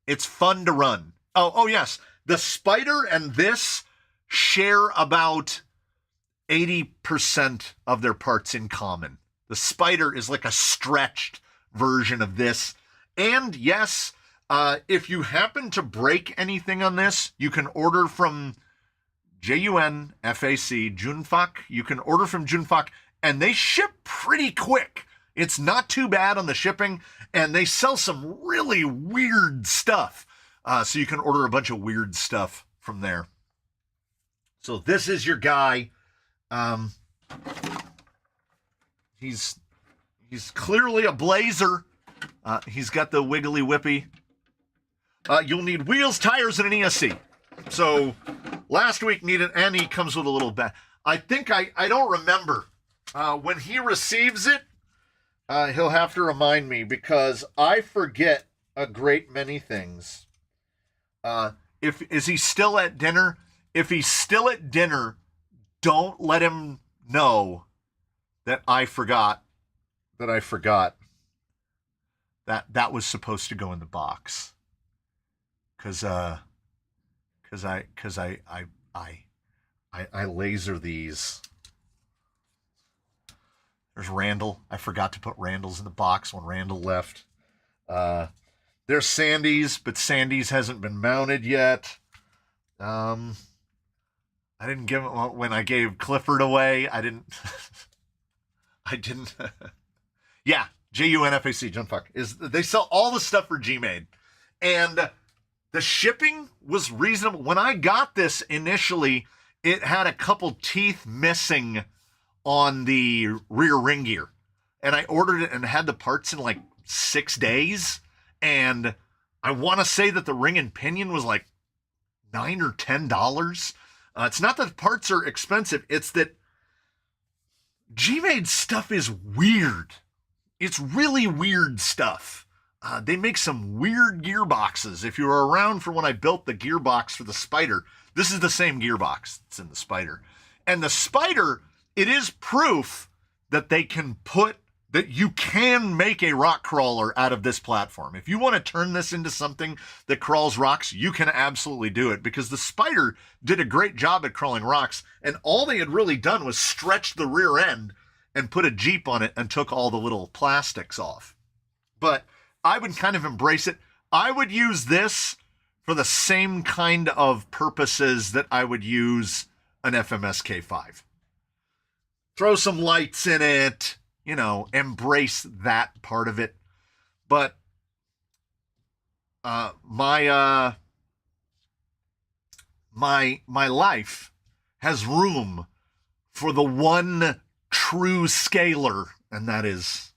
it's fun to run. Oh yes, the Spider and this share about 80% of their parts in common. The Spider is like a stretched version of this. And yes, if you happen to break anything on this, you can order from JUNFAC, Junfac. You can order from Junfac, and they ship pretty quick. It's not too bad on the shipping, and they sell some really weird stuff. So you can order a bunch of weird stuff from there. So this is your guy. He's clearly a blazer. He's got the wiggly whippy. You'll need wheels, tires, and an ESC. So last week needed, and he comes with a little bag. I think I don't remember. When he receives it, he'll have to remind me, because I forget a great many things. Is he still at dinner? If he's still at dinner, don't let him know that I forgot that was supposed to go in the box. Cause I laser these. There's Randall. I forgot to put Randall's in the box when Randall left. There's Sandy's, but Sandy's hasn't been mounted yet. I didn't give it when I gave Clifford away. I didn't. Yeah, JUNFAC, Junfuck. They sell all the stuff for G-Made. And the shipping was reasonable. When I got this initially, it had a couple teeth missing on the rear ring gear. And I ordered it and had the parts in like 6 days. And I want to say that the ring and pinion was like $9 or $10. It's not that the parts are expensive. It's that G-Made stuff is weird. It's really weird stuff. They make some weird gearboxes. If you were around for when I built the gearbox for the Spider, this is the same gearbox that's in the Spider. And the Spider, it is proof that that you can make a rock crawler out of this platform. If you want to turn this into something that crawls rocks, you can absolutely do it, because the Spider did a great job at crawling rocks, and all they had really done was stretch the rear end and put a Jeep on it and took all the little plastics off. But I would kind of embrace it. I would use this for the same kind of purposes that I would use an FMS K5. Throw some lights in it, embrace that part of it. But my life has room for the one true scaler, and that is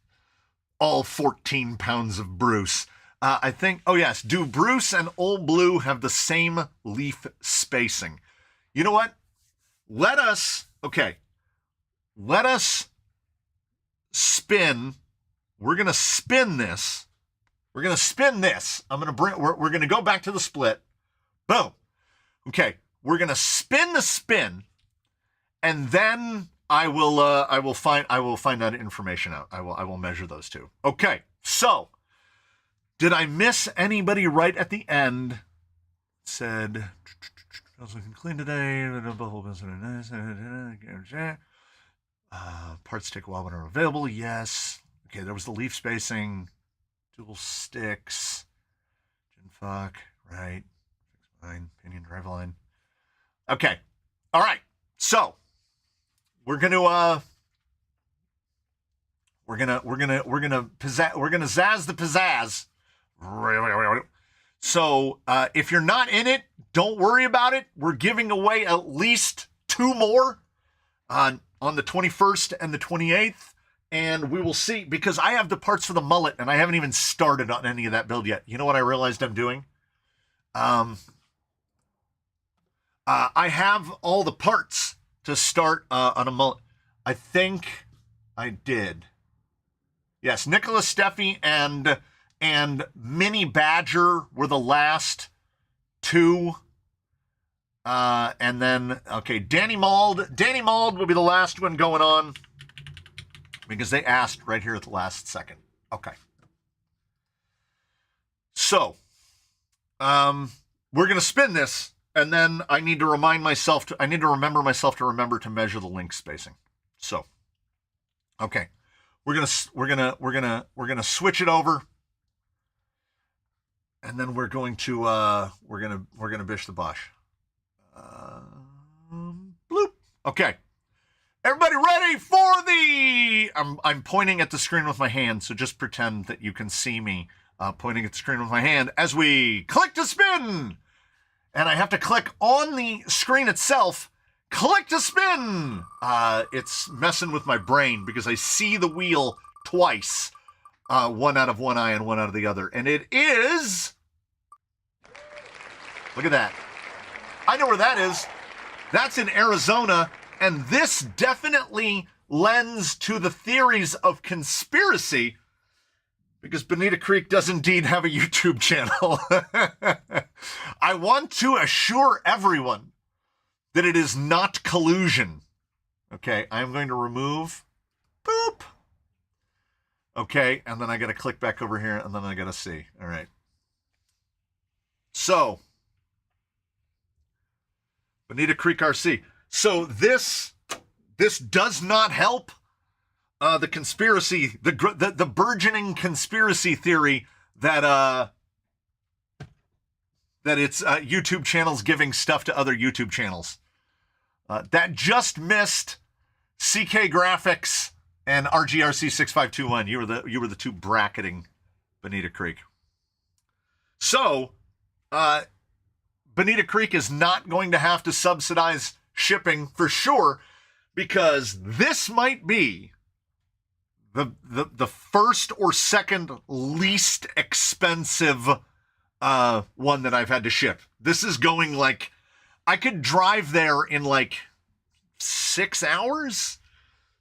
all 14 pounds of Bruce. I think, oh yes, do Bruce and Old Blue have the same leaf spacing? You know what? Let us spin. We're going to spin this. We're going to spin this. We're going to go back to the split. Boom. Okay. We're going to spin the spin, and then I will find that information out. I will measure those two. Okay. So, did I miss anybody right at the end? It said, I was looking clean today. Parts take a while when are available. Yes. Okay, there was the leaf spacing, dual sticks, Gen fuck, right? Line, pinion, driveline. Okay. All right. So we're gonna zazz the pizzazz. So if you're not in it, don't worry about it. We're giving away at least 2 more on the 21st and the 28th. And we will see, because I have the parts for the mullet and I haven't even started on any of that build yet. You know what I realized I'm doing? I have all the parts to start on a mullet. I think I did. Yes, Nicholas Steffi and Mini Badger were the last 2. And then, okay, Danny Mald will be the last one going on, because they asked right here at the last second. Okay. So, we're going to spin this, and then I need to remember myself to measure the link spacing. So, okay. We're gonna switch it over, and then we're gonna bish the bosh. Bloop. Okay. Everybody ready for the... I'm pointing at the screen with my hand, so just pretend that you can see me pointing at the screen with my hand as we click to spin. And I have to click on the screen itself. Click to spin. It's messing with my brain because I see the wheel twice. One out of one eye and one out of the other. And it is... Look at that. I know where that is. That's in Arizona. And this definitely lends to the theories of conspiracy, because Bonita Creek does indeed have a YouTube channel. I want to assure everyone that it is not collusion. Okay, I'm going to remove. Boop. Okay, and then I got to click back over here, and then I got to see. All right. So, Bonita Creek RC. So this does not help the conspiracy, the burgeoning conspiracy theory that it's YouTube channels giving stuff to other YouTube channels. That just missed CK Graphics and RGRC 6521. You were the 2 bracketing Bonita Creek. So, Bonita Creek is not going to have to subsidize shipping for sure, because this might be the first or second least expensive one that I've had to ship. This is going like, I could drive there in like 6 hours.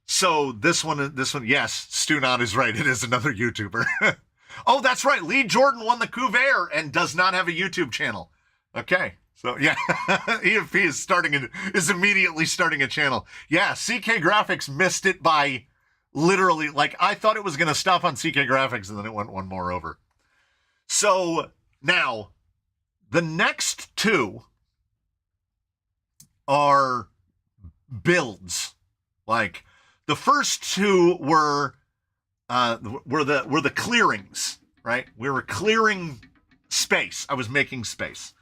So this one, yes, Stu Knott is right. It is another YouTuber. Oh, that's right. Lee Jordan won the Couvert and does not have a YouTube channel. Okay. So yeah, EFP is immediately starting a channel. Yeah, CK Graphics missed it by literally, like, I thought it was going to stop on CK Graphics and then it went one more over. So now the next 2 are builds. Like, the first 2 were the clearings, right? We were clearing space. I was making space.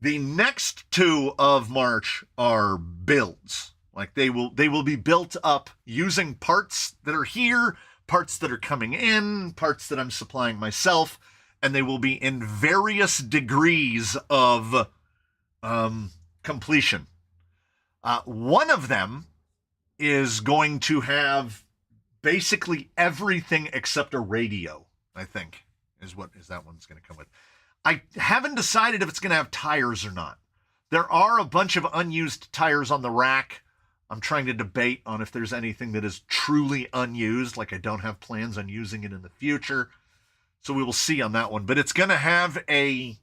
The next 2 of March are builds. Like, they will be built up using parts that are here, parts that are coming in, parts that I'm supplying myself, and they will be in various degrees of completion. One of them is going to have basically everything except a radio, I think. is that one's going to come with. I haven't decided if it's going to have tires or not. There are a bunch of unused tires on the rack. I'm trying to debate on if there's anything that is truly unused, like I don't have plans on using it in the future. So we will see on that one. But it's going to have a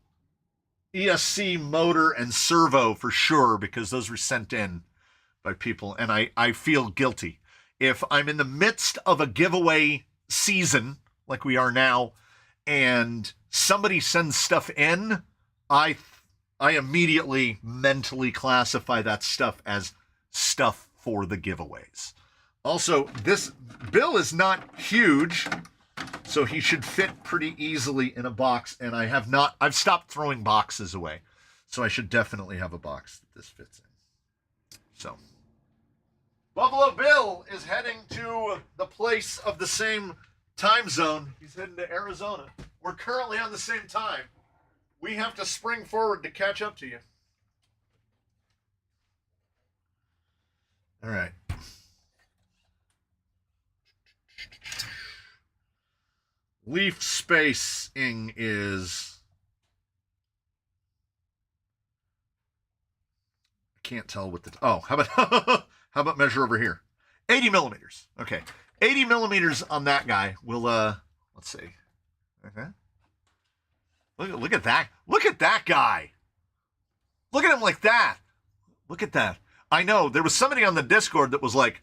ESC motor and servo for sure, because those were sent in by people, and I feel guilty. If I'm in the midst of a giveaway season, like we are now, and somebody sends stuff in, I immediately mentally classify that stuff as stuff for the giveaways. Also, this bill is not huge, so he should fit pretty easily in a box, and I've stopped throwing boxes away, so I should definitely have a box that this fits in. So, Buffalo Bill is heading to the place of the same time zone. He's heading to Arizona. We're currently on the same time. We have to spring forward to catch up to you. All right. Leaf spacing is... I can't tell what the... Oh, how about how about measure over here? 80 millimeters. Okay. 80 millimeters on that guy. We'll, let's see. Okay. Look at that. Look at that guy. Look at him like that. Look at that. I know, there was somebody on the Discord that was like,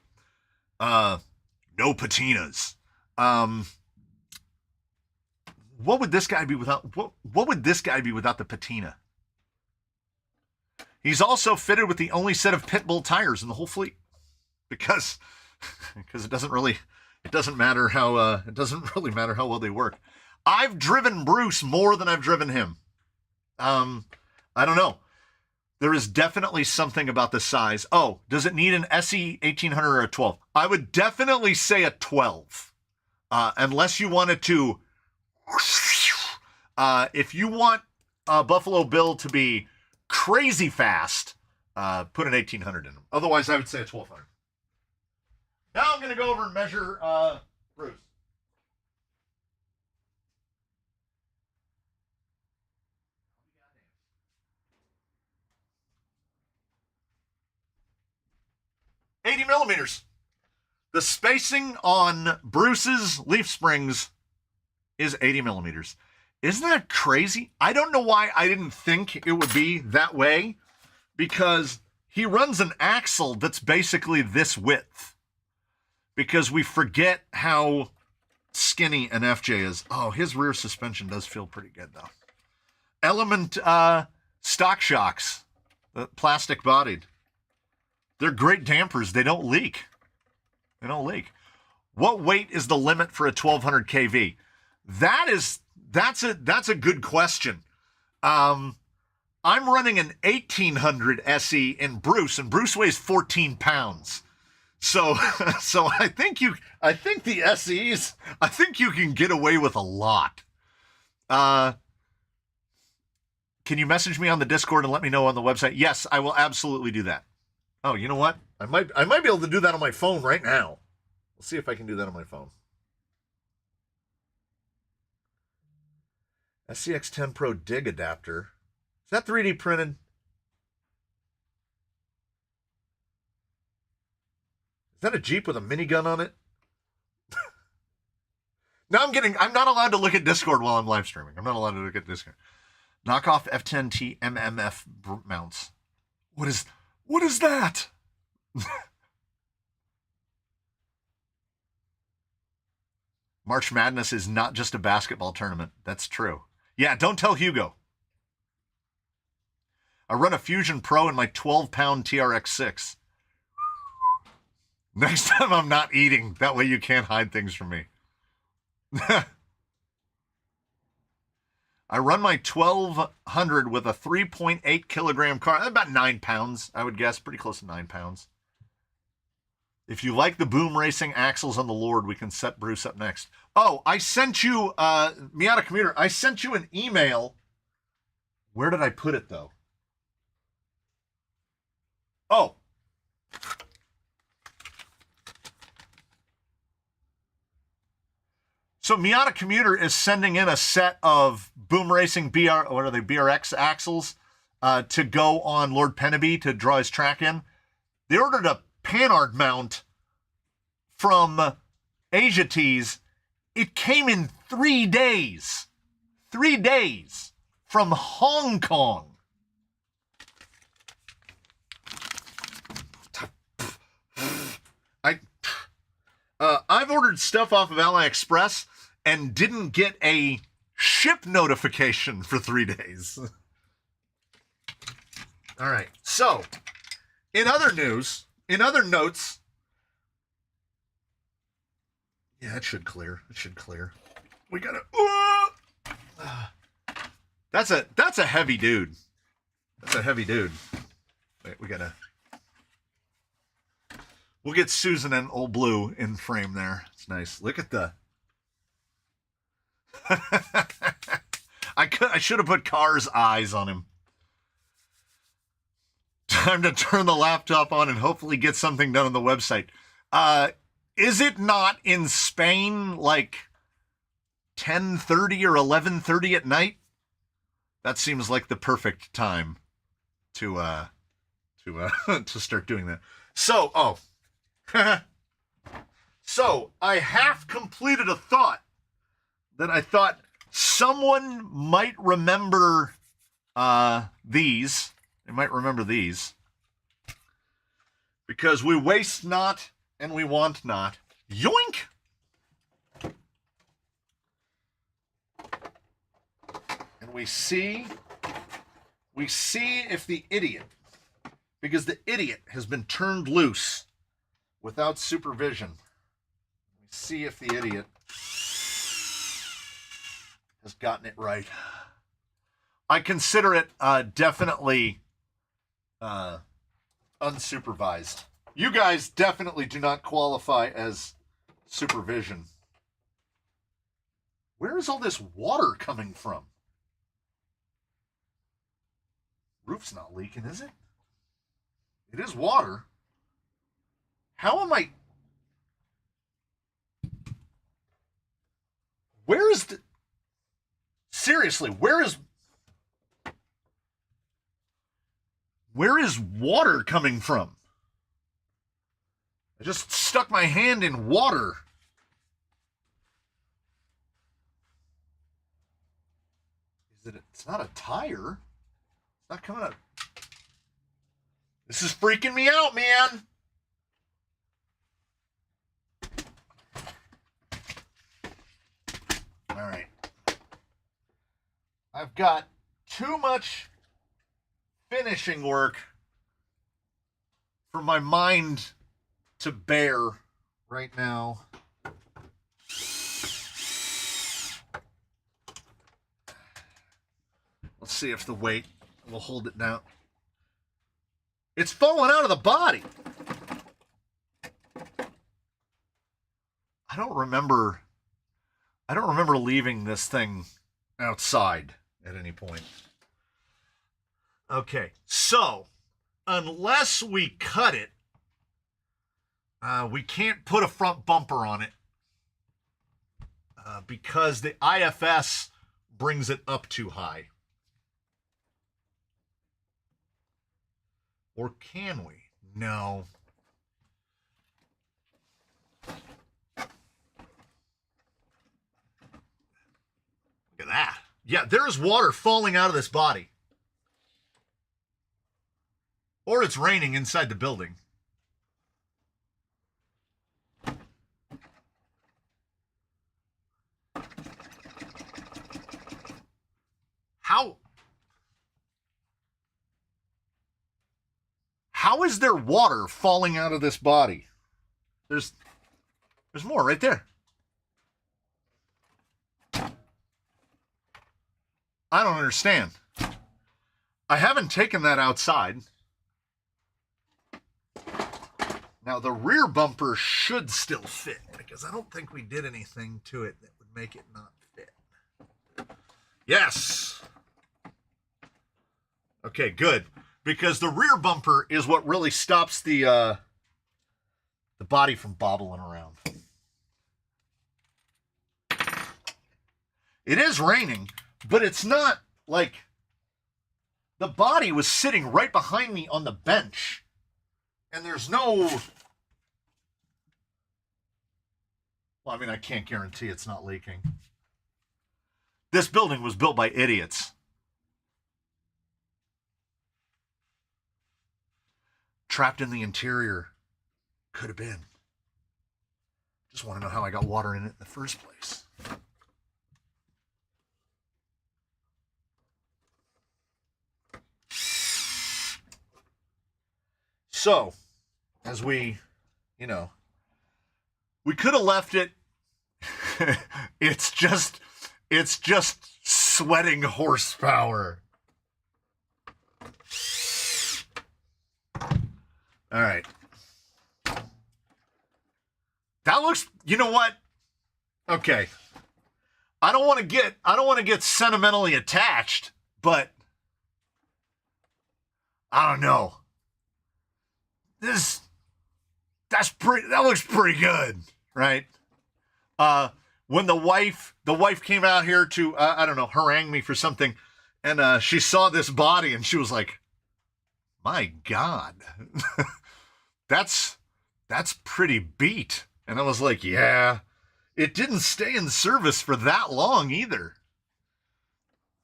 no patinas. What would this guy be without, what would this guy be without the patina? He's also fitted with the only set of pit bull tires in the whole fleet, because it doesn't really matter how well they work. I've driven Bruce more than I've driven him. I don't know. There is definitely something about the size. Oh, does it need an SE 1800 or a 12? I would definitely say a 12. Unless you wanted to, if you want Buffalo Bill to be crazy fast, put an 1800 in them. Otherwise, I would say a 1200. Now I'm going to go over and measure Bruce. $80 millimeters. The spacing on Bruce's leaf springs is 80 millimeters. Isn't that crazy? I don't know why I didn't think it would be that way, because he runs an axle that's basically this width, because we forget how skinny an FJ is. Oh, his rear suspension does feel pretty good, though. Element stock shocks, plastic bodied. They're great dampers. They don't leak. They don't leak. What weight is the limit for a 1200 kV? That's a good question. I'm running an 1800 SE in Bruce, and Bruce weighs 14 pounds. So I think the SEs, I think you can get away with a lot. Can you message me on the Discord and let me know on the website? Yes, I will absolutely do that. Oh, you know what? I might be able to do that on my phone right now. Let's see if I can do that on my phone. SCX10 Pro dig adapter. Is that 3D printed? Is that a Jeep with a minigun on it? No, I'm not allowed to look at Discord while I'm live streaming. I'm not allowed to look at Discord. Knockoff F10T MMF mounts. What is that? March Madness is not just a basketball tournament. That's true. Yeah, don't tell Hugo. I run a Fusion Pro in my 12-pound TRX6. Next time I'm not eating. That way you can't hide things from me. I run my 1200 with a 3.8 kilogram car. About 9 pounds, I would guess. Pretty close to 9 pounds. If you like the boom racing axles on the Lord, we can set Bruce up next. Oh, I sent you, Miata Commuter, I sent you an email. Where did I put it, though? Oh. So Miata Commuter is sending in a set of Boom Racing BRX axles to go on Lord Pennaby to draw his track in. They ordered a Panhard mount from Asia Tees. It came in 3 days. 3 days from Hong Kong. I've ordered stuff off of AliExpress and didn't get a ship notification for 3 days. All right. So, in other news, in other notes, yeah, it should clear. It should clear. We gotta. That's a heavy dude. That's a heavy dude. Wait, we gotta. We'll get Susan and Old Blue in frame there. It's nice. Look at the. I should have put Carr's eyes on him. Time to turn the laptop on and hopefully get something done on the website. Is it not in Spain like 10:30 or 11:30 at night? That seems like the perfect time to start doing that. So, so I half completed a thought that I thought someone might remember these. They might remember these. Because we waste not and we want not. Yoink! And we see if the idiot, because the idiot has been turned loose without supervision. We see if the idiot has gotten it right. I consider it definitely unsupervised. You guys definitely do not qualify as supervision. Where is all this water coming from? Roof's not leaking, is it? It is water. How am I... Where is the... Seriously, where is water coming from? I just stuck my hand in water. It's not a tire. It's not coming up. This is freaking me out, man. All right. I've got too much finishing work for my mind to bear right now. Let's see if the weight will hold it down. It's falling out of the body. I don't remember leaving this thing outside at any point. Okay, so unless we cut it, we can't put a front bumper on it because the IFS brings it up too high. Or can we? No. Look at that. Yeah, there's water falling out of this body. Or it's raining inside the building. How is there water falling out of this body? There's more right there. I don't understand. I haven't taken that outside. Now the rear bumper should still fit because I don't think we did anything to it that would make it not fit. Yes. Okay, good. Because the rear bumper is what really stops the body from bobbling around. It is raining, but it's not like the body was sitting right behind me on the bench. And there's no... Well, I mean, I can't guarantee it's not leaking. This building was built by idiots. Trapped in the interior. Could have been. Just want to know how I got water in it in the first place. So, as we, we could have left it. It's just sweating horsepower. All right. That looks, you know what? Okay. I don't want to get sentimentally attached, but I don't know. That looks pretty good, right? When the wife came out here to, I don't know, harangue me for something, and she saw this body and she was like, my God, that's pretty beat. And I was like, yeah, it didn't stay in service for that long either.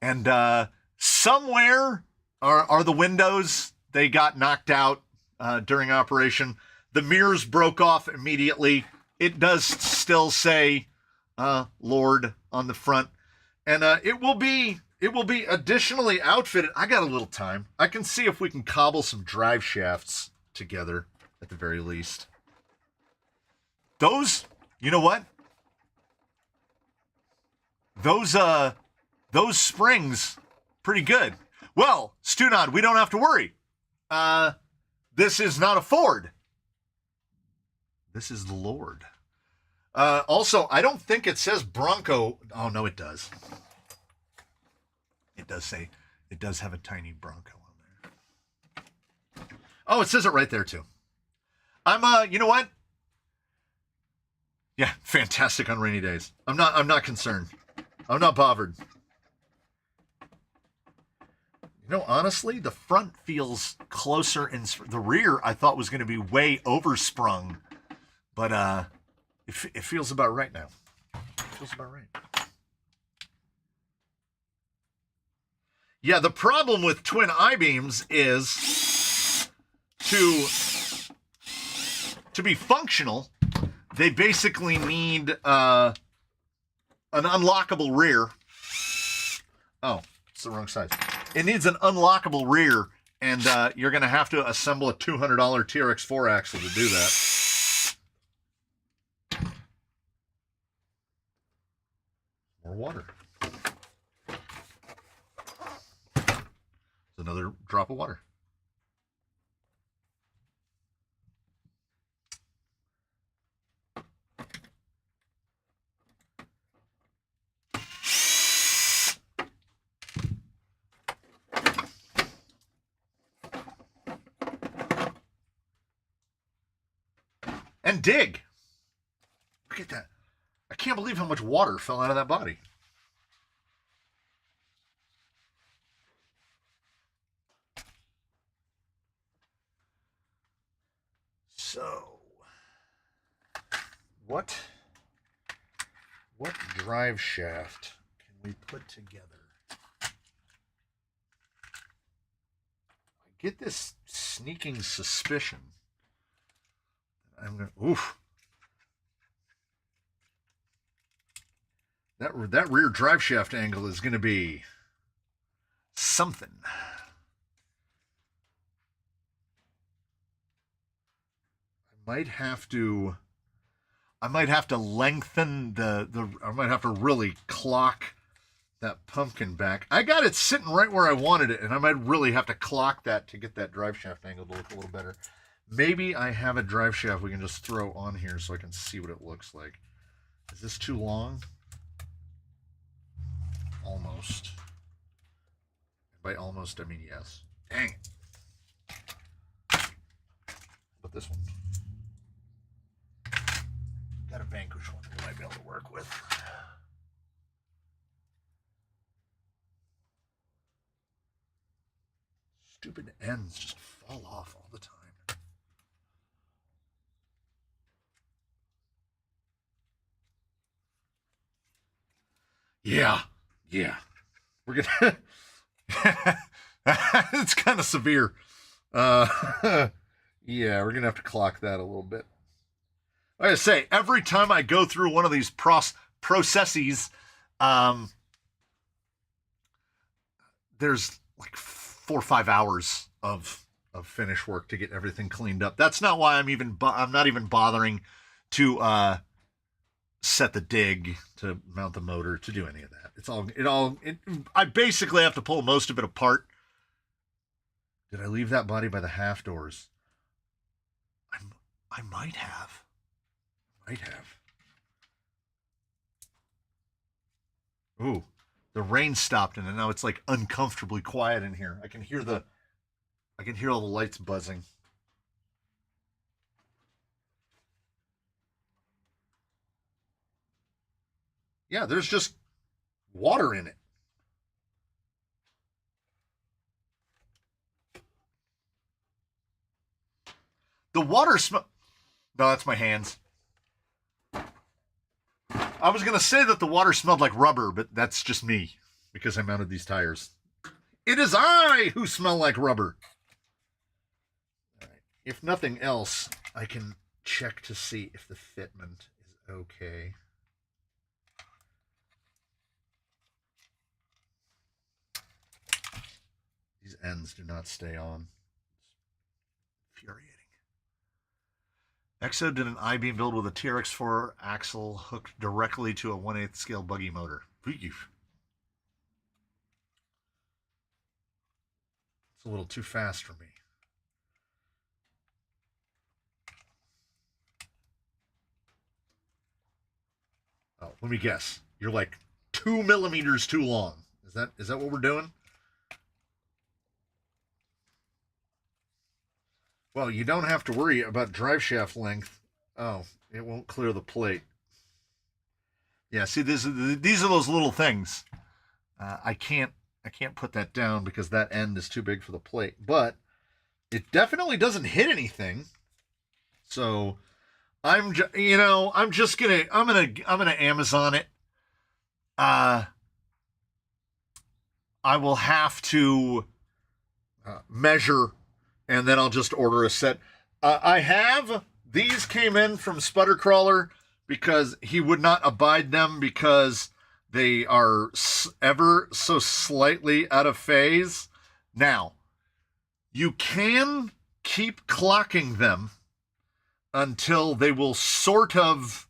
And somewhere are the windows. They got knocked out during operation. The mirrors broke off immediately. It does still say Lord on the front. And it will be additionally outfitted. I got a little time. I can see if we can cobble some drive shafts together at the very least. Those, you know what? Those springs, pretty good. Well, Stunod, we don't have to worry. This is not a Ford. This is the Lord. Also, I don't think it says Bronco. Oh, no, it does. It does have a tiny Bronco on there. Oh, it says it right there too. You know what? Yeah, fantastic on rainy days. I'm not concerned. I'm not bothered. Honestly, the front feels closer, and the rear I thought was going to be way oversprung, but it feels about right now. It feels about right. Yeah, the problem with twin I-beams is to be functional, they basically need an unlockable rear. Oh, it's the wrong size. It needs an unlockable rear, and you're going to have to assemble a $200 TRX4 axle to do that. More water. Another drop of water. And dig. Look at that. I can't believe how much water fell out of that body. So, what drive shaft can we put together? I get this sneaking suspicion. Oof. That rear drive shaft angle is going to be something. I might have to lengthen I might have to really clock that pumpkin back. I got it sitting right where I wanted it, and I might really have to clock that to get that drive shaft angle to look a little better. Maybe I have a drive shaft we can just throw on here so I can see what it looks like. Is this too long? Almost. By almost, I mean yes. Dang it. But this one. Got a Vanquish one that I might be able to work with. stupid ends just fall off all the time. Yeah. We're gonna. It's kind of severe. Yeah, we're gonna have to clock that a little bit. Like I say, every time I go through one of these processes, there's like 4 or 5 hours of finish work to get everything cleaned up. That's not why I'm not even bothering to set the dig, to mount the motor, to do any of that. I basically have to pull most of it apart. Did I leave that body by the half doors? I might have. Ooh, the rain stopped and now it's like uncomfortably quiet in here. I can hear all the lights buzzing. Yeah, there's just water in it. The water smell. No, that's my hands. I was going to say that the water smelled like rubber, but that's just me because I mounted these tires. It is I who smell like rubber. All right. If nothing else, I can check to see if the fitment is okay. These ends do not stay on. It's infuriating. Exo did an I-beam build with a TRX4 axle hooked directly to a 1/8 scale buggy motor. It's a little too fast for me. Oh, let me guess. You're like 2 millimeters too long. Is that what we're doing? Well, you don't have to worry about drive shaft length. Oh, it won't clear the plate. Yeah, see, these are those little things. I can't put that down because that end is too big for the plate. But it definitely doesn't hit anything. So I'm gonna Amazon it. I will have to measure, and then I'll just order a set. These came in from Sputtercrawler because he would not abide them because they are ever so slightly out of phase. Now, you can keep clocking them until they will sort of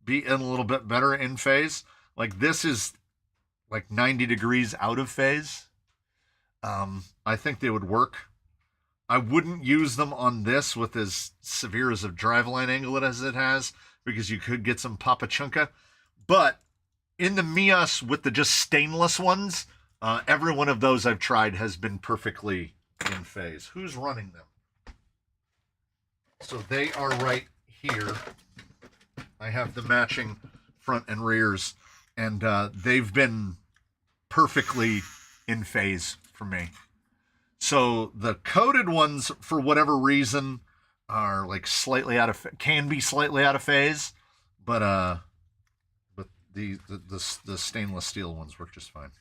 be in a little bit better in phase. Like this is like 90 degrees out of phase. I think they would work. I wouldn't use them on this with as severe as a driveline angle as it has, because you could get some papachunka. But in the Mias with the just stainless ones, every one of those I've tried has been perfectly in phase. Who's running them? So they are right here. I have the matching front and rears, and they've been perfectly in phase for me. So the coated ones, for whatever reason, are like can be slightly out of phase, but the stainless steel ones work just fine.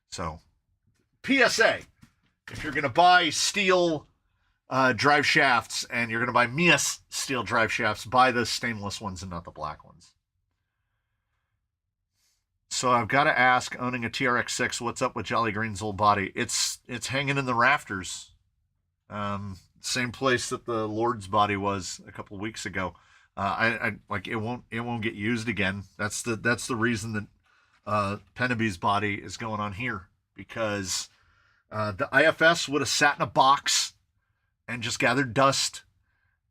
So, PSA: if you're gonna buy steel drive shafts and you're gonna buy Mias steel drive shafts, buy the stainless ones and not the black ones. So I've got to ask, owning a TRX6, what's up with Jolly Green's old body? It's hanging in the rafters. Same place that the Lord's body was a couple of weeks ago. I like it won't get used again. That's the reason that Pennaby's body is going on here, because the IFS would have sat in a box and just gathered dust,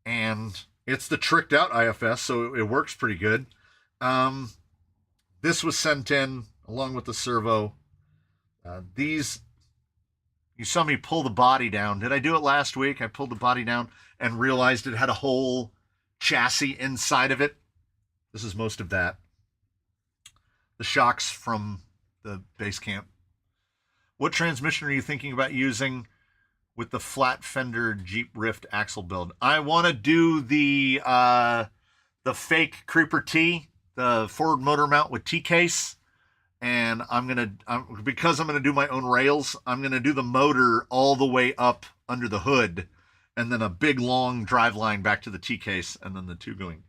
and it's the tricked out IFS, so it works pretty good. This was sent in along with the servo. These, you saw me pull the body down. Did I do it last week? I pulled the body down and realized it had a whole chassis inside of it. This is most of that. The shocks from the base camp. What transmission are you thinking about using? with the flat fender Jeep Rift axle build. I want to do the fake Creeper T, the forward motor mount with T-case. And because I'm gonna do my own rails, I'm gonna do the motor all the way up under the hood, and then a big long drive line back to the T case, and then the two going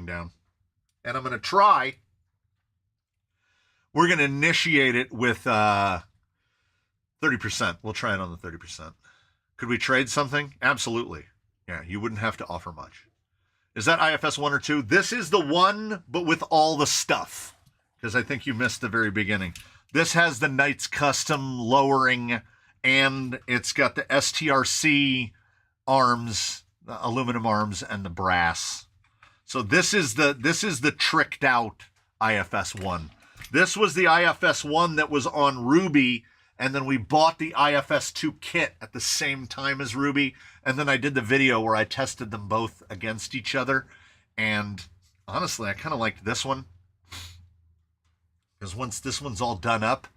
down. And I'm gonna try. We're gonna initiate it with 30%. We'll try it on the 30%. Could we trade something? Absolutely. Yeah, you wouldn't have to offer much. Is that IFS 1 or 2? This is the one, but with all the stuff. Because I think you missed the very beginning. This has the Knights Custom lowering, and it's got the STRC arms, the aluminum arms, and the brass. So this is the tricked out IFS 1. This was the IFS 1 that was on Ruby, and then we bought the IFS 2 kit at the same time as Ruby, and then I did the video where I tested them both against each other, and honestly, I kind of liked this one. Because once this one's all done up,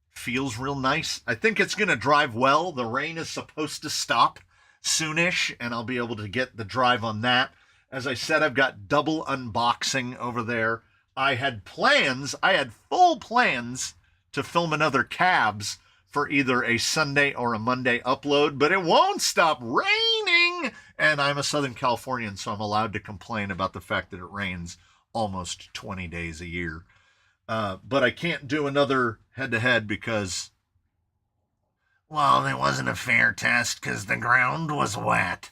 feels real nice. I think it's going to drive well. The rain is supposed to stop soonish, and I'll be able to get the drive on that. As I said, I've got double unboxing over there. I had full plans to film another cabs for either a Sunday or a Monday upload, but it won't stop raining. And I'm a Southern Californian, so I'm allowed to complain about the fact that it rains almost 20 days a year. But I can't do another head-to-head because, well, it wasn't a fair test because the ground was wet.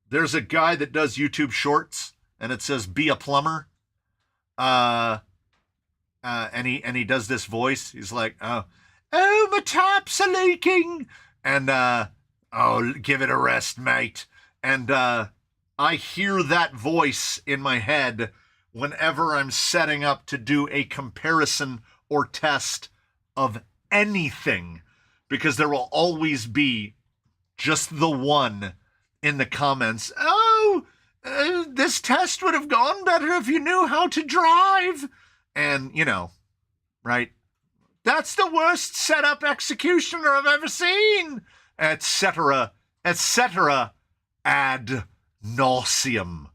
There's a guy that does YouTube shorts, and it says, "Be a plumber." And he does this voice. He's like, "Oh, my taps are leaking." And, "Oh, give it a rest, mate." And I hear that voice in my head whenever I'm setting up to do a comparison or test of anything, because there will always be just the one in the comments, "Oh, this test would have gone better if you knew how to drive." And, right? "That's the worst setup executioner I've ever seen," etc., etc., ad nauseum.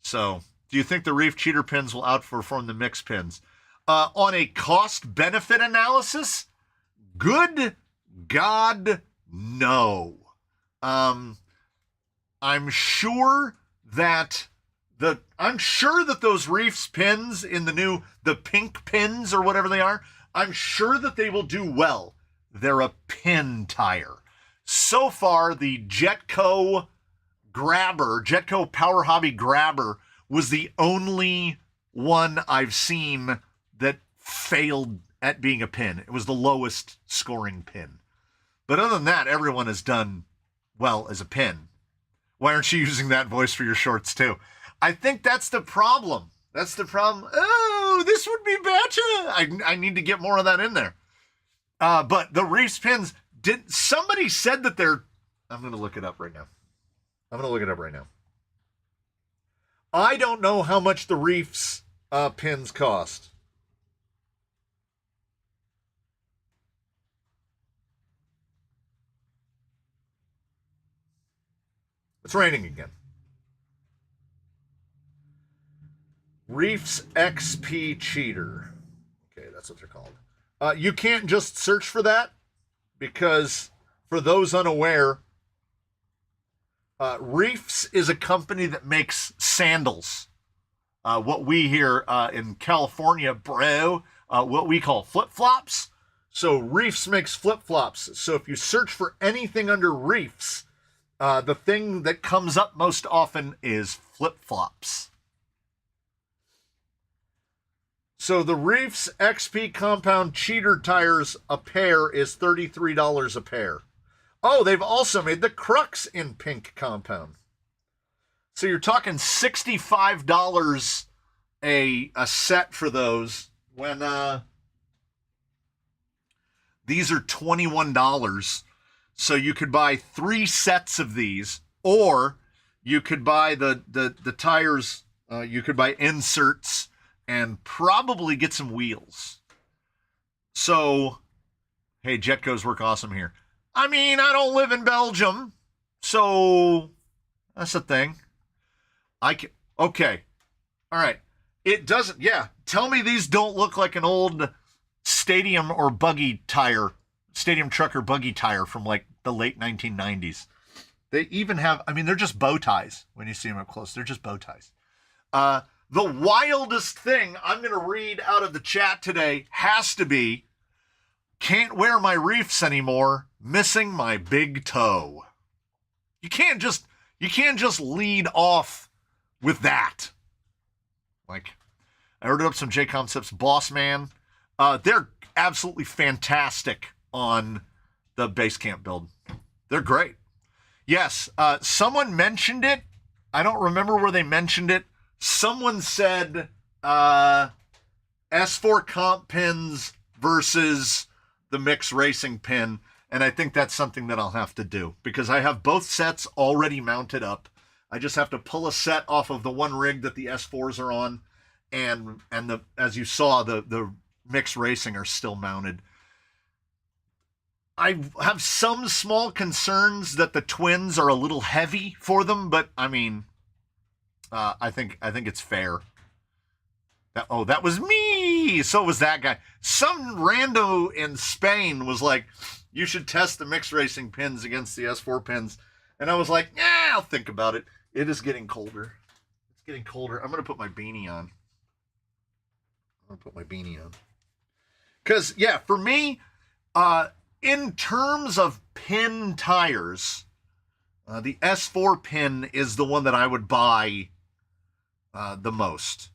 So, do you think the Reef Cheater pins will outperform the mix pins? On a cost-benefit analysis, good God, no. I'm sure that those Reefs pins in the pink pins or whatever they are, I'm sure that they will do well. They're a pin tire. So far, the Jetco Power Hobby Grabber was the only one I've seen that failed at being a pin. It was the lowest scoring pin. But other than that, everyone has done well as a pin. Why aren't you using that voice for your shorts too? I think that's the problem. That's the problem. Oh, this would be better. I need to get more of that in there. But the Reefs pins, somebody said that I'm going to look it up right now. I don't know how much the Reefs pins cost. It's raining again. Reefs XP Cheater. Okay, that's what they're called. You can't just search for that, because for those unaware, Reefs is a company that makes sandals. What we here in California, what we call flip-flops. So Reefs makes flip-flops. So if you search for anything under Reefs, the thing that comes up most often is flip-flops. So the Reefs XP Compound Cheater tires, a pair, is $33 a pair. Oh, they've also made the Crux in pink compound. So you're talking $65 a set for those, when these are $21. So you could buy 3 sets of these, or you could buy the tires, you could buy inserts and probably get some wheels. So Hey, Jetco's work awesome here. I mean, I don't live in Belgium, so that's a thing. Okay. All right. It doesn't, yeah. Tell me these don't look like an old stadium truck or buggy tire from like the late 1990s. They even have, I mean, they're just bow ties when you see them up close. They're just bow ties. The wildest thing I'm going to read out of the chat today has to be, can't wear my reefs anymore, missing my big toe. You can't just lead off with that. Like, I ordered up some J Concepts Boss Man. They're absolutely fantastic on the Basecamp build. They're great. Yes, someone mentioned it. I don't remember where they mentioned it. Someone said S4 comp pins versus the mix racing pin, and I think that's something that I'll have to do because I have both sets already mounted up. I just have to pull a set off of the one rig that the S4s are on, and the, as you saw, the mix racing are still mounted. I have some small concerns that the twins are a little heavy for them, but I mean, I think it's fair. That was me. So was that guy. Some rando in Spain was like, you should test the mixed racing pins against the S4 pins. And I was like, yeah, I'll think about it. It is getting colder. It's getting colder. I'm going to put my beanie on. Because, yeah, for me, in terms of pin tires, the S4 pin is the one that I would buy the most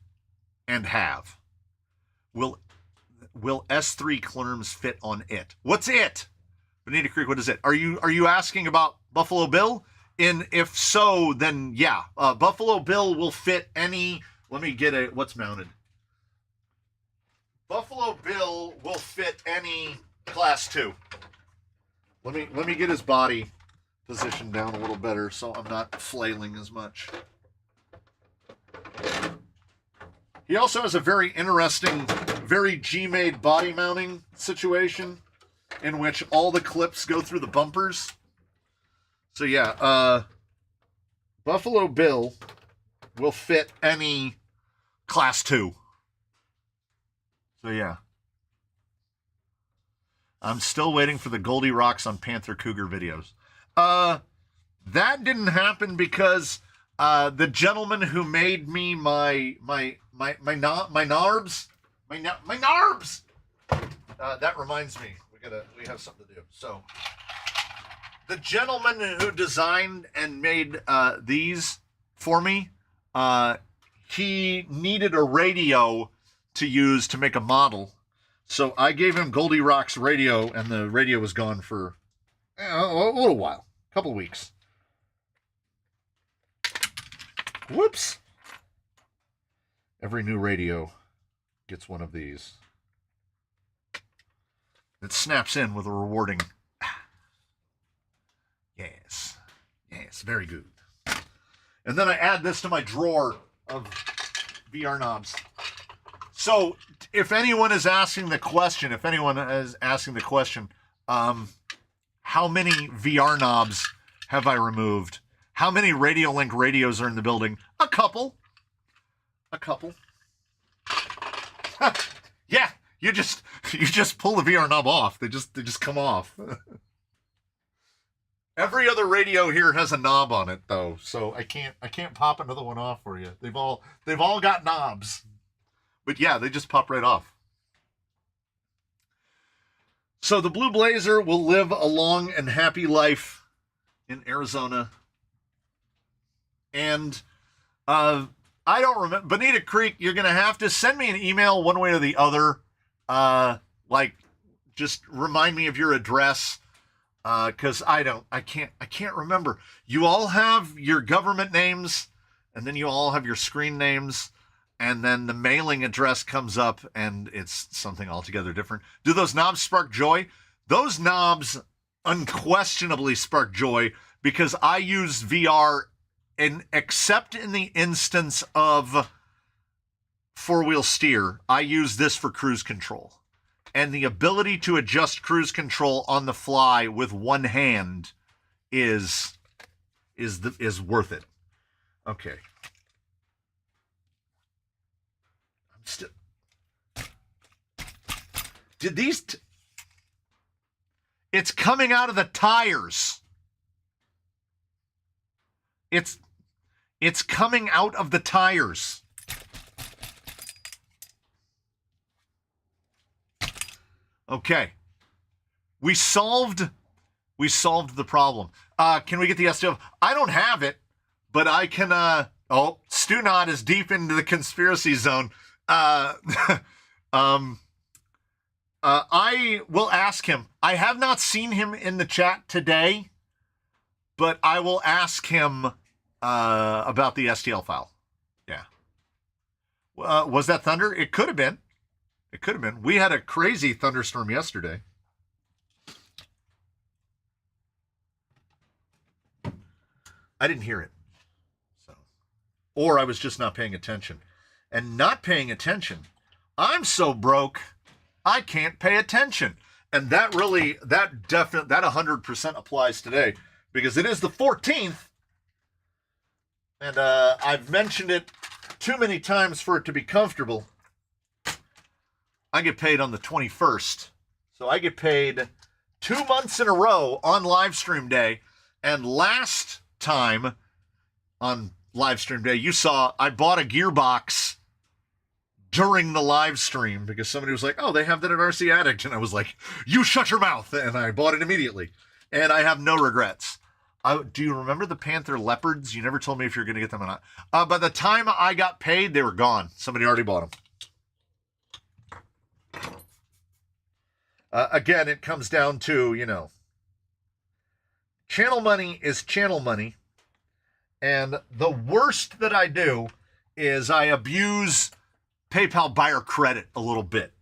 and have. Will S3 Clerms fit on it? What's it? Bonita Creek, what is it? Are you asking about Buffalo Bill? If so, then yeah. Buffalo Bill will fit any, let me get a, what's mounted? Buffalo Bill will fit any class 2. Let me get his body positioned down a little better so I'm not flailing as much. He also has a very interesting, very G-made body mounting situation in which all the clips go through the bumpers. So yeah, Buffalo Bill will fit any class 2. So yeah. I'm still waiting for the Goldie Rocks on Panther Cougar videos. That didn't happen because the gentleman who made me my narbs. That reminds me, we have something to do. So the gentleman who designed and made these for me, he needed a radio to use to make a model. So I gave him Goldie Rock's radio, and the radio was gone for a little while, a couple of weeks. Whoops. Every new radio gets one of these. It snaps in with a rewarding. Yes, very good. And then I add this to my drawer of VR knobs. So if anyone is asking the question, how many VR knobs have I removed? How many Radio Link radios are in the building? A couple. Yeah, you just pull the VR knob off. They just come off. Every other radio here has a knob on it though, so I can't pop another one off for you. They've all got knobs. But yeah, they just pop right off. So the Blue Blazer will live a long and happy life in Arizona. And I don't remember. Bonita Creek, you're going to have to send me an email one way or the other. Just remind me of your address. Because I can't remember. You all have your government names, and then you all have your screen names. And then the mailing address comes up and it's something altogether different. Do those knobs spark joy? Those knobs unquestionably spark joy because I use VR except in the instance of four-wheel steer. I use this for cruise control. and the ability to adjust cruise control on the fly with one hand is worth it. Okay. I'm still. Did these? It's coming out of the tires. It's coming out of the tires. Okay. We solved the problem. Can we get the STL? I don't have it, but I can Stu Nod is deep into the conspiracy zone. I will ask him. I have not seen him in the chat today, but I will ask him about the STL file. Yeah. Was that thunder? It could have been. It could have been. We had a crazy thunderstorm yesterday. I didn't hear it. Or I was just not paying attention. And not paying attention, I'm so broke, I can't pay attention. And that 100% applies today, because it is the 14th, and I've mentioned it too many times for it to be comfortable. I get paid on the 21st. So I get paid 2 months in a row on live stream day. And last time on live stream day, you saw I bought a gearbox during the live stream because somebody was like, oh, they have that at RC Addict. And I was like, you shut your mouth. And I bought it immediately. And I have no regrets. Do you remember the Panther Leopards? You never told me if you're going to get them or not. By the time I got paid, they were gone. Somebody already bought them. Again, it comes down to, channel money is channel money. And the worst that I do is I abuse PayPal buyer credit a little bit.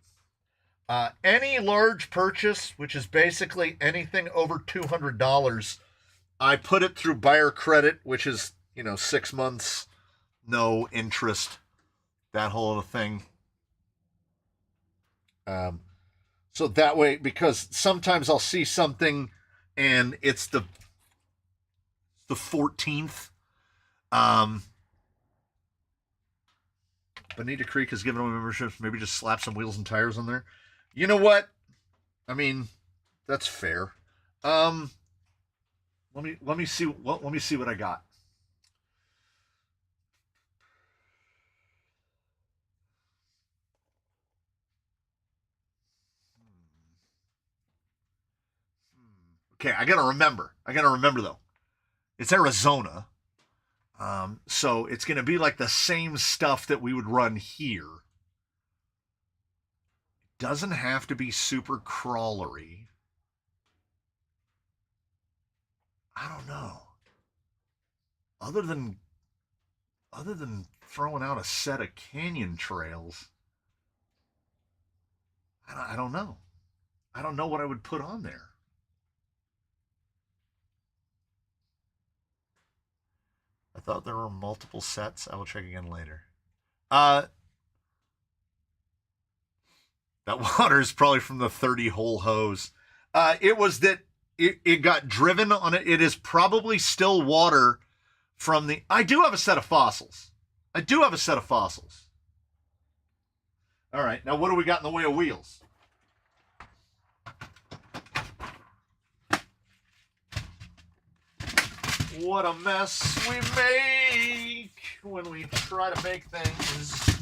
Any large purchase, which is basically anything over $200, I put it through buyer credit, which is, 6 months, no interest, that whole thing. So that way, because sometimes I'll see something and it's the 14th. Bonita Creek has given away memberships. Maybe just slap some wheels and tires on there. You know what? I mean, that's fair. Let me see what I got. Okay, I gotta remember though. It's Arizona. So it's going to be like the same stuff that we would run here. It doesn't have to be super crawlery. I don't know. Other than throwing out a set of canyon trails, I don't know. I don't know what I would put on there. I thought there were multiple sets. I will check again later. That water is probably from the 30-hole hose. It was that it got driven on it. It is probably still water from the... I do have a set of fossils. All right, now what do we got in the way of wheels? What a mess we make when we try to make things.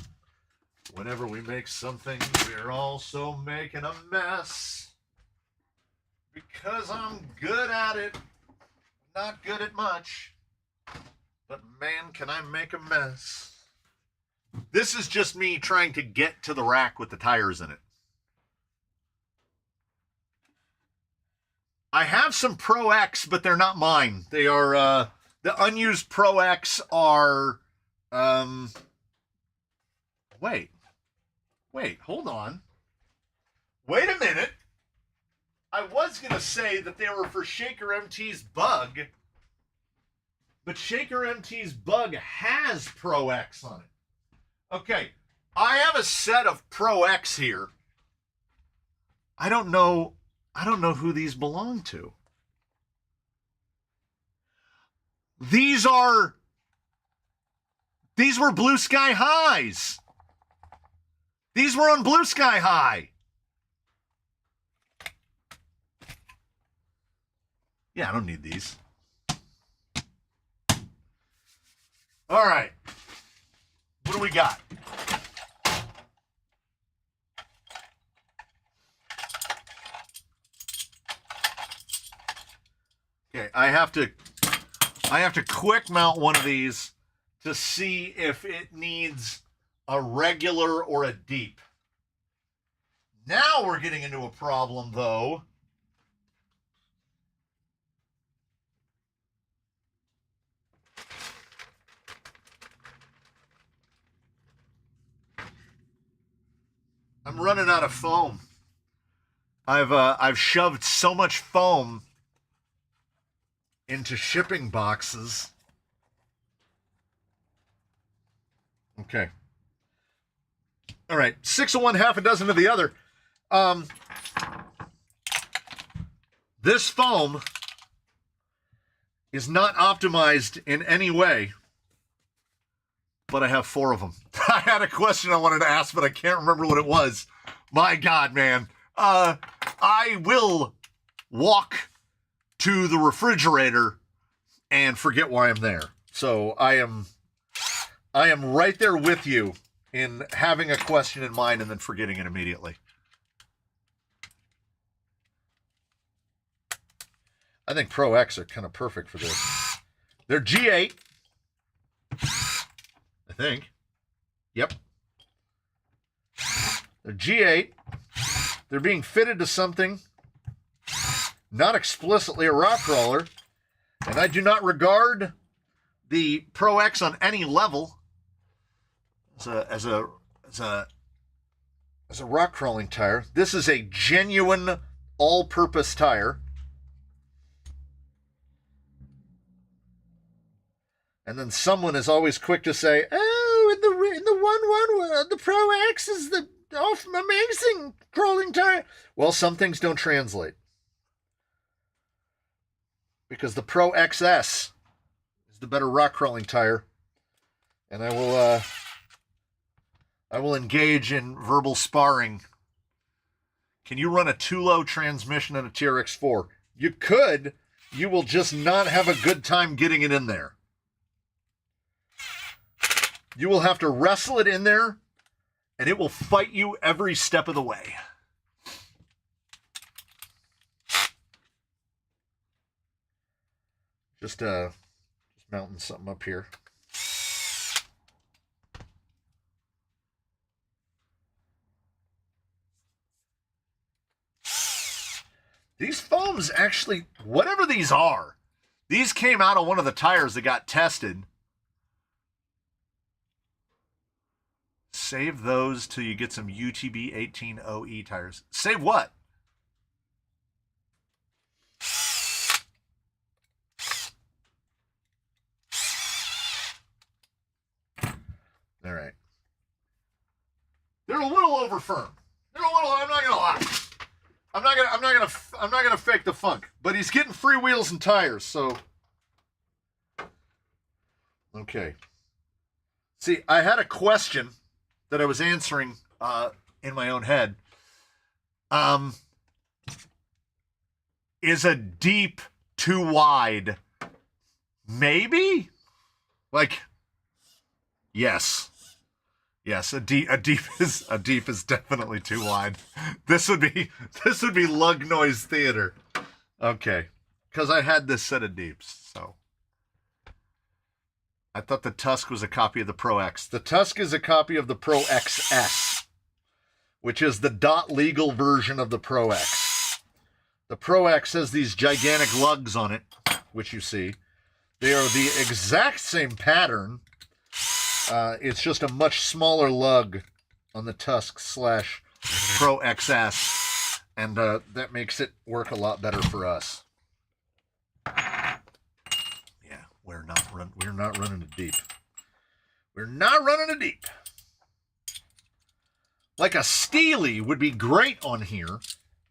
Whenever we make something, we're also making a mess. Because I'm good at it, not good at much. But man, can I make a mess. This is just me trying to get to the rack with the tires in it. I have some Pro X, but they're not mine. They are, the unused Pro X are, wait, hold on. Wait a minute. I was going to say that they were for Shaker MT's Bug, but Shaker MT's Bug has Pro X on it. Okay, I have a set of Pro X here I don't know who these belong to. These were Blue Sky Highs. These were on Blue Sky High. Yeah, I don't need these. All right. What do we got? Okay, I have to quick mount one of these to see if it needs a regular or a deep. Now we're getting into a problem, though. I'm running out of foam. I've shoved so much foam into shipping boxes. Okay. All right, 6 of one, half a dozen of the other. This foam is not optimized in any way, but I have 4 of them. I had a question I wanted to ask, but I can't remember what it was. My God, man. I will walk to the refrigerator and forget why I'm there. So I am right there with you in having a question in mind and then forgetting it immediately. I think Pro X are kind of perfect for this. They're G8. I think. Yep. They're G8. They're being fitted to something, not explicitly a rock crawler, and I do not regard the Pro X on any level as a rock crawling tire. This is a genuine all-purpose tire. And then someone is always quick to say, "Oh, in the Pro X is the amazing crawling tire." Well, some things don't translate, because the Pro XS is the better rock crawling tire, and I will engage in verbal sparring. Can you run a two-low transmission in a TRX4? You could. You will just not have a good time getting it in there. You will have to wrestle it in there, and it will fight you every step of the way. Just mounting something up here. These foams actually, whatever these are, these came out of one of the tires that got tested. Save those till you get some UTB 18OE tires. Save what? All right. They're a little over firm. They're a little, I'm not gonna lie. I'm not gonna fake the funk. But he's getting free wheels and tires, so. Okay. See, I had a question that I was answering in my own head. Is a deep too wide? Maybe? Like, yes. Yes, a deep is definitely too wide. This would be lug noise theater. Okay. Because I had this set of deeps, so. I thought the Tusk was a copy of the Pro X. The Tusk is a copy of the Pro XS, which is the dot legal version of the Pro X. The Pro X has these gigantic lugs on it, which you see. They are the exact same pattern. It's just a much smaller lug on the Tusk / Pro XS, and that makes it work a lot better for us. We're not running a deep. We're not running a deep. Like a Steely would be great on here,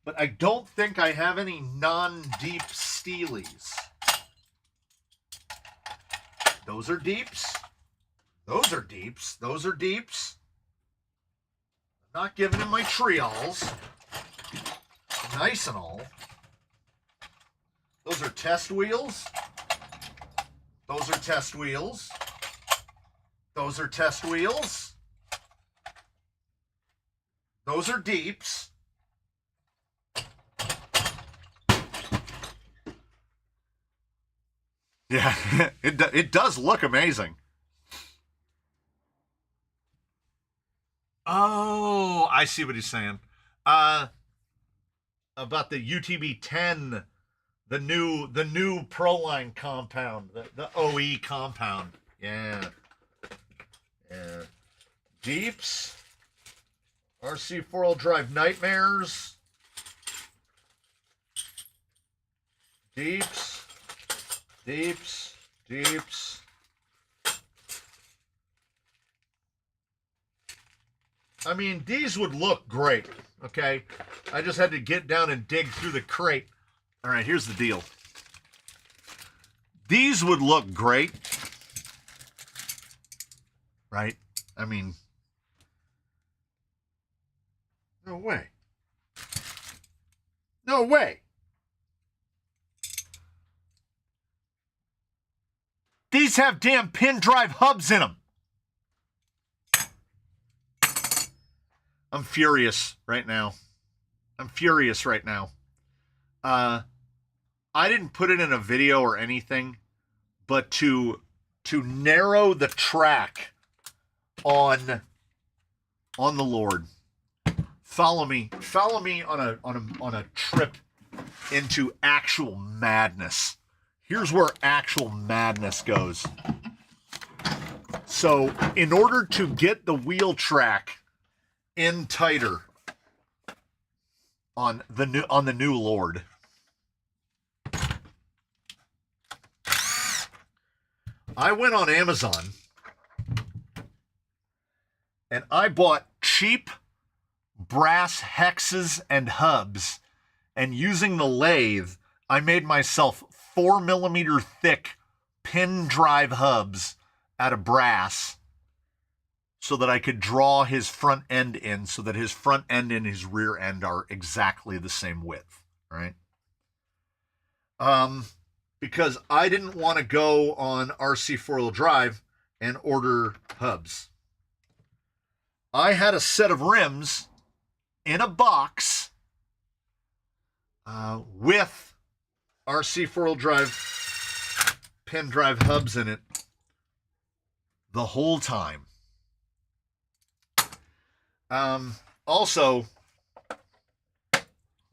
But I don't think I have any non-deep steelies. Those are deeps. Those are deeps. Those are deeps. I'm not giving him my trials. Nice and all. Those are test wheels. Those are test wheels. Those are test wheels. Those are deeps. Yeah, it does look amazing. Oh, I see what he's saying. About the UTB 10, the new Proline compound, the OE compound. Yeah. Yeah. Deeps. RC 4-wheel drive nightmares. Deeps. Deeps. Deeps. I mean, these would look great, okay? I just had to get down and dig through the crate. All right, here's the deal. These would look great, right? I mean, no way. No way. These have damn pin drive hubs in them. I'm furious right now. I'm furious right now. I didn't put it in a video or anything, but to narrow the track on the Lord. Follow me on a trip into actual madness. Here's where actual madness goes. So, in order to get the wheel track in tighter on the new Lord, I went on Amazon and I bought cheap brass hexes and hubs, and using the lathe, I made myself 4mm thick pin drive hubs out of brass so that I could draw his front end in, so that his front end and his rear end are exactly the same width, right? Because I didn't want to go on RC 4-wheel drive and order hubs. I had a set of rims in a box with RC 4-wheel drive pin drive hubs in it the whole time. Also,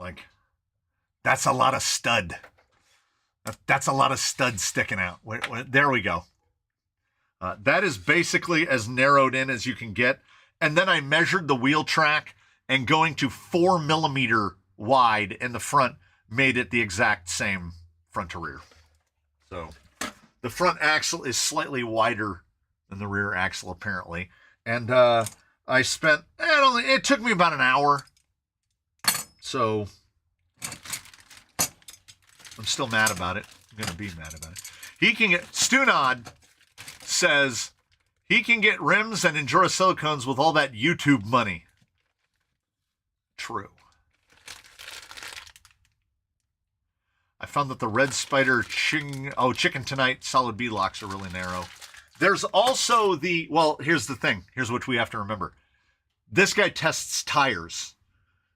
like, that's a lot of stud. That's a lot of stud sticking out. There we go. That is basically as narrowed in as you can get. And then I measured the wheel track, and going to 4mm wide in the front made it the exact same front to rear. So the front axle is slightly wider than the rear axle, apparently. And I spent, it took me about an hour. So I'm still mad about it. I'm going to be mad about it. He can get, Stunod says he can get rims and Endura silicones with all that YouTube money. True. I found that the Red Spider Chicken Tonight solid B locks are really narrow. There's also here's the thing. Here's what we have to remember. This guy tests tires.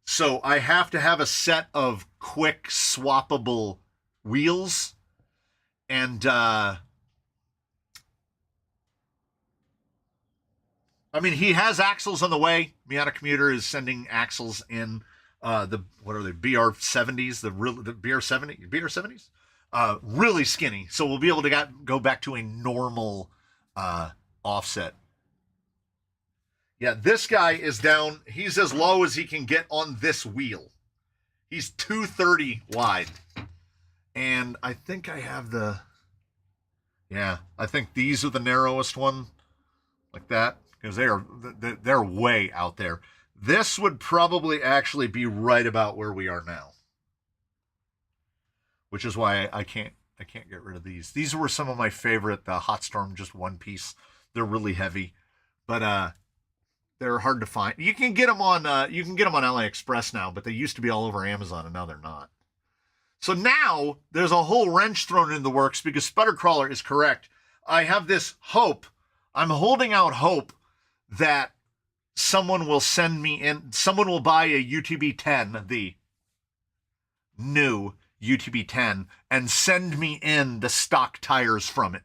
So I have to have a set of quick swappable wheels. And, I mean, he has axles on the way. Miata Commuter is sending axles in what are they, BR70s, the BR70s? Really skinny. So we'll be able to go back to a normal offset. Yeah, this guy is down. He's as low as he can get on this wheel. He's 230 wide. And I think I have I think these are the narrowest one, like that, because they're way out there. This would probably actually be right about where we are now, which is why I can't get rid of these. These were some of my favorite. The Hot Storm, just one piece. They're really heavy, but they're hard to find. You can get them on AliExpress now, but they used to be all over Amazon, and now they're not. So now there's a whole wrench thrown in the works because Sputtercrawler is correct. I have this hope. I'm holding out hope that someone will buy a UTB-10, the new UTB-10, and send me in the stock tires from it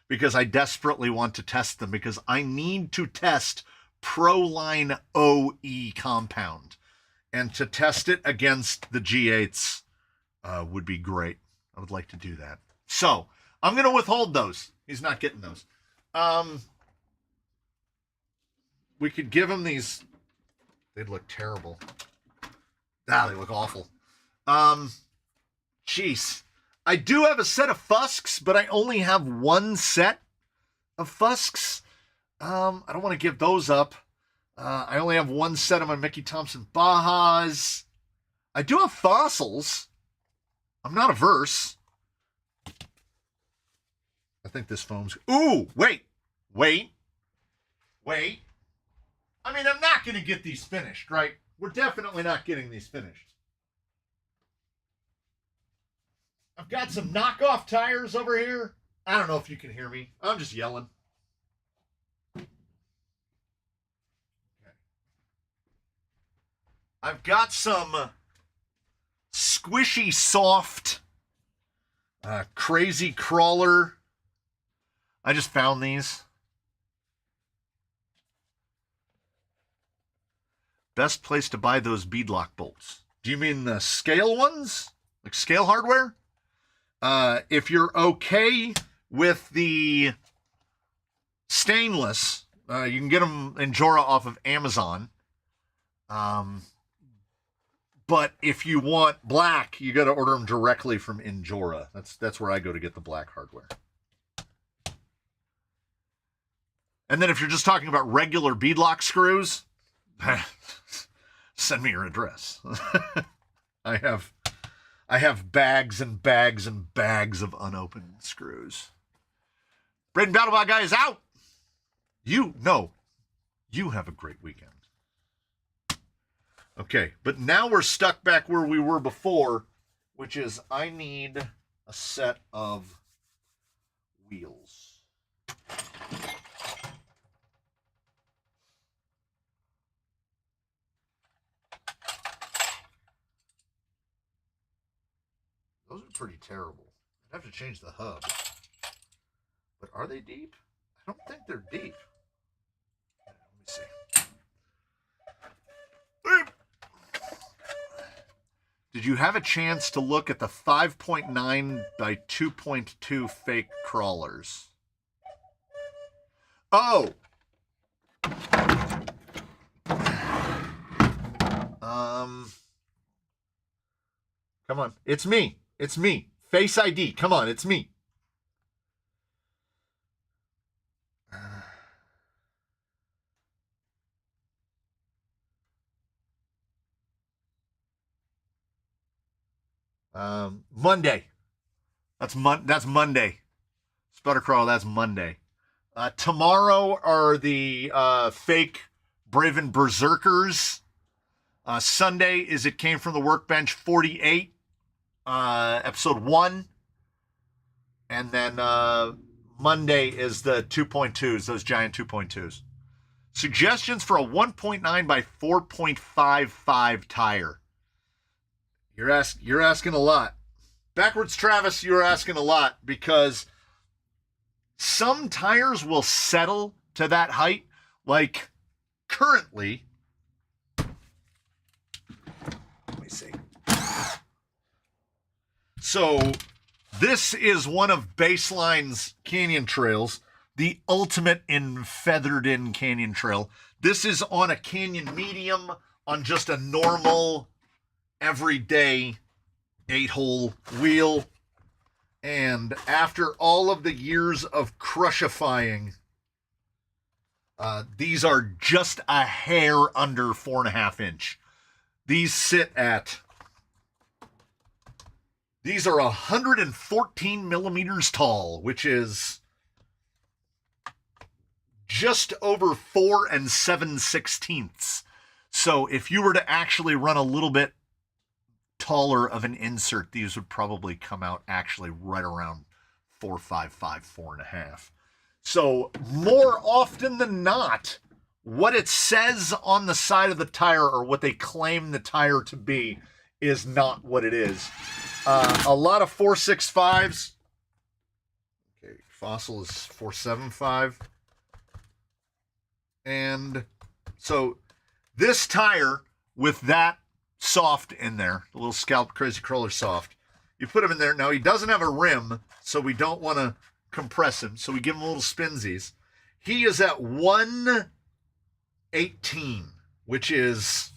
because I desperately want to test them because I need to test Proline OE compound, and to test it against the G8s would be great. I would like to do that. So I'm going to withhold those. He's not getting those. We could give him these. They'd look terrible. They look awful. Jeez. I do have a set of Fusks, but I only have one set of Fusks. I don't want to give those up. I only have one set of my Mickey Thompson Bajas. I do have fossils. I'm not averse. I think this foam's... Ooh, wait. I mean, I'm not going to get these finished, right? We're definitely not getting these finished. I've got some knockoff tires over here. I don't know if you can hear me. I'm just yelling. Okay. I've got some squishy, soft, crazy crawler. I just found these. Best place to buy those beadlock bolts. Do you mean the scale ones? Like scale hardware? If you're okay with the stainless, you can get them in Jora off of Amazon. But if you want black, you got to order them directly from Injora. That's where I go to get the black hardware. And then if you're just talking about regular beadlock screws, send me your address. I have bags and bags and bags of unopened screws. Braden Battlebot guy is out. You have a great weekend. Okay, but now we're stuck back where we were before, which is I need a set of wheels. Those are pretty terrible. I'd have to change the hub. But are they deep? I don't think they're deep. Let me see. Did you have a chance to look at the 5.9 by 2.2 fake crawlers? Oh! Come on. It's me. It's me. Face ID. Come on. It's me. Monday. That's Monday. Sputtercrawl, that's Monday. Tomorrow are the fake Braven Berserkers. Sunday is It Came From the Workbench 48, episode 1. And then Monday is the 2.2s, those giant 2.2s. Suggestions for a 1.9 by 4.55 tire. You're asking a lot. Backwards Travis, you're asking a lot because some tires will settle to that height. Like currently, let me see. So this is one of Baseline's canyon trails, the ultimate in feathered in canyon trail. This is on a canyon medium on just a normal everyday 8-hole wheel. And after all of the years of crushifying, These are just a hair under 4.5 inch. These sit at, these are 114 millimeters tall, which is just over 4 7/16. So if you were to actually run a little bit taller of an insert, these would probably come out actually right around 4.55, 4.5. So more often than not, what it says on the side of the tire or what they claim the tire to be is not what it is. A lot of 4.65s. Okay, Fossil is 4.75. And so this tire with that soft in there, the little Scalp Crazy Crawler soft, you put him in there. Now he doesn't have a rim, so we don't want to compress him, so we give him a little spinsies. He is at 118, which is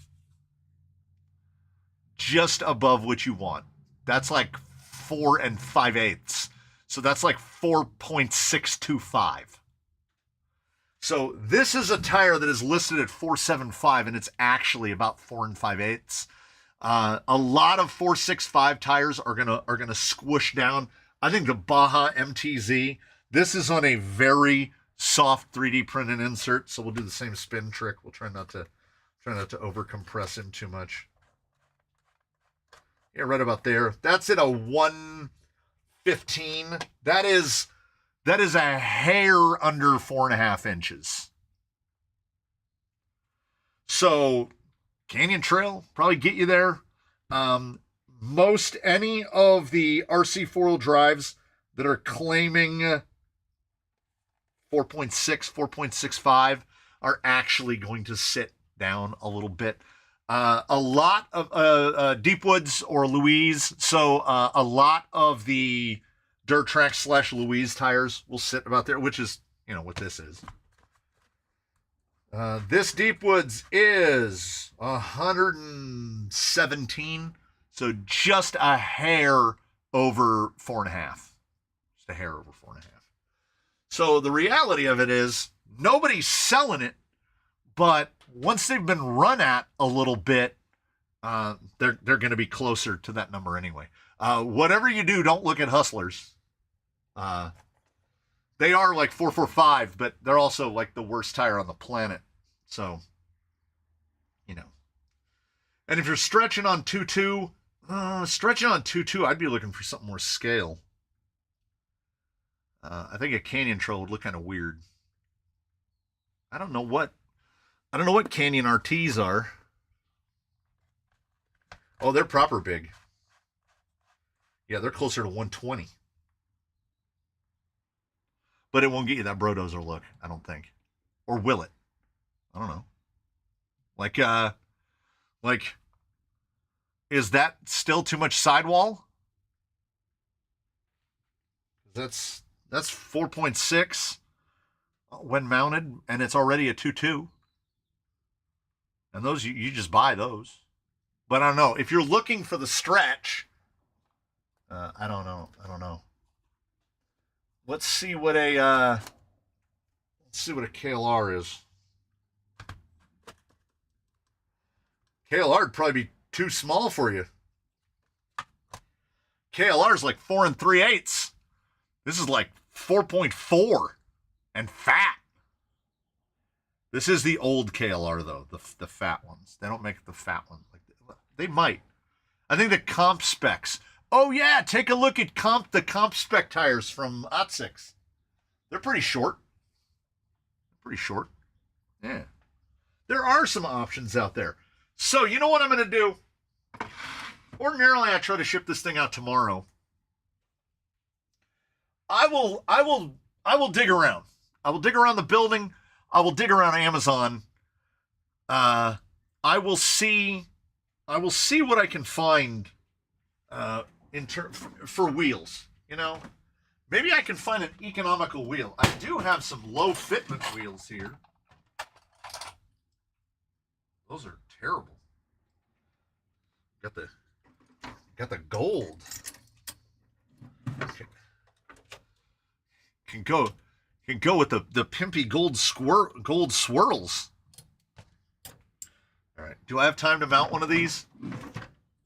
just above what you want. That's like 4 5/8. So that's like 4.625. So this is a tire that is listed at 4.75, and it's actually about 4 5/8. A lot of 4.65 tires are gonna squish down. I think the Baja MTZ, this is on a very soft 3D printed insert, so we'll do the same spin trick. We'll try not to over compress him too much. Yeah, right about there. That's at a 115. That is a hair under 4.5 inches. So Canyon Trail probably get you there. Most any of the RC 4-wheel drives that are claiming 4.6, 4.65 are actually going to sit down a little bit. A lot of Deepwoods or Louise, so a lot of the Dirt Track / Louise tires will sit about there, which is, you know, what this is. This Deepwoods is 117, so just a hair over 4.5. Just a hair over 4.5. So the reality of it is nobody's selling it, but once they've been run at a little bit, they're going to be closer to that number anyway. Whatever you do, don't look at Hustlers. They are like 4.45, but they're also like the worst tire on the planet. So, you know. And if you're stretching on 2.2, I'd be looking for something more scale. I think a Canyon Trail would look kind of weird. I don't know what Canyon RTs are. Oh, they're proper big. Yeah, they're closer to 120. But it won't get you that Brodozer look, I don't think. Or will it? I don't know. Like, is that still too much sidewall? That's 4.6 when mounted, and it's already a 2.2. And those, you just buy those. But I don't know. If you're looking for the stretch, I don't know. Let's see what a KLR is. KLR would probably be too small for you. KLR is like 4 3/8. This is like 4.4 and fat. This is the old KLR though, the fat ones. They don't make the fat ones like that. They might. I think the comp specs. Oh yeah, take a look at the comp spec tires from OT6. They're pretty short. Yeah. There are some options out there. So you know what I'm going to do? Ordinarily, I try to ship this thing out tomorrow. I will dig around. I will dig around the building. I will dig around Amazon. I will see what I can find for wheels. You know, maybe I can find an economical wheel. I do have some low fitment wheels here. Those are terrible. Got the gold. Okay. You can go with the pimpy gold swirls. All right. Do I have time to mount one of these?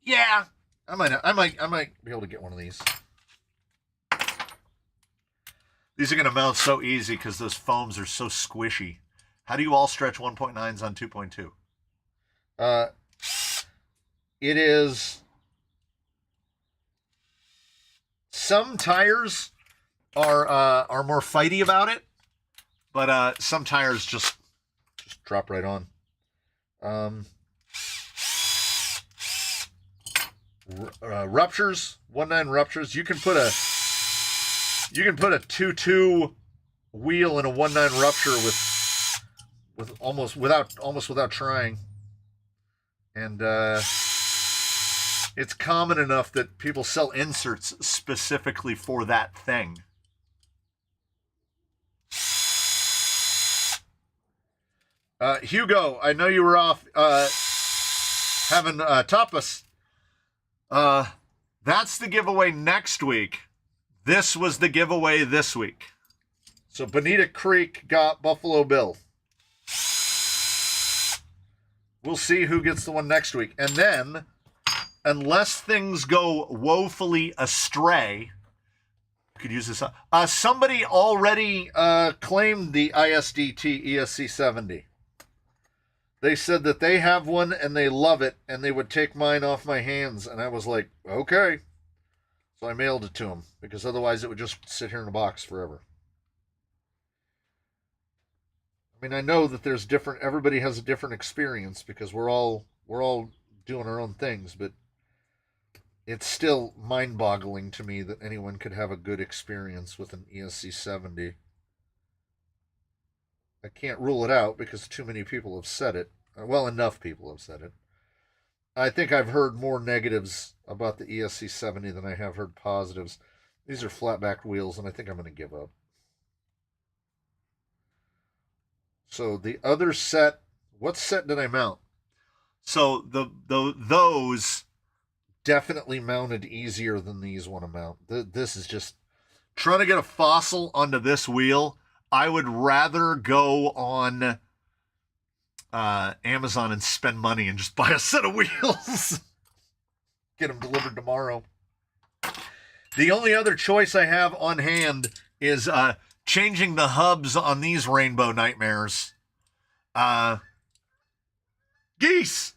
Yeah. I might be able to get one of these. These are going to mount so easy because those foams are so squishy. How do you all stretch 1.9s on 2.2? It is... Some tires are more fighty about it, but some tires just drop right on. Ruptures, 1.9 ruptures. You can put a 2.2 wheel in a 1.9 rupture with almost without trying, and it's common enough that people sell inserts specifically for that thing. Hugo, I know you were off having tapas. That's the giveaway next week. This was the giveaway this week. So Bonita Creek got Buffalo Bill. We'll see who gets the one next week. And then, unless things go woefully astray, you could use this. Somebody already claimed the ISDT ESC70. They said that they have one and they love it and they would take mine off my hands. And I was like, okay. So I mailed it to them because otherwise it would just sit here in a box forever. I mean, I know that there's everybody has a different experience because we're all doing our own things, but it's still mind-boggling to me that anyone could have a good experience with an ESC70. I can't rule it out because too many people have said it. Well, enough people have said it. I think I've heard more negatives about the ESC70 than I have heard positives. These are flat-backed wheels, and I think I'm going to give up. So the other set, what set did I mount? So those definitely mounted easier than these want to mount. This is just trying to get a fossil onto this wheel. I would rather go on Amazon and spend money and just buy a set of wheels. Get them delivered tomorrow. The only other choice I have on hand is changing the hubs on these Rainbow Nightmares. Geese!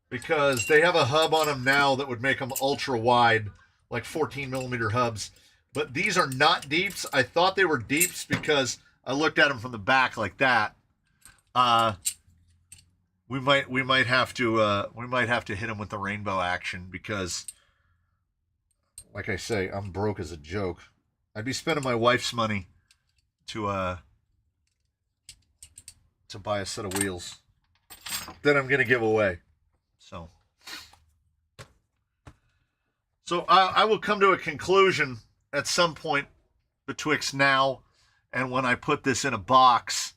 Because they have a hub on them now that would make them ultra wide, like 14 millimeter hubs. But these are not deeps. I thought they were deeps because I looked at them from the back like that. We might have to hit them with the rainbow action because, like I say, I'm broke as a joke. I'd be spending my wife's money to buy a set of wheels that I'm gonna give away. So I will come to a conclusion at some point betwixt now and when I put this in a box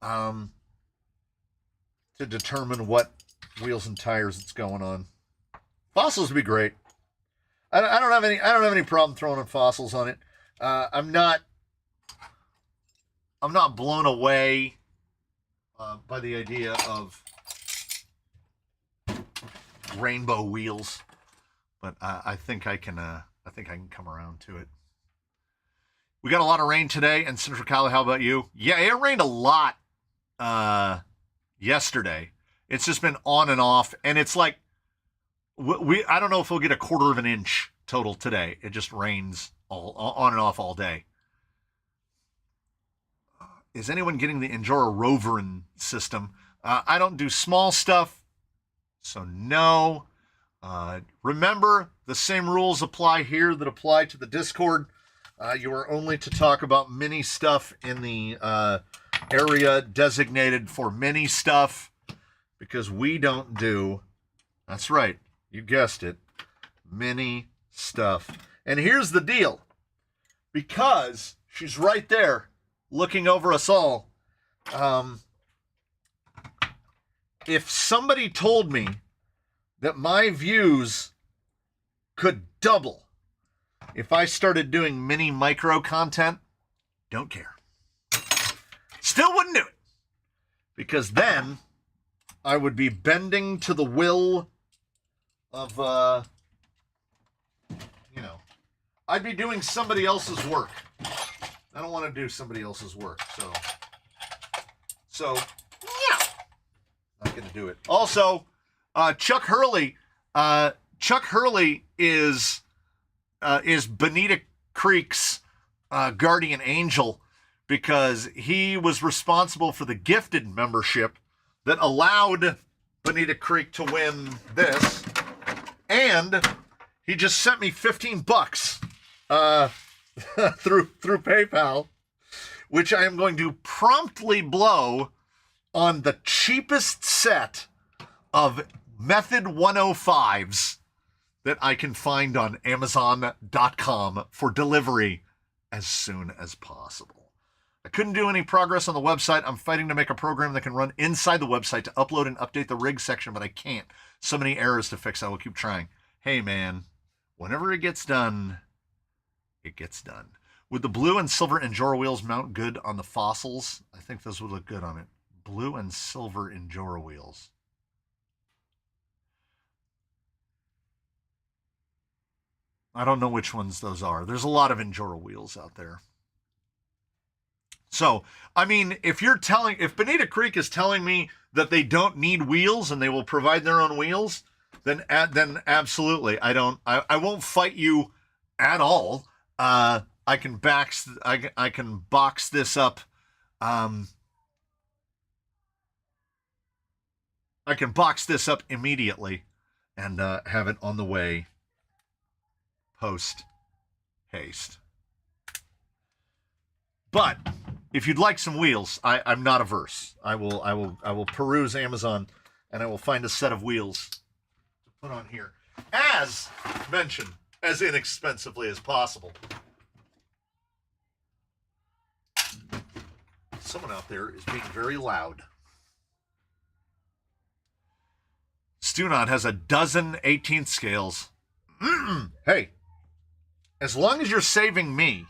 to determine what wheels and tires it's going on. Fossils would be great. I don't have any problem throwing in fossils on it. I'm not blown away by the idea of rainbow wheels, but I think I can come around to it. We got a lot of rain today in Central Cali. How about you? Yeah, it rained a lot yesterday. It's just been on and off, and it's like I don't know if we'll get a quarter of an inch total today. It just rains all on and off all day. Is anyone getting the Endura Roverin system? I don't do small stuff, so no. Remember, the same rules apply here that apply to the Discord. You are only to talk about mini stuff in the area designated for mini stuff, because we don't do, that's right, you guessed it, mini stuff. And here's the deal. Because she's right there looking over us all, if somebody told me that my views could double if I started doing mini micro content, Don't care. Still wouldn't do it. Because then I would be bending to the will of, I'd be doing somebody else's work. I don't want to do somebody else's work, so yeah, not going to do it. Also, Chuck Hurley is Bonita Creek's guardian angel, because he was responsible for the gifted membership that allowed Bonita Creek to win this, and he just sent me $15 through PayPal, which I am going to promptly blow on the cheapest set of Method 105s that I can find on Amazon.com for delivery as soon as possible. I couldn't do any progress on the website. I'm fighting to make a program that can run inside the website to upload and update the rig section, but I can't. So many errors to fix. I will keep trying. Hey, man, whenever it gets done, it gets done. Would the blue and silver Endura wheels mount good on the fossils? I think those would look good on it. Blue and silver Endura wheels. I don't know which ones those are. There's a lot of Endura wheels out there. So, I mean, if Bonita Creek is telling me that they don't need wheels and they will provide their own wheels, then absolutely. I won't fight you at all. I can box this up. I can box this up immediately and have it on the way post haste. But if you'd like some wheels, I'm not averse. I will peruse Amazon and I will find a set of wheels to put on here, as mentioned, as inexpensively as possible. Someone out there is being very loud. Stunot has a dozen 18th scales. Hey, as long as you're saving me.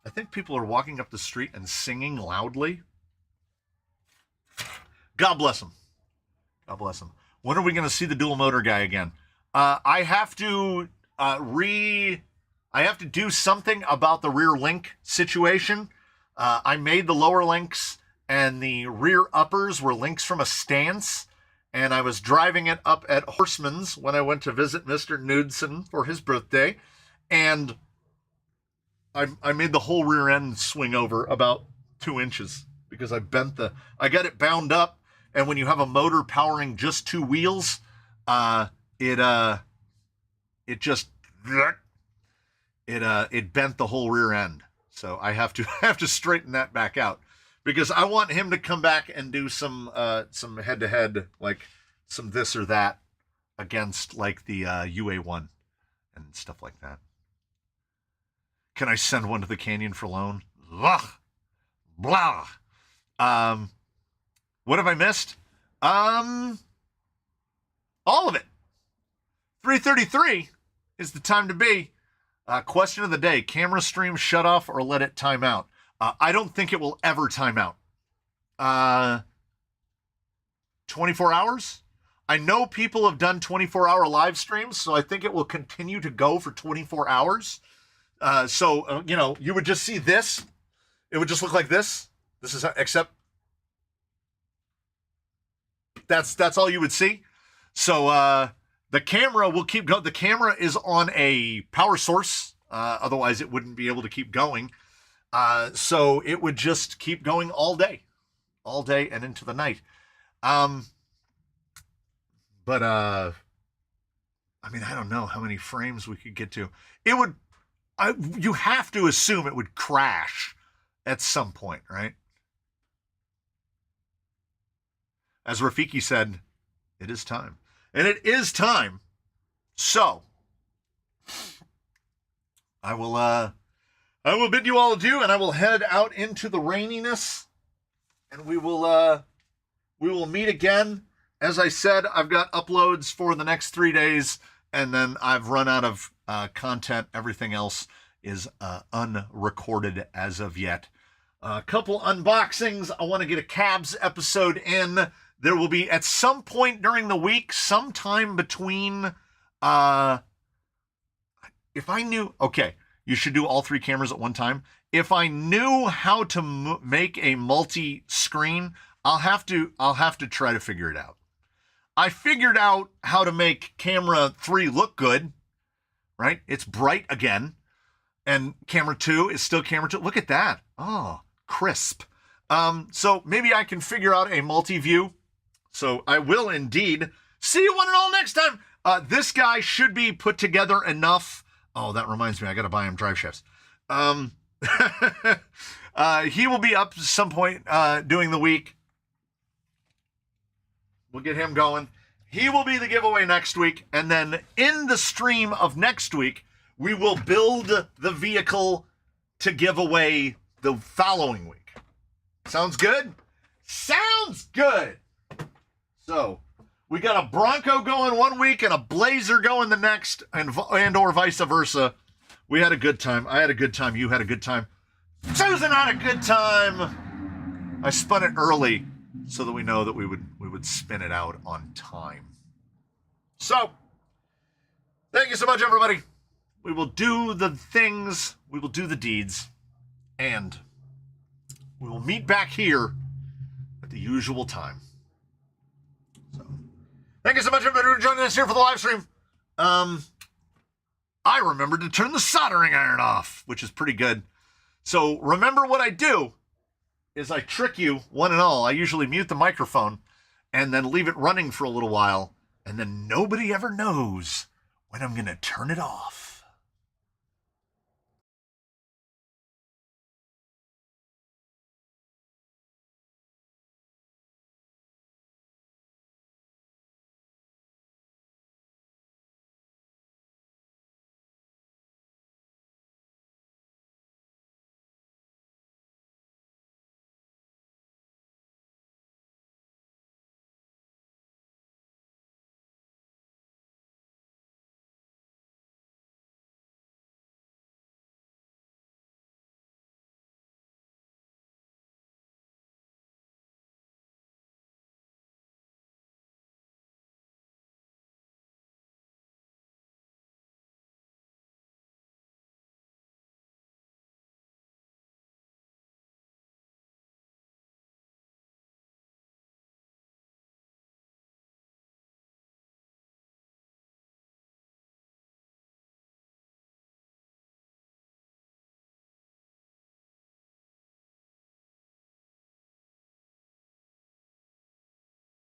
I think people are walking up the street and singing loudly. God bless them. God bless them. When are we going to see the dual motor guy again? I have to do something about the rear link situation. I made the lower links and the rear uppers were links from a stance, and I was driving it up at Horseman's when I went to visit Mr. Knudsen for his birthday, and I made the whole rear end swing over about 2 inches because I got it bound up, and when you have a motor powering just two wheels, it bent the whole rear end. So I have to straighten that back out, because I want him to come back and do some head-to-head, like some this or that against like the UA1 and stuff like that. Can I send one to the canyon for loan? Blah. Blah. What have I missed? All of it. 3:33 is the time to be. Question of the day: camera stream shut off or let it time out? I don't think it will ever time out. 24 hours? I know people have done 24-hour live streams, so I think it will continue to go for 24 hours. You would just see this. It would just look like this. This is except that's all you would see. So the camera will keep going. The camera is on a power source. Otherwise, it wouldn't be able to keep going. So it would just keep going all day and into the night. But I mean, I don't know how many frames we could get to. It would. You have to assume it would crash at some point, right? As Rafiki said, it is time. And it is time. So, I will bid you all adieu, and I will head out into the raininess, and we will meet again. As I said, I've got uploads for the next 3 days, and then I've run out of content. Everything else is unrecorded as of yet. A couple unboxings. I want to get a Cabs episode in. There will be at some point during the week, sometime between, if I knew, okay, you should do all three cameras at one time. If I knew how to make a multi-screen, I'll have to try to figure it out. I figured out how to make camera 3 look good, right? It's bright again. And camera 2 is still camera 2. Look at that. Oh, crisp. So maybe I can figure out a multi-view. So I will indeed. See you one and all next time. This guy should be put together enough. Oh, that reminds me. I got to buy him drive shafts. He will be up at some point during the week. We'll get him going. He will be the giveaway next week. And then in the stream of next week, we will build the vehicle to give away the following week. Sounds good? Sounds good. So we got a Bronco going one week and a Blazer going the next, and or vice versa. We had a good time. I had a good time. You had a good time. Susan had a good time. I spun it early so that we know that we would spin it out on time. So, thank you so much, everybody. We will do the things, we will do the deeds, and we will meet back here at the usual time. So, thank you so much, everybody, for joining us here for the live stream. I remembered to turn the soldering iron off, which is pretty good. So remember what I do is I trick you, one and all. I usually mute the microphone and then leave it running for a little while, and then nobody ever knows when I'm going to turn it off.